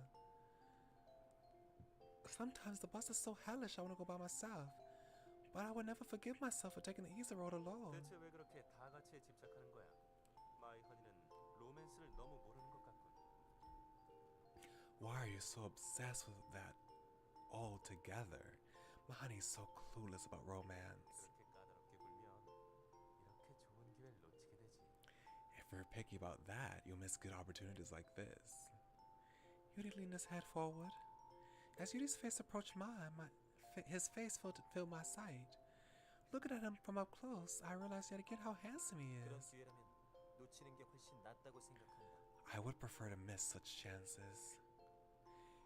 Sometimes the bus is so hellish I want to go by myself. But I would never forgive myself for taking the easy road alone. 대체 왜 그렇게 다 같이에 집착하는 거야? 마이 허니는 로맨스를 너무 모르는 것 같군. Why are you so obsessed with that all together? My honey's so clueless about romance. 그렇게 까다롭게 굴면 이렇게 좋은 기회를 놓치게 되지. If you're picky about that, you'll miss good opportunities like this. Yuri leaned his head forward. As Yuri's face approached mine, his face filled my sight. Looking at him from up close, I realized yet again how handsome he 그런 is. 기회라면 놓치는 게 훨씬 낫다고 생각한다. I would prefer to miss such chances.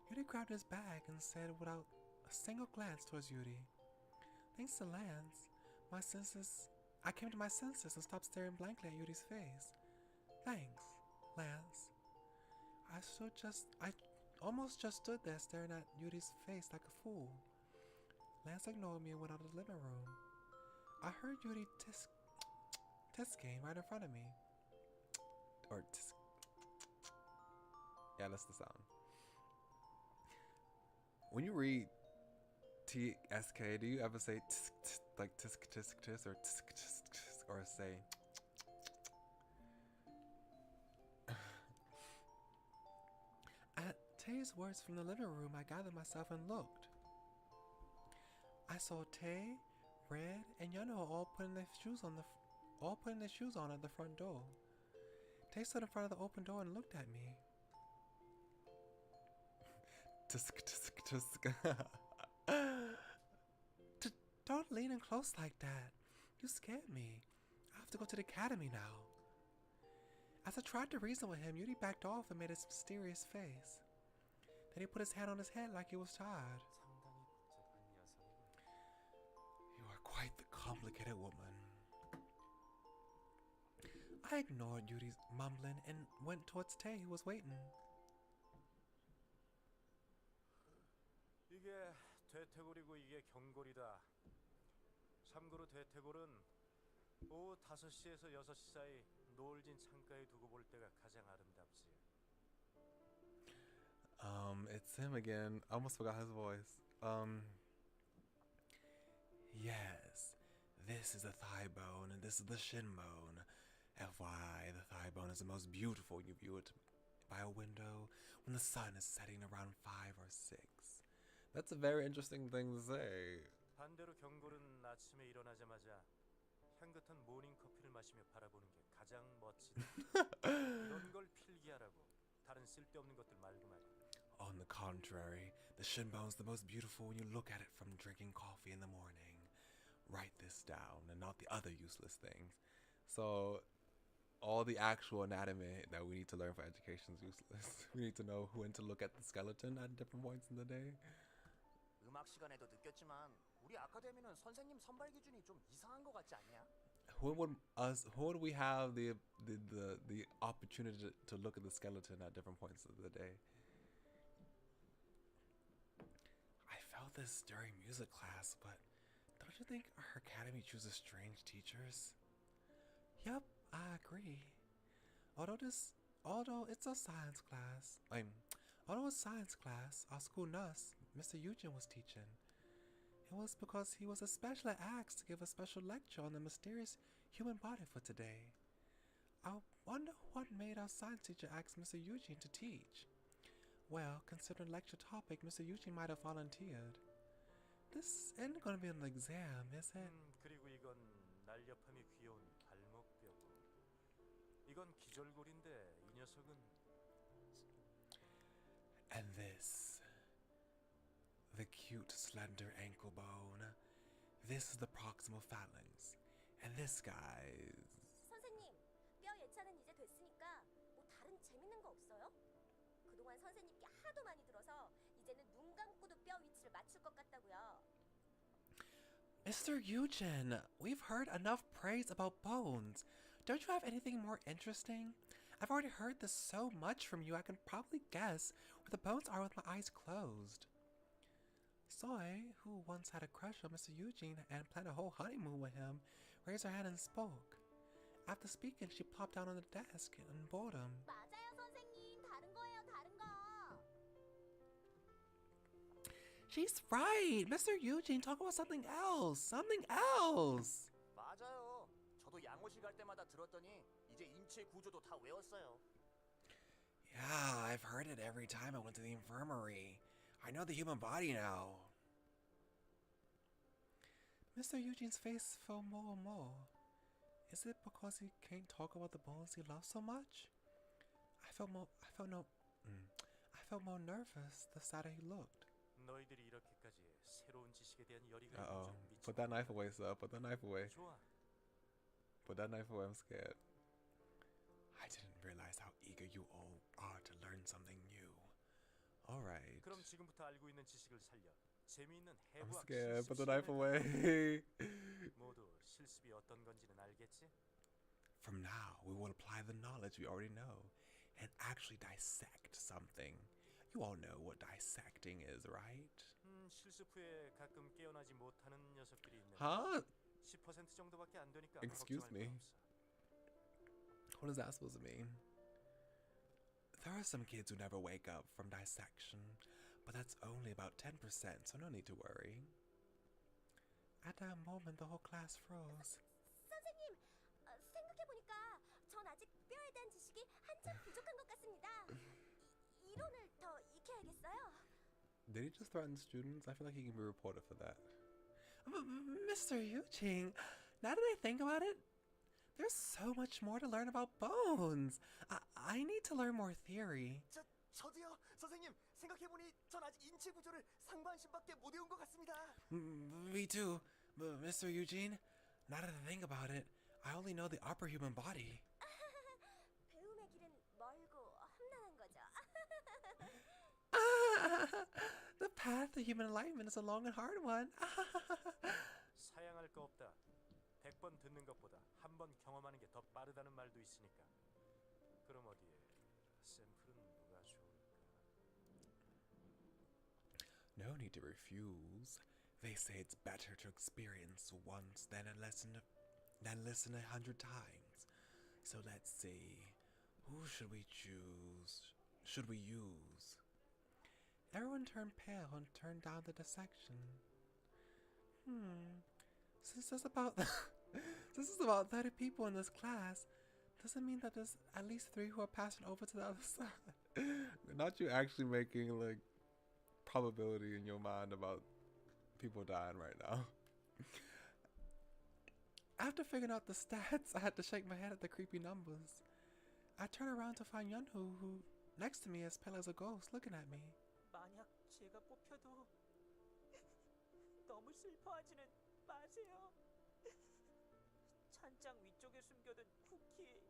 Yuri grabbed his bag and said without a single glance towards Yuri, "Thanks to Lance, I came to my senses and stopped staring blankly at Yuri's face. Thanks, Lance." I almost just stood there staring at Yuri's face like a fool. Lance ignored me and went out of the living room. I heard Yuri tisking right in front of me. Or tisk. Yeah, that's the sound. When you read TSK, do you ever say tisk, tisk, like tisk tisk tisk or tisk tisk tisk, or say At Tay's words from the living room, I gathered myself and looked. I saw Tay, Red, and Yano all putting their shoes on at the front door. Tay stood in front of the open door and looked at me. Tisk tisk tisk. Don't lean in close like that. You scared me. I have to go to the academy now. As I tried to reason with him, Yuri backed off and made a mysterious face. Then he put his hand on his head like he was tired. 상당히 복잡한 녀석이군. You are quite the complicated woman. I ignored Yuri's mumbling and went towards Tae, who was waiting. 이게 대퇴골이고 이게 경골이다. 참고로 대퇴골은 오후 5시에서 6시 사이 노을진 창가에 두고 볼 때가 가장 아름답지. It's him again. I almost forgot his voice. Yes, this is the thigh bone and this is the shin bone. FYI, the thigh bone is the most beautiful when you view it by a window when the sun is setting around 5 or 6. That's a very interesting thing to say. 반대로 경골은 아침에 일어나자마자 향긋한 모닝 커피를 마시며 바라보는 게 가장 멋지다. 이런 걸 필기하라고. 다른 쓸데없는 것들 말고 말이야. On the contrary, the shin bone is the most beautiful when you look at it from drinking coffee in the morning. Write this down and not the other useless things. So, all the actual anatomy that we need to learn for education is useless. We need to know when to look at the skeleton at different points in the day. 음악 시간에도 느꼈지만 우리 아카데미는 선생님 선발 기준이 좀 이상한 것 같지 않냐? When would we have the opportunity to look at the skeleton at different points of the day? I felt this during music class, but don't you think our academy chooses strange teachers? Yep, I agree. Although it's a science class, although it's science class, our school nurse, Mr. Eugene, was teaching. It was because he was especially asked to give a special lecture on the mysterious human body for today. I wonder what made our science teacher ask Mr. Eugene to teach. Well, considering lecture topic, Mr. Eugene might have volunteered. This isn't gonna be an exam, is it? 그리고 이건 날렵함이 귀여운 발목뼈고. 이건 기절골인데 이 녀석은. And this, the cute slender ankle bone. This is the proximal phalanx. And this guy's... 선생님, 뼈 예찬은 이제 됐으니까 뭐 다른 재밌는 거 없어요? 그동안 선생님께 하도 많이 들어서 이제는 눈 감고도 뼈 위치를 맞출 것 같다고요. Mr. Eugene, we've heard enough praise about bones. Don't you have anything more interesting? I've already heard this so much from you, I can probably guess where the bones are with my eyes closed. Soy, who once had a crush on Mr. Eugene and planned a whole honeymoon with him, raised her hand and spoke. After speaking, she plopped down on the desk in boredom. 맞아요, 선생님. 다른 거예요, 다른 거. She's right! Mr. Eugene, talk about something else! Something else! 맞아요. 저도 양호실 갈 때마다 들었더니 이제 인체 구조도 다 외웠어요. Yeah, I've heard it every time I went to the infirmary. I know the human body now. Mr. Eugene's face fell more and more. Is it because he can't talk about the bones he loves so much? I felt more nervous the sadder he looked. 너희들이 이렇게까지 새로운 지식에 대한 열의가 Uh-oh. 좀 미쳐. Put that knife away, sir. Put that knife away. 좋아. Put that knife away, I'm scared. I didn't realize how eager you all are to learn something new. Alright. 그럼 지금부터 알고 있는 지식을 살려. 재미있는 I'm 해부학 scared. 실습 Put the knife 시간을 away. 모두 실습이 어떤 건지는 알겠지? From now, we will apply the knowledge we already know and actually dissect something. You all know what dissecting is, right? 실습 후에 가끔 깨어나지 못하는 녀석들이 있는데 Huh? 10% 정도밖에 안 되니까 Excuse 걱정할 me. 거 없어. What is that supposed to mean? There are some kids who never wake up from dissection, but that's only about 10%, so no need to worry. At that moment, the whole class froze. 선생님, 생각해보니까 전 아직 뼈에 대한 지식이 한참 부족한 것 같습니다. 이론을 더 익혀야겠어요. Did he just threaten students? I feel like he can be reported for that. Mr. Eugene, now that I think about it, there's so much more to learn about bones. I need to learn more theory. 저도요. 선생님, 생각해보니 전 아직 인체 구조를 상반신밖에 못 외운 것 같습니다. Me too, Mr. Eugene. Now that I think about it, I only know the upper human body. 배움의 길은 멀고 험난한 거죠. The path to human enlightenment is a long and hard one. 사양할 거 없다. 100번 듣는 것보다 한 번 경험하는 게 더 빠르다는 말도 있으니까. 그럼 어디에 샘플은 누가 좋을까? No need to refuse. They say it's better to experience once than listen 100 times. So let's see. Who should we choose? Should we use? Everyone turned pale and turned down the dissection. Since there's about since there's about 30 people in this class, does it mean that there's at least 3 who are passing over to the other side? Not you actually making like probability in your mind about people dying right now. After figuring out the stats, I had to shake my head at the creepy numbers. I turned around to find Yunhoo, who next to me as pale as a ghost, looking at me. 만약 제가 뽑혀도 너무 슬퍼하지는 마세요. 찬장 위쪽에 숨겨둔 쿠키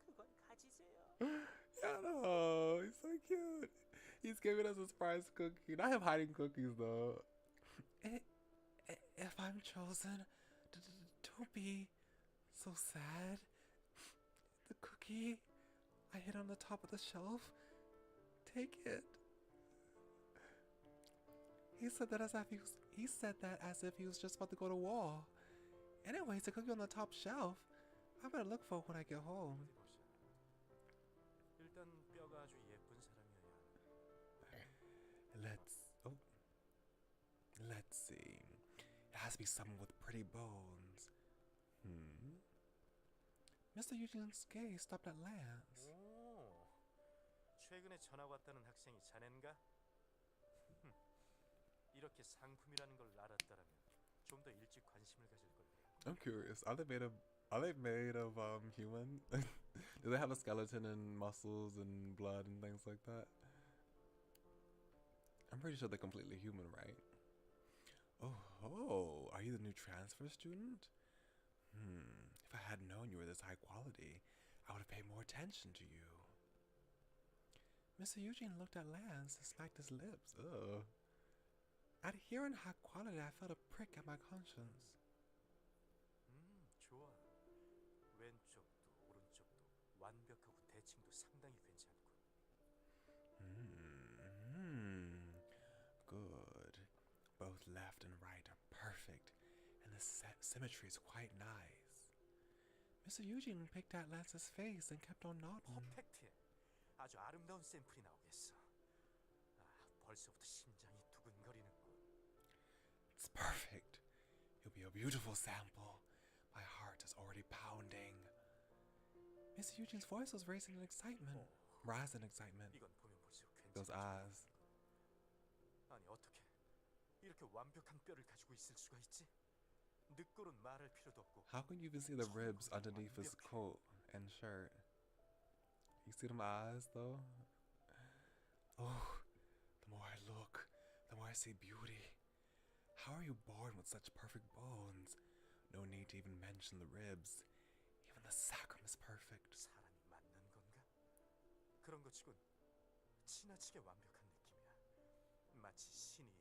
그건 가지세요. Yeah, no, he's so cute. He's giving us a surprise cookie. Not him hiding cookies though. If I'm chosen, don't be so sad. The cookie I hid on the top of the shelf. Take it. He said that as if he was just about to go to war. Anyways, the cookie on the top shelf. I better look for it when I get home. 어디 보자. 일단 뼈가 아주 예쁜 사람이어야 하네. Let's see. It has to be someone with pretty bones. Mr. Eugene's gaze stopped at Lance. 오, 최근에 전학 왔다는 학생이 자넨가? 이렇게 상품이라는 걸 알았더라면 좀 더 일찍 관심을 가질 걸 그래. I'm curious. Are they made of human? Do they have a skeleton and muscles and blood and things like that? I'm pretty sure they're completely human, right? Oh, are you the new transfer student? If I had known you were this high quality, I would have paid more attention to you. Mr. Eugene looked at Lance and smacked his lips. Ugh. At hearing high quality, I felt a prick at my conscience. 좋아. 왼쪽도 오른쪽도 완벽하고 대칭도 상당히 괜찮고. Good. Both left and right are perfect, and the symmetry is quite nice. Mr. Eugene picked at Lance's face and kept on nodding. 퍼펙트해. 아주 아름다운 샘플이 나오겠어. 벌써부터 심장이 두근거리는군. It's perfect. You'll be a beautiful sample. My heart is already pounding. Mr. Eugene's voice was rising in excitement. 이건 보면 볼수록 Those 괜찮아. eyes. 아니 어떻게 이렇게 완벽한 뼈를 가지고 있을 수가 있지? 늑골은 말할 필요도 없고. How can you even see the ribs underneath his coat and shirt? You see them eyes though? Oh, the more I look, the more I see beauty. How are you born with such perfect bones? No need to even mention the ribs. Even the sacrum is perfect. 사람이 맞는 건가? 그런 것 치곤 지나치게 완벽한 느낌이야. 마치 신이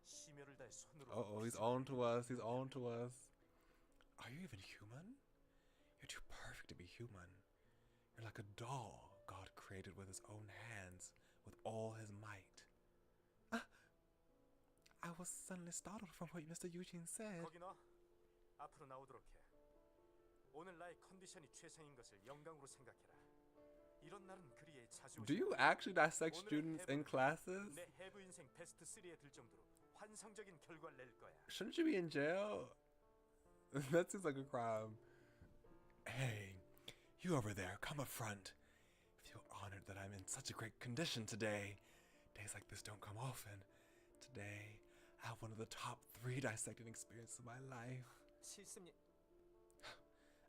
심혈을 다해 손으로. Oh, he's on to us. He's on to us. Are you even human? You're too perfect to be human. You're like a doll God created with his own hands, with all his might. I was suddenly startled from what Mr. Eugene said. 거기 너 앞으로 나오도록 해. 오늘 나의 컨디션이 최상인 것을 영광으로 생각해라. 이런 날은 그리에 자주. Do you actually dissect students in classes? 내 해부 인생 베스트 3에 들 정도로 환상적인 결과를 낼 거야. Shouldn't you be in jail? That seems like a crime. Hey, you over there, come up front. Feel honored that I'm in such a great condition today. Days like this don't come often. Today, I have one of the top 3 dissecting experiences of my life. 실습님,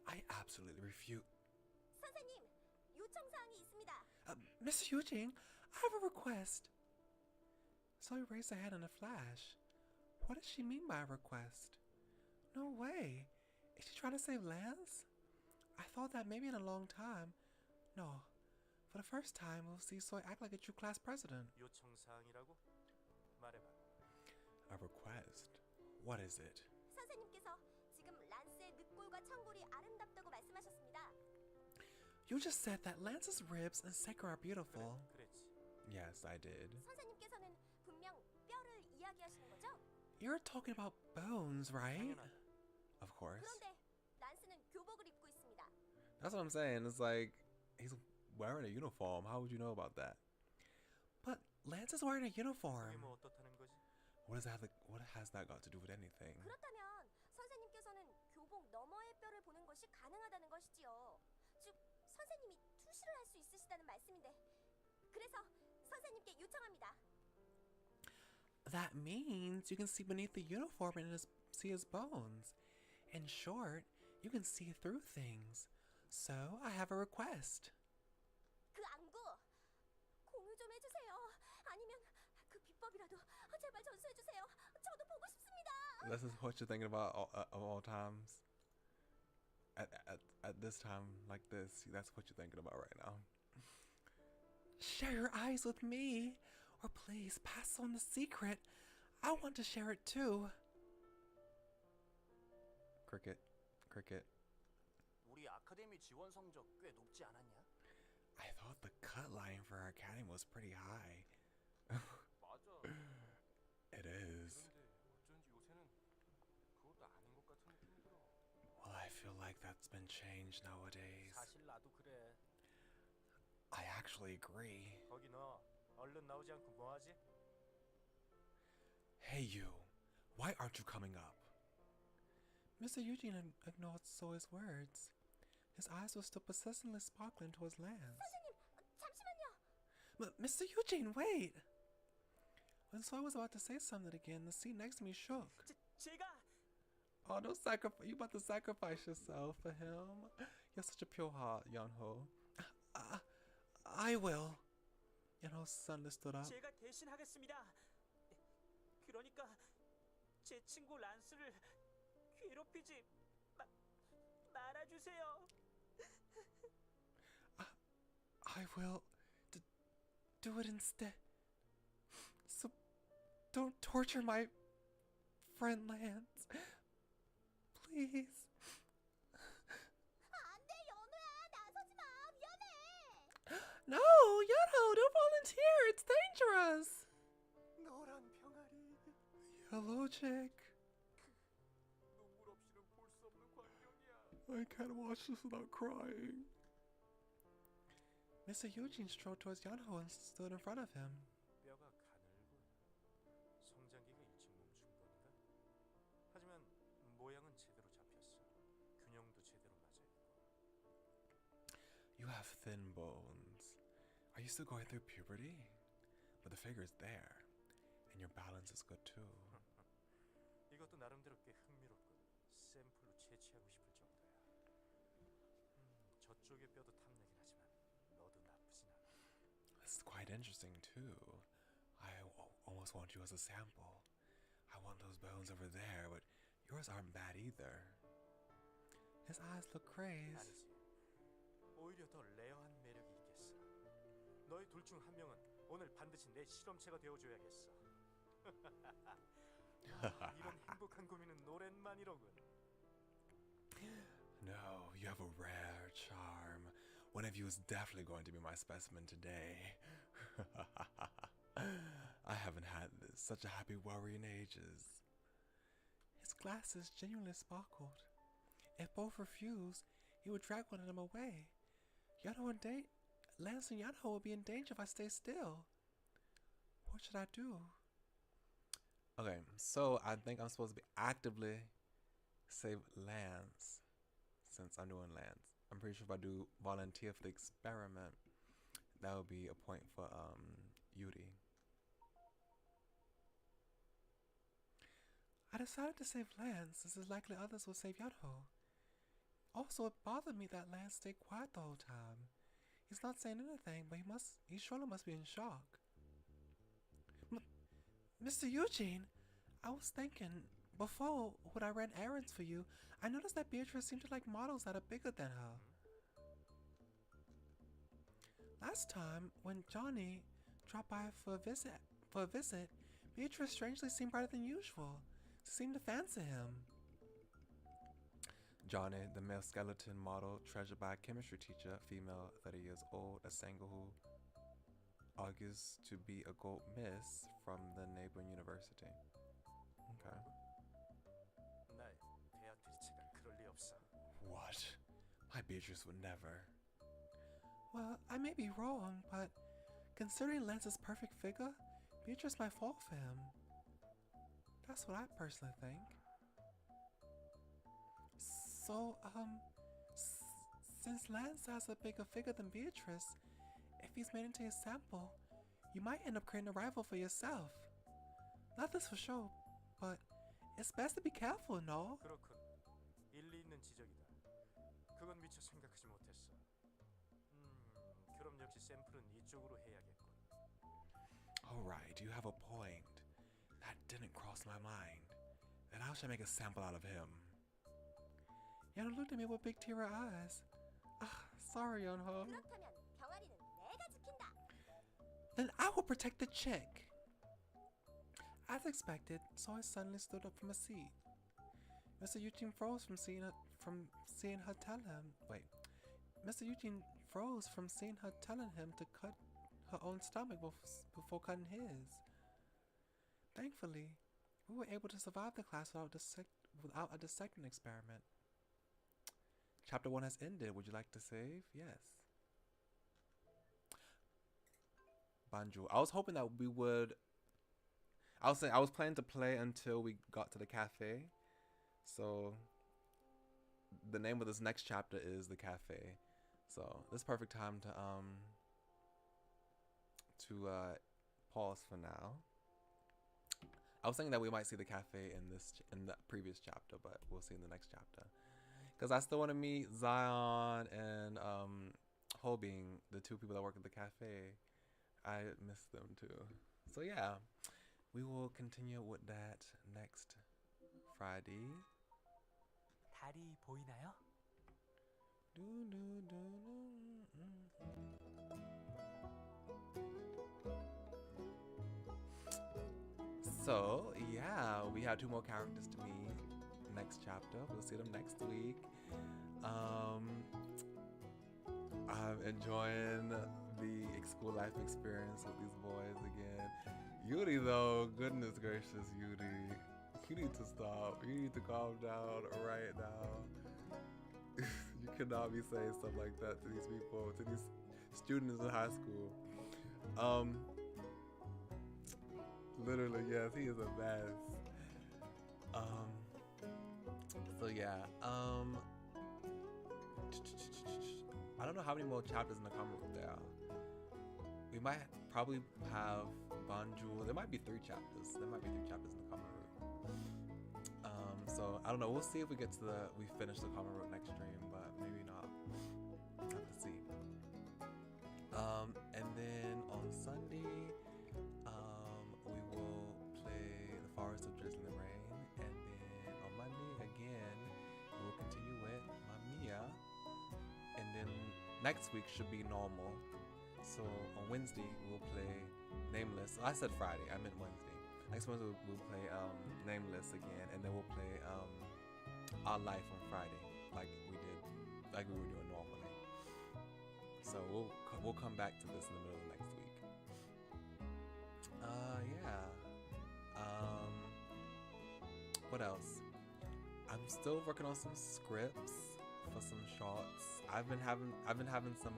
I absolutely refute. 선생님, 요청사항이 있습니다. Mr. Eugene, I have a request. Zoe raised her hand in a flash. What does she mean by a request? No way. Is she trying to save Lance? I thought that maybe in a long time. No. For the first time, we'll see Zoe act like a true class president. 요청사항이라고? 말해봐. A request? What is it? 선생님께서 지금 란스의 늑골 엉덩이와 창골이 아름답다고 말씀하셨습니다. You just said that Lance's ribs and sacrum are beautiful. 그랬지. Yes, I did. 선생님께서는 분명 뼈를 이야기하시는 거죠? You're talking about bones, right? 당연하다. Of course. 그런데 란스는 교복을 입고 있습니다. That's what I'm saying. It's like he's wearing a uniform. How would you know about that? But Lance is wearing a uniform. 그게 뭐 어떻다는 거지? What has that got to do with anything? 그렇다면 선생님께서는 교복 너머의 뼈를 보는 것이 가능하다는 것이지요. 즉, 선생님이 투시를 할 수 있으시다는 말씀인데. 그래서 선생님께 요청합니다. That means you can see beneath the uniform and see his bones. In short, you can see through things. So I have a request. 그 안구 공유 좀 해주세요. 아니면 그 비법이라도 제발 전수해주세요. 저도 보고 싶습니다. This is what you're thinking about of all times. At this time like this, that's what you're thinking about right now. Share your eyes with me, or please pass on the secret. I want to share it too. Cricket, cricket. 우리 아카데미 지원 성적 꽤 높지 않았냐? I thought the cut line for our academy was pretty high. 맞아. It is. 그런데 어쩐지 요새는 그것도 아닌 것 같은 느낌이 들어. Well, I feel like that's been changed nowadays. 사실 나도 그래. I actually agree. 거기 너 얼른 나오지 않고 뭐 하지? Hey you, why aren't you coming up? Mr. Eugene ignored Zoe's words. His eyes were still persistently sparkling towards Lance. 선생님, 잠시만요. Mr. Eugene, wait! When Zoe was about to say something again, the seat next to me shook. 제가 Oh, don't sacrifice! You about to sacrifice yourself for him? You're such a pure heart, Yeonho. I will. Yeonho suddenly stood up. 제가 대신하겠습니다. 그러니까 제 친구 란스를 괴롭히지 말아주세요. I will do it instead. So don't torture my friend Lance. Please. 안 돼, 연우야. 나서지 마. 위험해. No, Yeonho, don't volunteer. It's dangerous. 너랑 병아리. Hello, chick. 눈물 없이는 볼 수 없는 광경이야. I can't watch this without crying. Mr. Eugene strode towards Yeonho and stood in front of him. 뼈가 가늘군. 성장기가 일찍 멈춘 건가? 하지만 모양은 제대로 잡혔어. 균형도 제대로 맞아 있고. You have thin bones. Are you still going through puberty? But the figure is there, and your balance is good too. 이것도 나름대로 꽤 흥미롭군. 샘플로 채취하고 싶을 정도야. 저쪽의 뼈도 탐내긴 하지만 너도 나쁘진 않아. This is quite interesting too. I almost want you as a sample. I want those bones over there, but yours aren't bad either. His eyes look crazed. 아니지. 오히려 더 레어한 매력이 있겠어. 너희 둘 중 한 명은 오늘 반드시 내 실험체가 되어줘야겠어. 이런 행복한 고민은 오랜만이로군. No, you have a rare charm. One of you is definitely going to be my specimen today. I haven't had such a happy worry in ages. His glasses genuinely sparkled. If both refused, he would drag one of them away. Lance and Yeonho will be in danger if I stay still. What should I do? Okay, so I think I'm supposed to be actively save Lance, since I'm doing Lance. I'm pretty sure if I do volunteer for the experiment, that would be a point for Yuri. I decided to save Lance, as it's likely others will save Yeonho. Also, it bothered me that Lance stayed quiet the whole time. He's not saying anything, but he surely must be in shock. Mr. Eugene, I was thinking, before when I ran errands for you, I noticed that Beatrice seemed to like models that are bigger than her. Last time, when Johnny dropped by for a visit, Beatrice strangely seemed brighter than usual. She seemed to fancy him. Johnny, the male skeleton model treasured by a chemistry teacher, female, 30 years old, a singer who argues to be a gold miss from the neighboring university. Okay. 날 베아트리체가 그럴 리 없어. What? My Beatrice would never. Well, I may be wrong, but considering Lance's perfect figure, Beatrice might fall for him. That's what I personally think. So, since Lance has a bigger figure than Beatrice, if he's made into a sample, you might end up creating a rival for yourself. Not this for sure, but it's best to be careful and all. 그렇군. 일리 있는 지적이다. 그건 미처 생각하지 못했어. 그럼 역시 샘플은 이쪽으로 해야겠군. Alright, you have a point. That didn't cross my mind. Then how should I make a sample out of him? Yeonho looked at me with big teary eyes. Sorry, Yeonho. 그렇다면 병아리는 내가 지킨다. Then I will protect the chick. As expected, Soy suddenly stood up from a seat. Mr. Eugene froze from seeing her tell him. Wait. Mr. Eugene froze from seeing her telling him to cut her own stomach before cutting his. Thankfully, we were able to survive the class without a dissecting experiment. Chapter 1 has ended. Would you like to save? Yes. Banjo. I was hoping that we would... I was planning to play until we got to the cafe. So, the name of this next chapter is The Cafe. So, this is perfect time to pause for now. I was thinking that we might see the cafe in the previous chapter, but we'll see in the next chapter. Because I still want to meet Zion and Hobing, the two people that work at the cafe. I miss them too. So yeah, we will continue with that next Friday. 달이 보이나요? So yeah, we have 2 more characters to meet next chapter. We'll see them next week. I'm enjoying the school life experience with these boys again. Yuri though, goodness gracious, Yuri. You need to stop. You need to calm down right now. You cannot be saying stuff like that to these people, to these students in high school. Literally, yes, he is a mess. So yeah, I don't know how many more chapters in the comic book there are. We might probably have Banju. There might be 3 chapters. There might be 3 chapters in the comic book. So I don't know. We'll see if we finish the comic book next stream, but maybe not. Have to see. And then on Sunday, we will play The Forest of Drizzling Rain, and then on Monday again, we'll continue with Mamiya, and then next week should be normal. So on Wednesday, we'll play Nameless. I said Friday, I meant Wednesday. Next Wednesday, we'll play Nameless again, and then we'll play Our Life on Friday, like we were doing normally. So we'll come back to this in the middle of next week. Yeah. What else? I'm still working on some scripts for some shorts. I've been having some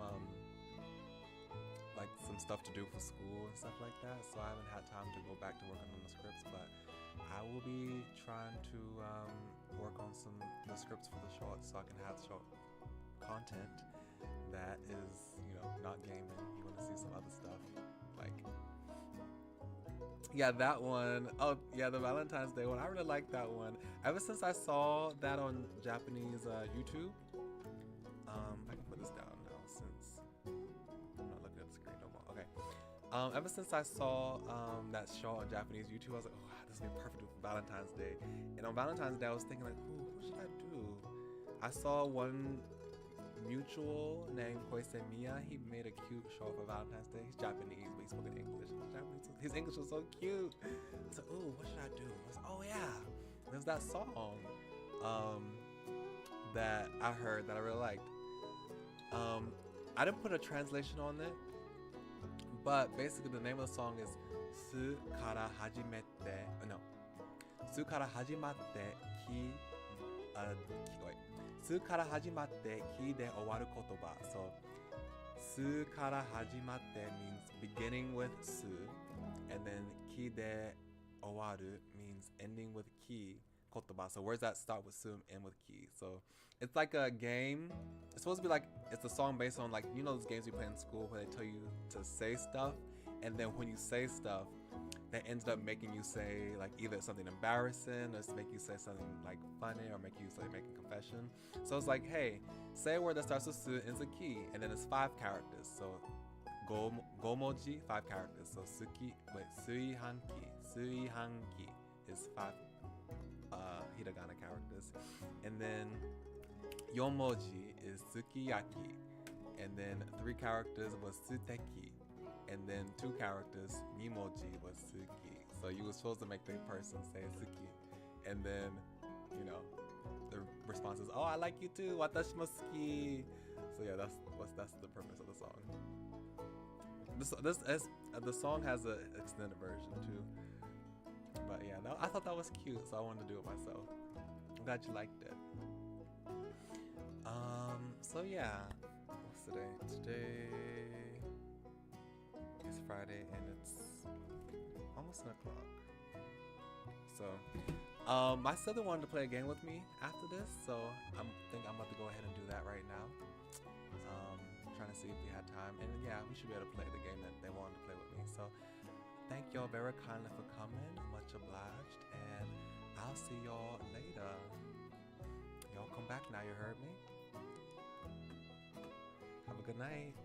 like some stuff to do for school and stuff like that, so I haven't had time to go back to working on the scripts, but I will be trying to work on the scripts for the shorts so I can have short content that is, not gaming. You want to see some other stuff, like, yeah, that one. Oh yeah, the Valentine's Day one. I really like that one. Ever since I saw that on Japanese YouTube, I can put this down now since I'm not looking at the screen no more. Okay. Ever since I saw that show on Japanese YouTube, I was like, oh, this would be perfect for Valentine's Day. And on Valentine's Day, I was thinking like, what should I do? I saw one mutual named Koise Miya. He made a cute show for Valentine's Day. He's Japanese, but he spoke in English. His English was so cute. I was like, oh, what should I do? I was like, oh yeah, there's that song. that I heard that I really liked. I didn't put a translation on it, but basically the name of the song is Su Kara Hajimete. No, Su Kara Hajimatte Ki. Wait. Su Kara Hajimatte Ki de Owaru Kotoba. So Su Kara Hajimatte means beginning with Su, and then Ki de Owaru means ending with Ki Kotoba. So words that start with Su and end with Ki. So it's like a game. It's supposed to be like, it's a song based on, like, you know those games we play in school where they tell you to say stuff, and then when you say stuff, that ends up making you say like either something embarrassing or make you say something like funny or make you say make a confession. So it's like, hey, say a word that starts with Su and ends with Ki, and then it's 5 characters. So gomoji, 5 characters. So suihanki is 5 hiragana characters, and then yomoji is sukiyaki, and then 3 characters was suteki, and then 2 characters, nimoji, was suki. So you were supposed to make the person say suki, and then, you know, the response is, oh, I like you too, watashi mo suki. So yeah, that's the purpose of the song. The song has an extended version too, but yeah, I thought that was cute, so I wanted to do it myself. I'm glad you liked it. So yeah, what's today? Today is Friday and it's almost 1 o'clock. So, my sister wanted to play a game with me after this, so I think I'm about to go ahead and do that right now. Trying to see if we had time, and yeah, we should be able to play the game that they wanted to play with me. So, thank y'all very kindly for coming. Much obliged, and I'll see y'all later. Y'all come back now, you heard me? Have a good night.